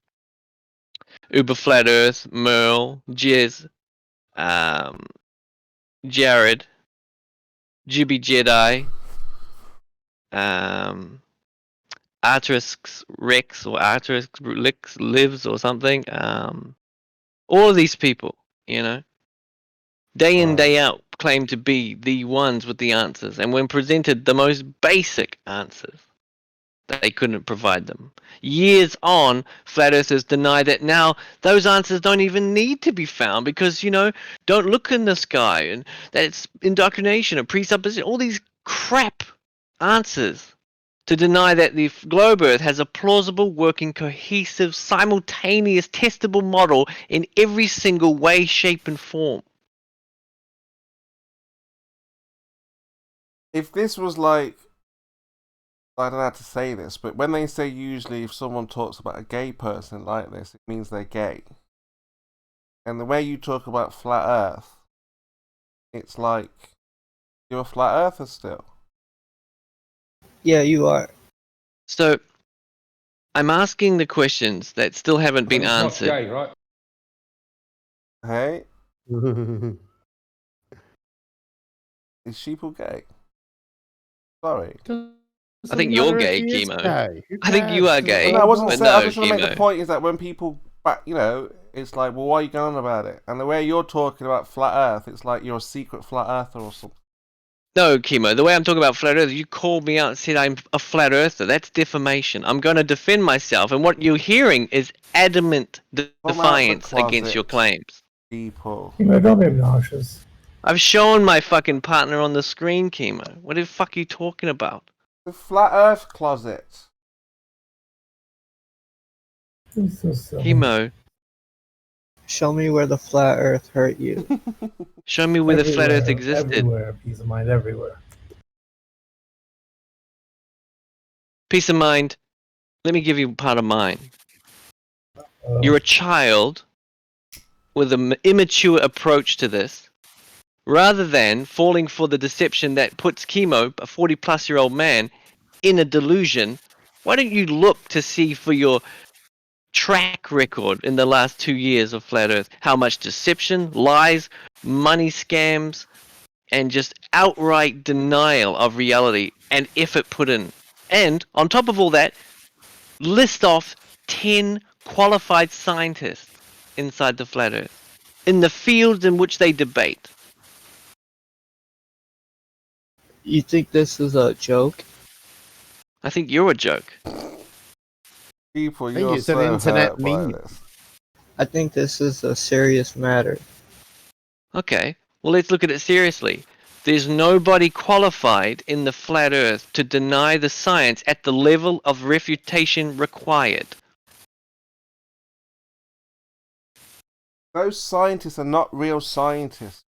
Uber Flat Earth, Merle, Jez, Jared, Jibby Jedi, Arturus Rex or Arturus Lix lives or something. All of these people, day in, day out, claim to be the ones with the answers. And when presented the most basic answers, they couldn't provide them. Years on, flat earthers deny that now those answers don't even need to be found because, don't look in the sky and that's indoctrination, a presupposition, all these crap answers to deny that the globe Earth has a plausible, working, cohesive, simultaneous, testable model in every single way, shape, and form. If this was like, I don't know how to say this, but when they say usually if someone talks about a gay person like this, it means they're gay. And the way you talk about flat Earth, it's like you're a flat earther still. Yeah, you are. So I'm asking the questions that still haven't been He's not answered. gay, right? Hey, is sheeple gay? Sorry. I think you're gay, Chemo. I think you are gay. No, I wasn't but saying. I no, was just trying to make the Chemo. point is that when people, it's like, well, why are you going on about it? And the way you're talking about flat Earth, it's like you're a secret flat Earther or something. No, Chemo, the way I'm talking about flat earth, you called me out and said I'm a flat earther. That's defamation. I'm going to defend myself, and what you're hearing is adamant defiance against your claims. People. Don't be obnoxious. I've shown my fucking partner on the screen, Chemo. What the fuck are you talking about? The flat Earth closet. Chemo, Show me where the flat earth hurt you. show me where the flat earth existed. Everywhere, peace of mind everywhere. Peace of mind. Let me give you part of mine. You're a child with an immature approach to this. Rather than falling for the deception that puts Chemo, a 40-plus-year-old man, in a delusion, why don't you look to see for your track record in the last 2 years of Flat Earth? How much deception, lies, money scams, and just outright denial of reality and effort put in. And on top of all that, list off 10 qualified scientists inside the Flat Earth in the fields in which they debate. You think this is a joke? I think you're a joke. People, think you're it's an so internet hurt by meme. this. I think this is a serious matter. Okay, well, let's look at it seriously. There's nobody qualified in the Flat Earth to deny the science at the level of refutation required. Those scientists are not real scientists.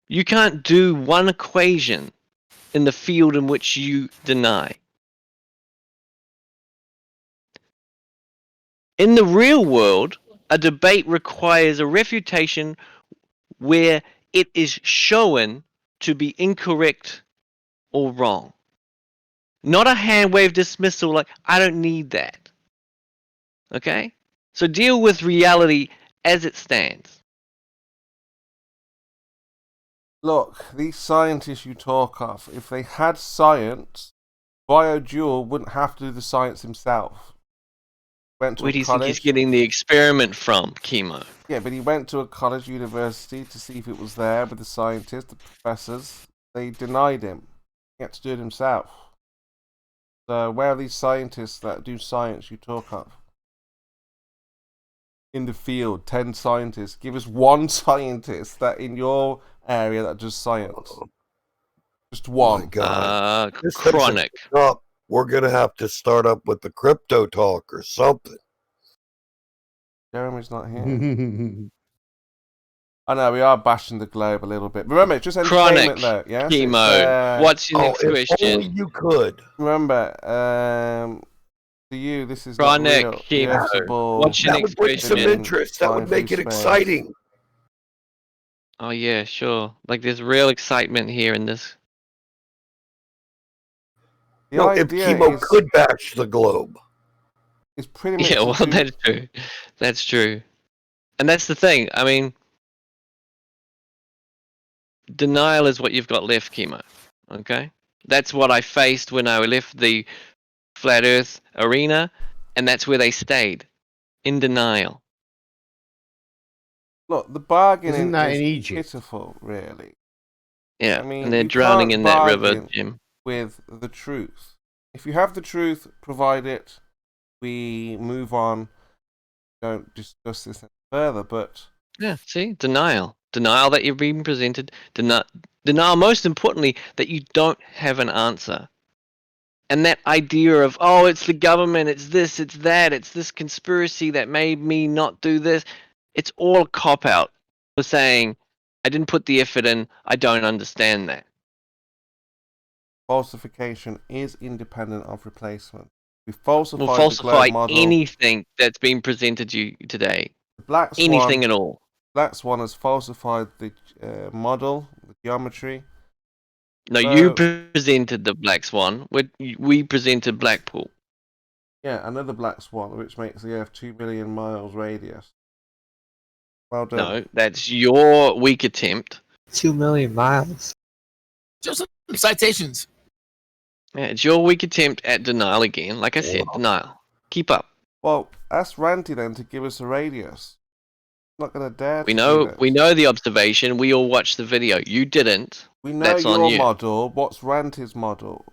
You can't do one equation in the field in which you deny. In the real world, a debate requires a refutation where it is shown to be incorrect or wrong. Not a hand wave dismissal like, I don't need that. Okay? So deal with reality as it stands. Look, these scientists you talk of, if they had science, BioDual wouldn't have to do the science himself. Went to Where a do you think he's college. getting the experiment from, Chemo? Yeah, but he went to a college university to see if it was there with the scientists, the professors. They denied him. He had to do it himself. So where are these scientists that do science you talk of? In the field, 10 scientists. Give us one scientist that in your area that does science. Just one. My God. This Chronic. takes a- We're going to have to start up with the crypto talk or something. Jeremy's not here. I know, we are bashing the globe a little bit. Remember, it's just Chronic entertainment though, yes? Chemo. What's your next question? Only you could. Remember, to you, this is Chronic not real. chemo. Irritable, What's your That next would bring some question? interest. That would make it exciting. Oh yeah, sure. Like there's real excitement here in this. The No, if idea Chemo is- could bash the globe. It's pretty much Yeah, well, to do- that's true. That's true. And that's the thing. I mean, denial is what you've got left, Chemo. Okay? That's what I faced when I left the Flat Earth arena, and that's where they stayed. In denial. Look, the bargaining Isn't that is in Egypt? pitiful, really. Yeah, I mean, and they're you drowning can't in that river, bargain Jim. with the truth. If you have the truth, provide it. We move on. Don't discuss this any further, but Yeah, see? Denial. Denial that you've been presented. Denial, most importantly, that you don't have an answer. And that idea of, oh, it's the government, it's this, it's that, it's this conspiracy that made me not do this. It's all a cop-out for saying, I didn't put the effort in, I don't understand that. falsification is independent of replacement. We falsified Will the falsify globe model. anything that's been presented to you today. The Black Swan, Anything at all. Black Swan has falsified the model, the geometry. No, So- you presented the Black Swan. We presented Blackpool. Yeah, another black swan, which makes the Earth 2 million miles radius. Well done. No, that's your weak attempt. 2 million miles. Just some citations. Yeah, it's your weak attempt at denial again. Like I said, denial. Keep up. Well, ask Ranty then to give us a radius. I'm not gonna dare. We to know do this. we know the observation. We all watched the video. You didn't. We know That's on your you. model. What's Ranty's model?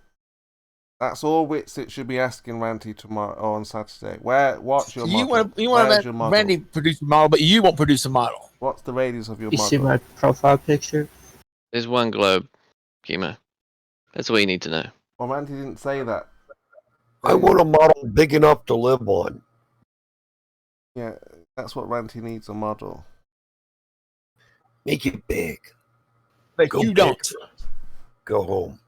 That's all Witsit should be asking Ranty tomorrow or on Saturday. What's your model? You want Where's to your let model? Randy produce a model, but you won't produce a model. What's the radius of your You model? see my profile picture? There's one globe, Kimo. That's all you need to know. Well, Ranty didn't say that. I want a model big enough to live on. Yeah, that's what Ranty needs, a model. Make it big. But Go you big. don't. Go home.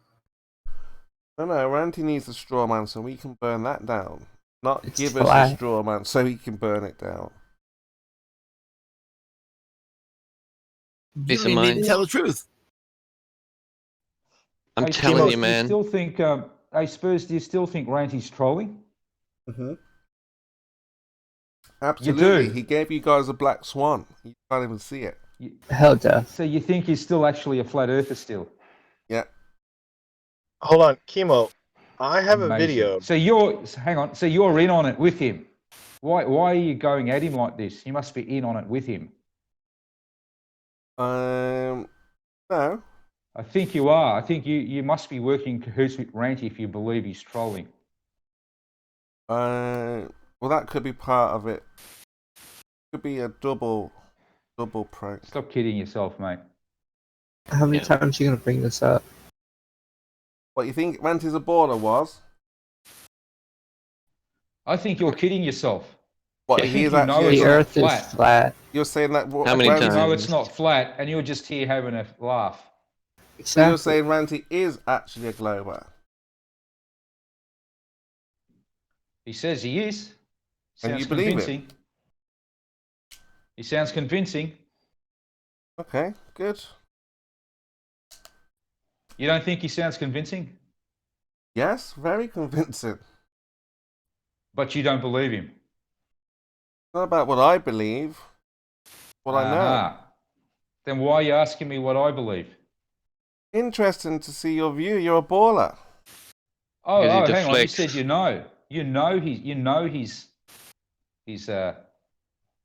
No, Ranty needs a straw man so we can burn that down. Not It's give us flat. a straw man so he can burn it down. You Peace don't of even need to mind. tell the truth. I'm Hey, telling Spurs, you, Do man. you still think, hey, Spurs, do you still think Ranty's trolling? Mm-hmm. Absolutely. do? He gave you guys a black swan. You can't even see it. Hell death. So you think he's still actually a flat earther still? Yeah. Hold on, Kimo. I have a Amazing. video. Hang on. So you're in on it with him. Why are you going at him like this? You must be in on it with him. No. I think you are. I think you must be working in cahoots with Ranty if you believe he's trolling. Well, that could be part of it. Could be a double prank. Stop kidding yourself, mate. How many times are you going to bring this up? What you think Ranty's a baller was? I think you're kidding yourself. What I he think is you know actually it's The not Earth is flat. You're saying that How many You times? know it's not flat, and you're just here having a laugh. So Exactly. you're saying Ranty is actually a glober. He says he is. And Sounds you believe it? convincing. He sounds convincing. Okay, good. You don't think he sounds convincing? Yes, very convincing. But you don't believe him. Not about what I believe. What I know. Ah. Then why are you asking me what I believe? Interesting to see your view. You're a baller. Oh, Because he hang on. You deflects. said you know. He's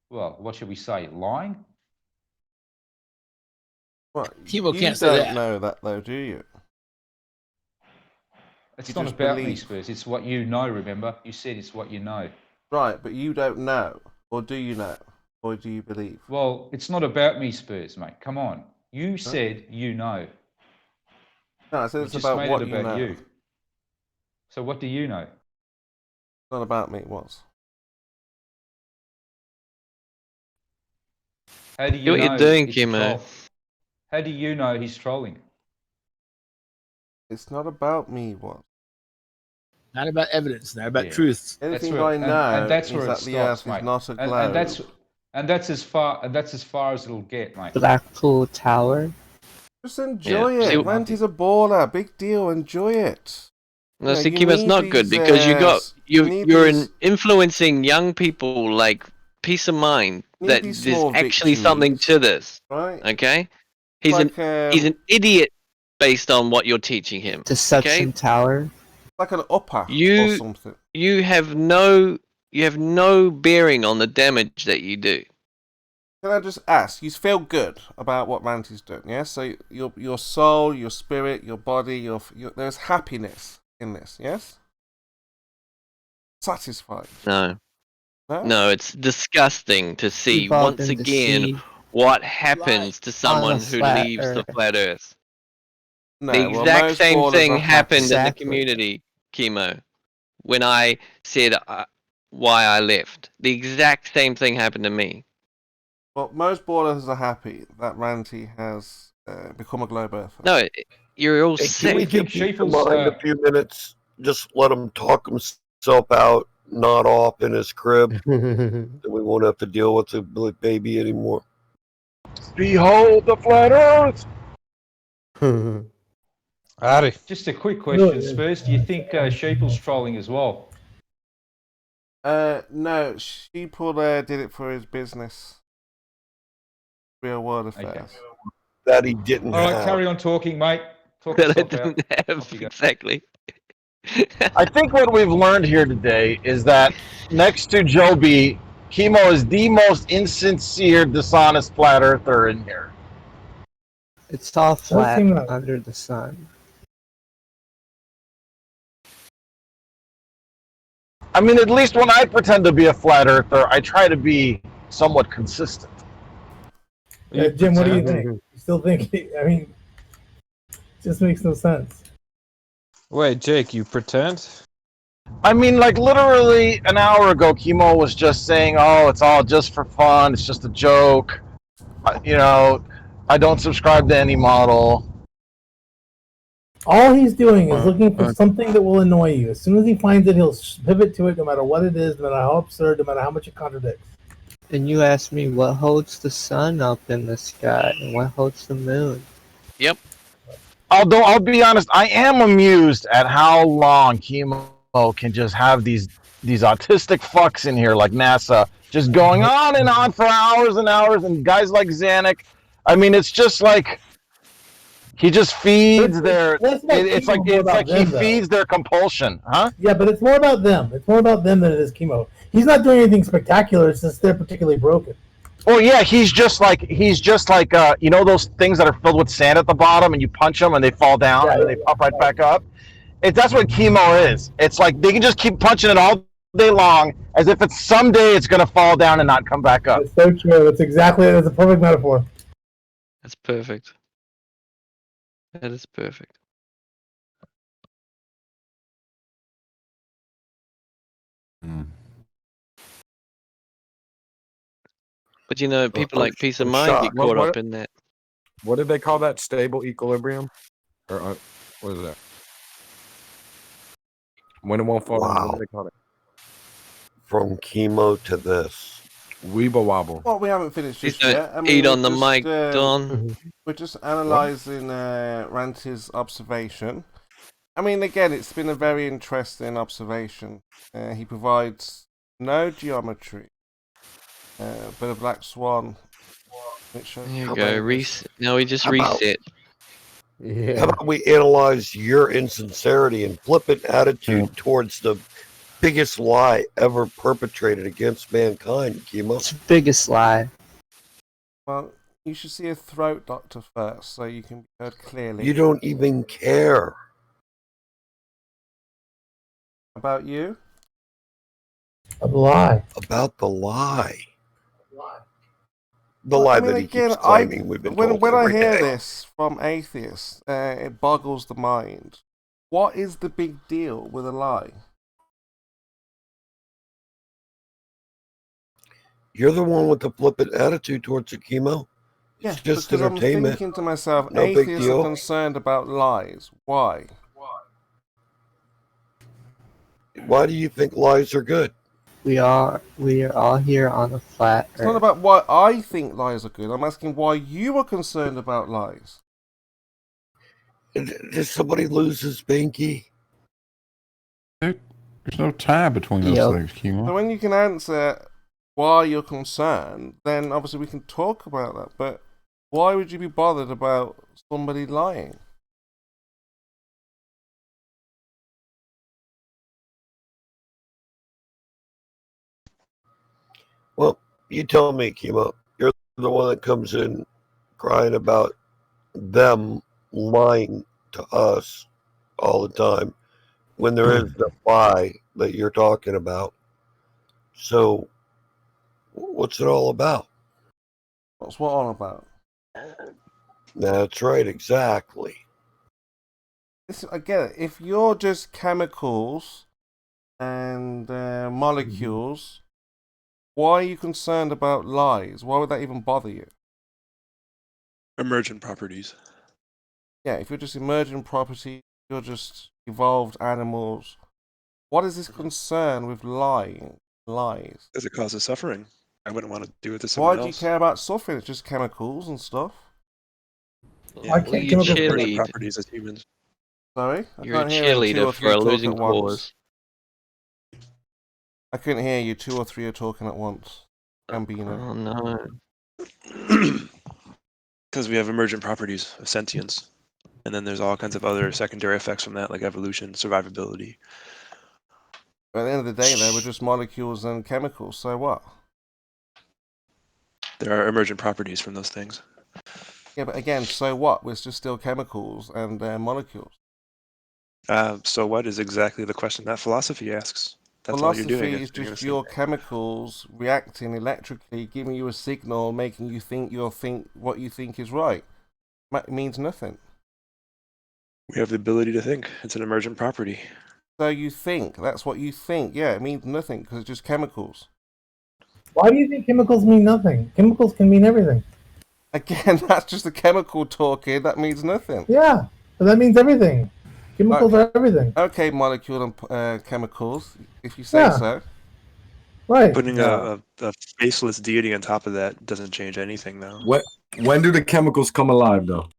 well, what should we say? Lying? What? Kimo You can't say don't that. know that though, do you? It's You not just about me, believe. Spurs. It's what you know, remember? You said it's what you know. Right, but you don't know. Or do you know? Or do you believe? Well, it's not about me, Spurs, mate. Come on. You said you know. No, I said You it's just about made what it you about know. you. So what do you know? It's not about me, it was. How do See you what know you're doing, it's a Kimo. troll? How do you know he's trolling? It's not about me, what? Not about evidence, not about Yeah. truth. Anything where- I know and that's is where that it the stops, Earth mate. is not a globe. And that's as far as it'll get, mate. Blackpool Tower. Just enjoy Yeah. it. See- Ranty's a baller. Big deal. Enjoy it. No, You know, see, you Kimo's need not good these, because you need you're these- influencing young people like peace of mind Need that these there's small actually something victories, to this. right? Okay, he's Like, he's an idiot based on what you're teaching him. Deception Okay, Tower. like an upper or you something. you have no bearing on the damage that you do. Can I just ask? You feel good about what Ranty's doing, yes? So your soul, your spirit, your body, your there's happiness in this, yes? Satisfied. No. No? No, it's disgusting to see Evolved once in the again sea. what happens to someone who flat leaves the earth. flat Earth. No, The well, exact most same ballers thing are happened happy. in the Exactly. community, Kimo, when I said why I left. The exact same thing happened to me. Well, most ballers are happy that Ranty has become a globe earther. No, you're all Hey, can we sick. give Peace of Mind a few minutes? Just let him talk himself out, not off in his crib. Then we won't have to deal with the baby anymore. Behold the flat earth! Just a quick question, Spurs. Do you think Sheeple's trolling as well? No, Sheeple did it for his business. Real world affairs. That he didn't All right, have. carry on talking, mate. Talk That I yourself out. didn't have exactly. I think what we've learned here today is that next to Joby, KIMO is the most insincere, dishonest flat earther in here. It's all flat seem like- under the sun. I mean, at least when I pretend to be a flat earther, I try to be somewhat consistent. Jim, what do you think? You still think? I mean, it just makes no sense. Wait, Jake, you pretend? I mean, like literally an hour ago, KIMO was just saying, "Oh, it's all just for fun. It's just a joke." You know, I don't subscribe to any model. All he's doing is looking for something that will annoy you. As soon as he finds it, he'll pivot to it, no matter what it is, no matter how absurd, no matter how much it contradicts. And you asked me what holds the sun up in the sky and what holds the moon. Yep. Although I'll be honest, I am amused at how long KIMO can just have these autistic fucks in here like NASA just going on and on for hours and hours, and guys like Zanuck. I mean, it's just like he just feeds their. It's like he feeds their compulsion, huh? Yeah, but it's more about them. It's more about them than it is KIMO. He's not doing anything spectacular. It's just they're particularly broken. Oh yeah, he's just like you know those things that are filled with sand at the bottom, and you punch them and they fall down and then they pop right back up. That's what KIMO is. It's like they can just keep punching it all day long, as if it's someday it's gonna fall down and not come back up. It's so true. It's a perfect metaphor. That's perfect. That is perfect. But you know, people like Peace of Mind get caught up in that. What did they call that? Stable equilibrium? Or what is that? When it won't fall down, what do they call it? From KIMO to this. Weeble wobble. Well, we haven't finished Please this don't yet. eat we're on the just, mic, Don. We're just analysing Ranty's observation. I mean, again, it's been a very interesting observation. He provides no geometry, but a black swan. Which There you go. Reset. No, we just reset. How about we analyze your insincerity and flippant attitude towards the biggest lie ever perpetrated against mankind, KIMO? It's the biggest lie. Well, you should see a throat doctor first, so you can be heard clearly. You don't even care. About you? A lie. About the lie. The lie that he keeps claiming we've been told when I every hear day. this from atheists, it boggles the mind. What is the big deal with a lie? You're the one with the flippant attitude towards it, KIMO. Yeah, It's just because I'm entertainment. thinking to myself, No big atheists deal. are concerned about lies. Why? Why do you think lies are good? We are all here on a flat It's not earth. about why I think lies are good. I'm asking why you are concerned about lies. Did somebody lose his binky? There's no tie between those Yep. things, KIMO. So when you can answer why you're concerned, then obviously we can talk about that. But why would you be bothered about somebody lying? Well, you tell me, KIMO. You're the one that comes in crying about them lying to us all the time when there is the lie that you're talking about. So, what's it all about? What's what on about? That's right, exactly. I get it. If you're just chemicals and molecules, why are you concerned about lies? Why would that even bother you? Emergent properties. Yeah, if you're just emergent property, you're just evolved animals. What is this concern with lying? Lies. Does it cause suffering? I wouldn't want to do it to Why someone do you else. care about suffering? It's just chemicals and stuff. Yeah, I we can't eat come up with emergent cheerlead. properties as humans. Sorry? I You're a can't hear two or cheerleader three for a talk losing at once. cause. I couldn't hear you. 2 or 3 are talking at once. Gambino. Oh no. Because we have emergent properties of sentience. And then there's all kinds of other secondary effects from that, like evolution, survivability. At the end of the day, though, we're just molecules and chemicals, so what? There are emergent properties from those things. Yeah, but again, so what? We're just still chemicals and molecules. So what is exactly the question that philosophy asks? That's all you're doing. Philosophy is just your chemicals reacting electrically, giving you a signal, making you think what you think is right. It means nothing. We have the ability to think. It's an emergent property. So you think. That's what you think. Yeah, it means nothing because it's just chemicals. Why do you think chemicals mean nothing? Chemicals can mean everything. Again, that's just a chemical talking. That means nothing. Yeah, but that means everything. Chemicals are everything. Okay, molecule and chemicals, if you say so. Right. Putting a faceless deity on top of that doesn't change anything, though. When do the chemicals come alive, though?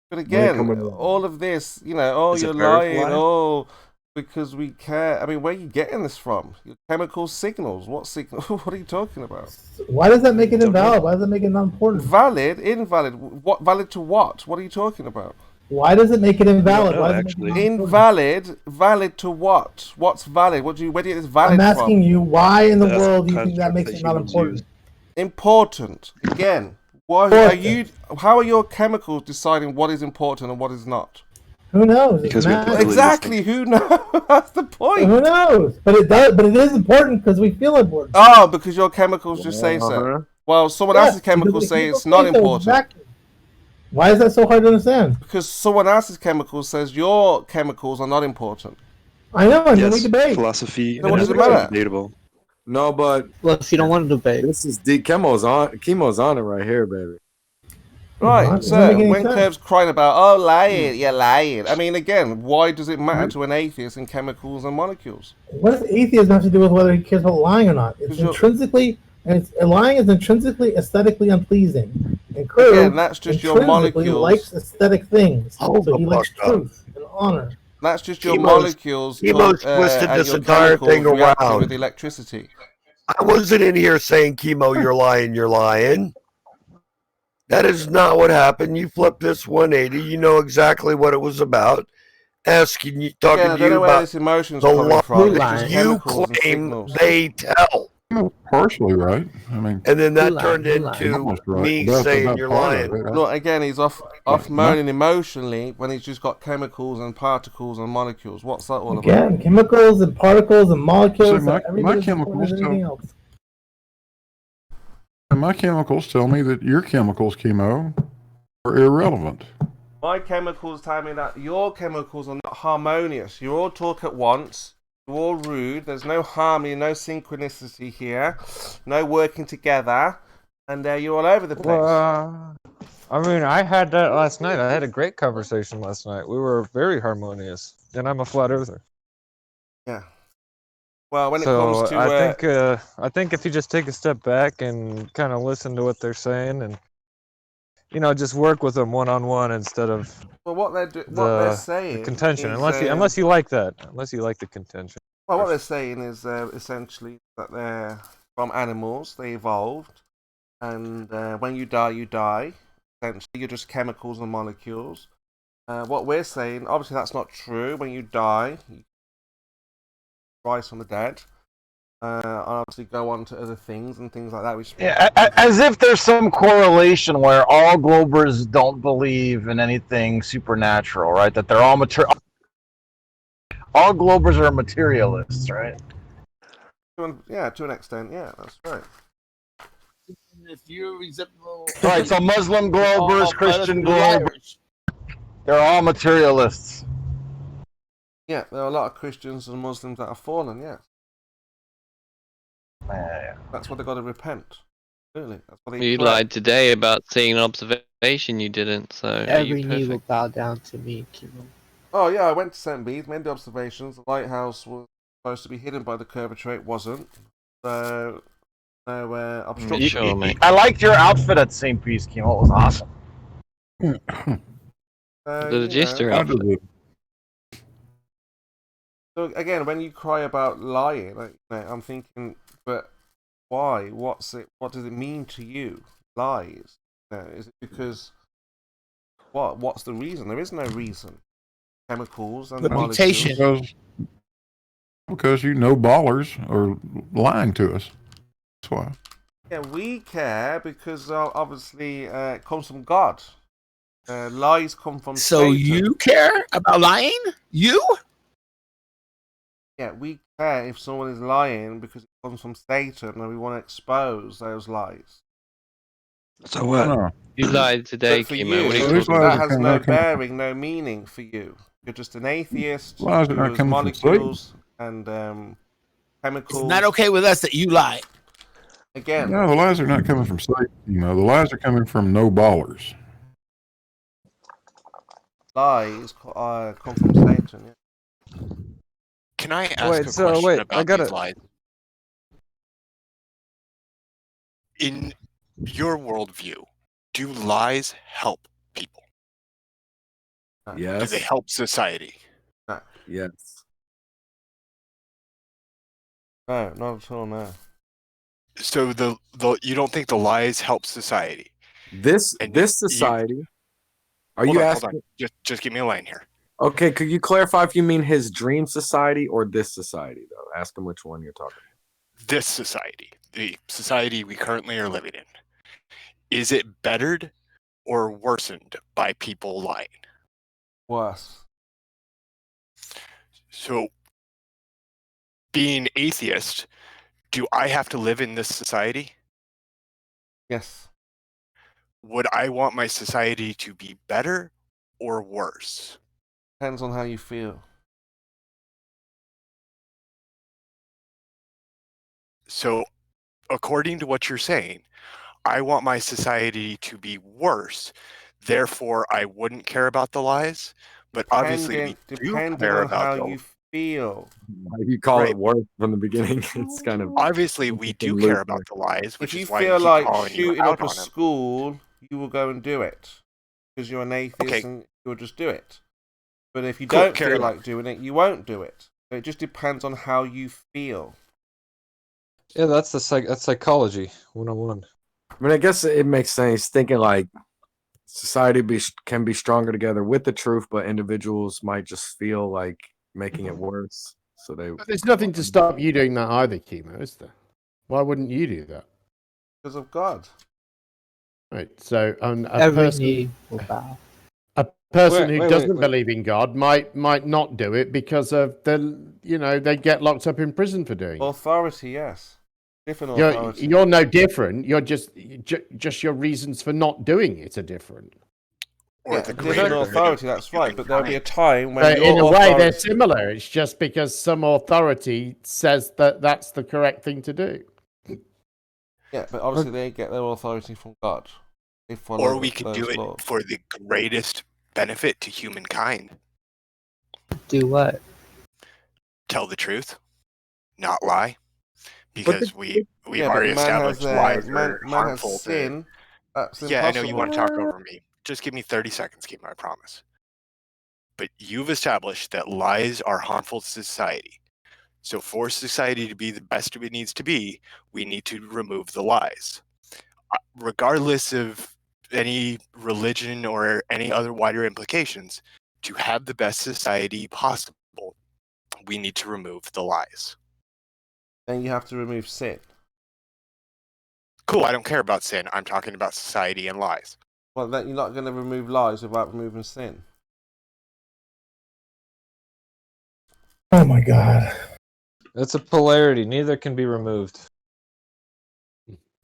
But again, all of this, Is it you're very lying, alive? because we care. I mean, where are you getting this from? Your chemical signals. What signal? What are you talking about? Why does that make it invalid? Why does that make it not important? Valid, invalid. What valid to what? What are you talking about? Why does it make it invalid? Why does it actually. make it Invalid. Valid to what? What's valid? Where do you get this valid I'm from? asking you, why in the That's world do the you think that construct makes that it not humans important? use. Important. Again, why are you? How are your chemicals deciding what is important and what is not? Who knows? It's Because we have the math. ability to Exactly. Who knows? That's the point. Who knows? But it does. But it is important because we feel important. Oh, because your chemicals just say so. Well, someone else's chemicals say it's not important. Exactly. Why is that so hard to understand? Because someone else's chemicals says your chemicals are not important. I know, and then we Yes, debate. philosophy Then what and does it ethics are matter? debatable. No, but Well, if you don't want to debate, this is chemo's on it right here, baby. Right, Doesn't so make any when sense. Curve's crying about, oh, lying, you're lying. I mean, again, why does it matter to an atheist in chemicals and molecules? What does atheism have to do with whether he cares about lying or not? It's 'Cause you're- intrinsically, lying is intrinsically aesthetically unpleasing. And Curve Again, that's just your intrinsically molecules. likes aesthetic things. Hold So the he likes fuck up. truth and honor. That's just your Chemo's- molecules Chemo's twisted and this your entire chemicals thing reacting around. with electricity. I wasn't in here saying, Chemo, you're lying, you're lying. That is not what happened. You flipped this 180. You know exactly what it was about. Asking you, talking Again, I to don't you know where about this emotion's the coming from. It's lie just you chemicals and claim signals. they tell. Partially right. I mean, And then that Who lied? turned Who lied? into almost right. me That's saying about you're part of lying. it, right? Look, again, he's off moaning emotionally when he's just got chemicals and particles and molecules. What's that all about? Again, chemicals and particles and molecules So my- are every my bit as important chemicals as anything tell- else. And my chemicals tell me that your chemicals, Chemo, are irrelevant. My chemicals tell me that your chemicals are not harmonious. You all talk at once. You're all rude. There's no harmony, no synchronicity here. No working together. And you're all over the place. I mean, I had that last night. I had a great conversation last night. We were very harmonious, and I'm a flat earther. Yeah. Well, when it So comes to I think if you just take a step back and kind of listen to what they're saying, and just work with them one on one instead of well, what they're the saying contention. is, Unless you like that, unless you like the contention. well, what they're saying is essentially that they're from animals. They evolved, and when you die, you die. Essentially, you're just chemicals and molecules. What we're saying, obviously, that's not true. When you die, you rise from the dead. And obviously go on to other things and things like that. Which As if there's some correlation where all Globers don't believe in anything supernatural, right? That they're all all Globers are materialists, right? to an extent, yeah, that's right. If you're resentful, Right, so Muslim Globers, Christian Globers, Irish. they're all materialists. Yeah, there are a lot of Christians and Muslims that have fallen, yeah. That's why they've got to repent. Really, that's what they You pray. lied today about seeing an observation you didn't, so every you're knee will perfect. bow down to me, Kimo. Oh yeah, I went to St. Bede's, made the observations. The lighthouse was supposed to be hidden by the curvature, it wasn't. So, no obstruction. Sure, mate. I liked your outfit at St. Pete's, Kimo. It was awesome. The Gister outfit. So again, when you cry about lying, like, I'm thinking, but why? What's it? What does it mean to you? Lies? Is it because what? What's the reason? There is no reason. Chemicals and molecules. Because you know ballers are lying to us. That's why. Yeah, we care because obviously it comes from God. Lies come from So Satan. you care about lying? You? Yeah, we care if someone is lying because it comes from Satan and we want to expose those lies. So what? You lied today, But for Kimo. you, What are you talking that about? has no bearing, no meaning for you. You're just an atheist Lies are who not has coming from molecules and chemicals. It's not okay with us that you lie. Again, No, the lies are not coming from Satan. The lies are coming from no ballers. lies come from Satan. Yeah. Can I ask a question about these lies? In your worldview, do lies help people? Yes. Do they help society? Yes. No, not at all. No. So the you don't think the lies help society? This society. Are you asking? Hold on. Just give me a lane here. Okay, could you clarify if you mean his dream society or this society, though? Ask him which one you're talking about. This society, the society we currently are living in, is it bettered or worsened by people lying? Worse. So, being atheist, do I have to live in this society? Yes. Would I want my society to be better or worse? Depends on how you feel. So, according to what you're saying, I want my society to be worse. Therefore, I wouldn't care about the lies. But obviously, we do Depending care on about how the you feel. Why you call it worse from the beginning? It's kind of obviously we do care about the lies, which If you is why feel keep like calling you shooting out up a on them. school, you will go and do it because you're an atheist and you'll just do it. But if you Cool, don't carry feel on. like doing it, you won't do it. So it just depends on how you feel. Yeah, that's that's psychology 101. I mean, I guess it makes sense thinking like society can be stronger together with the truth, but individuals might just feel like making it worse. So But there's nothing to stop you doing that either, Kimo, is there? Why wouldn't you do that? Because of God. Right. So Every knee will bow. a person Wait, who wait, doesn't wait. believe in God might not do it because of they get locked up in prison for doing it. Authority, yes. Different authority. You're no different. You're just your reasons for not doing it are different. Or the different authority, that's right. But there'll be a time when But your in a way, they're authority- similar. It's just because some authority says that that's the correct thing to do. Yeah, but obviously they get their authority from God. They follow Or we could those do it laws. for the greatest benefit to humankind. Do what? Tell the truth, not lie. Because we've Yeah, but already man has, established lies man are has harmful sin. That's Yeah, I know you impossible. want to talk over me. Just give me 30 seconds, Kimo, I promise. But you've established that lies are harmful to society. So for society to be the best it needs to be, we need to remove the lies. Regardless of any religion or any other wider implications, to have the best society possible, we need to remove the lies. Then you have to remove sin. Cool, I don't care about sin. I'm talking about society and lies. Well, then you're not going to remove lies without removing sin. Oh my god. It's a polarity. Neither can be removed.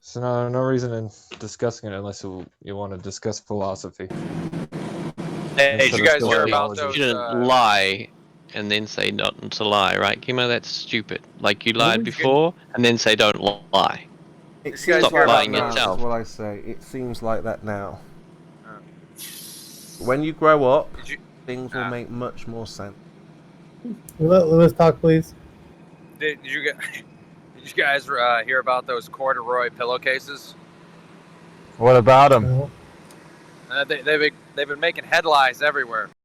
So no reason in discussing it unless you want to discuss philosophy. Hey, Instead you of guys still hear about theology. those? You shouldn't lie and then say not to lie, right, Kimo? That's stupid. Like you lied before and then say don't lie. It seems Stop like that lying now, yourself. is what I say. It seems like that now. When you grow up, things will make much more sense. Let Lewis talk, please. Did you guys hear about those corduroy pillowcases? What about them? They've been making headlines everywhere.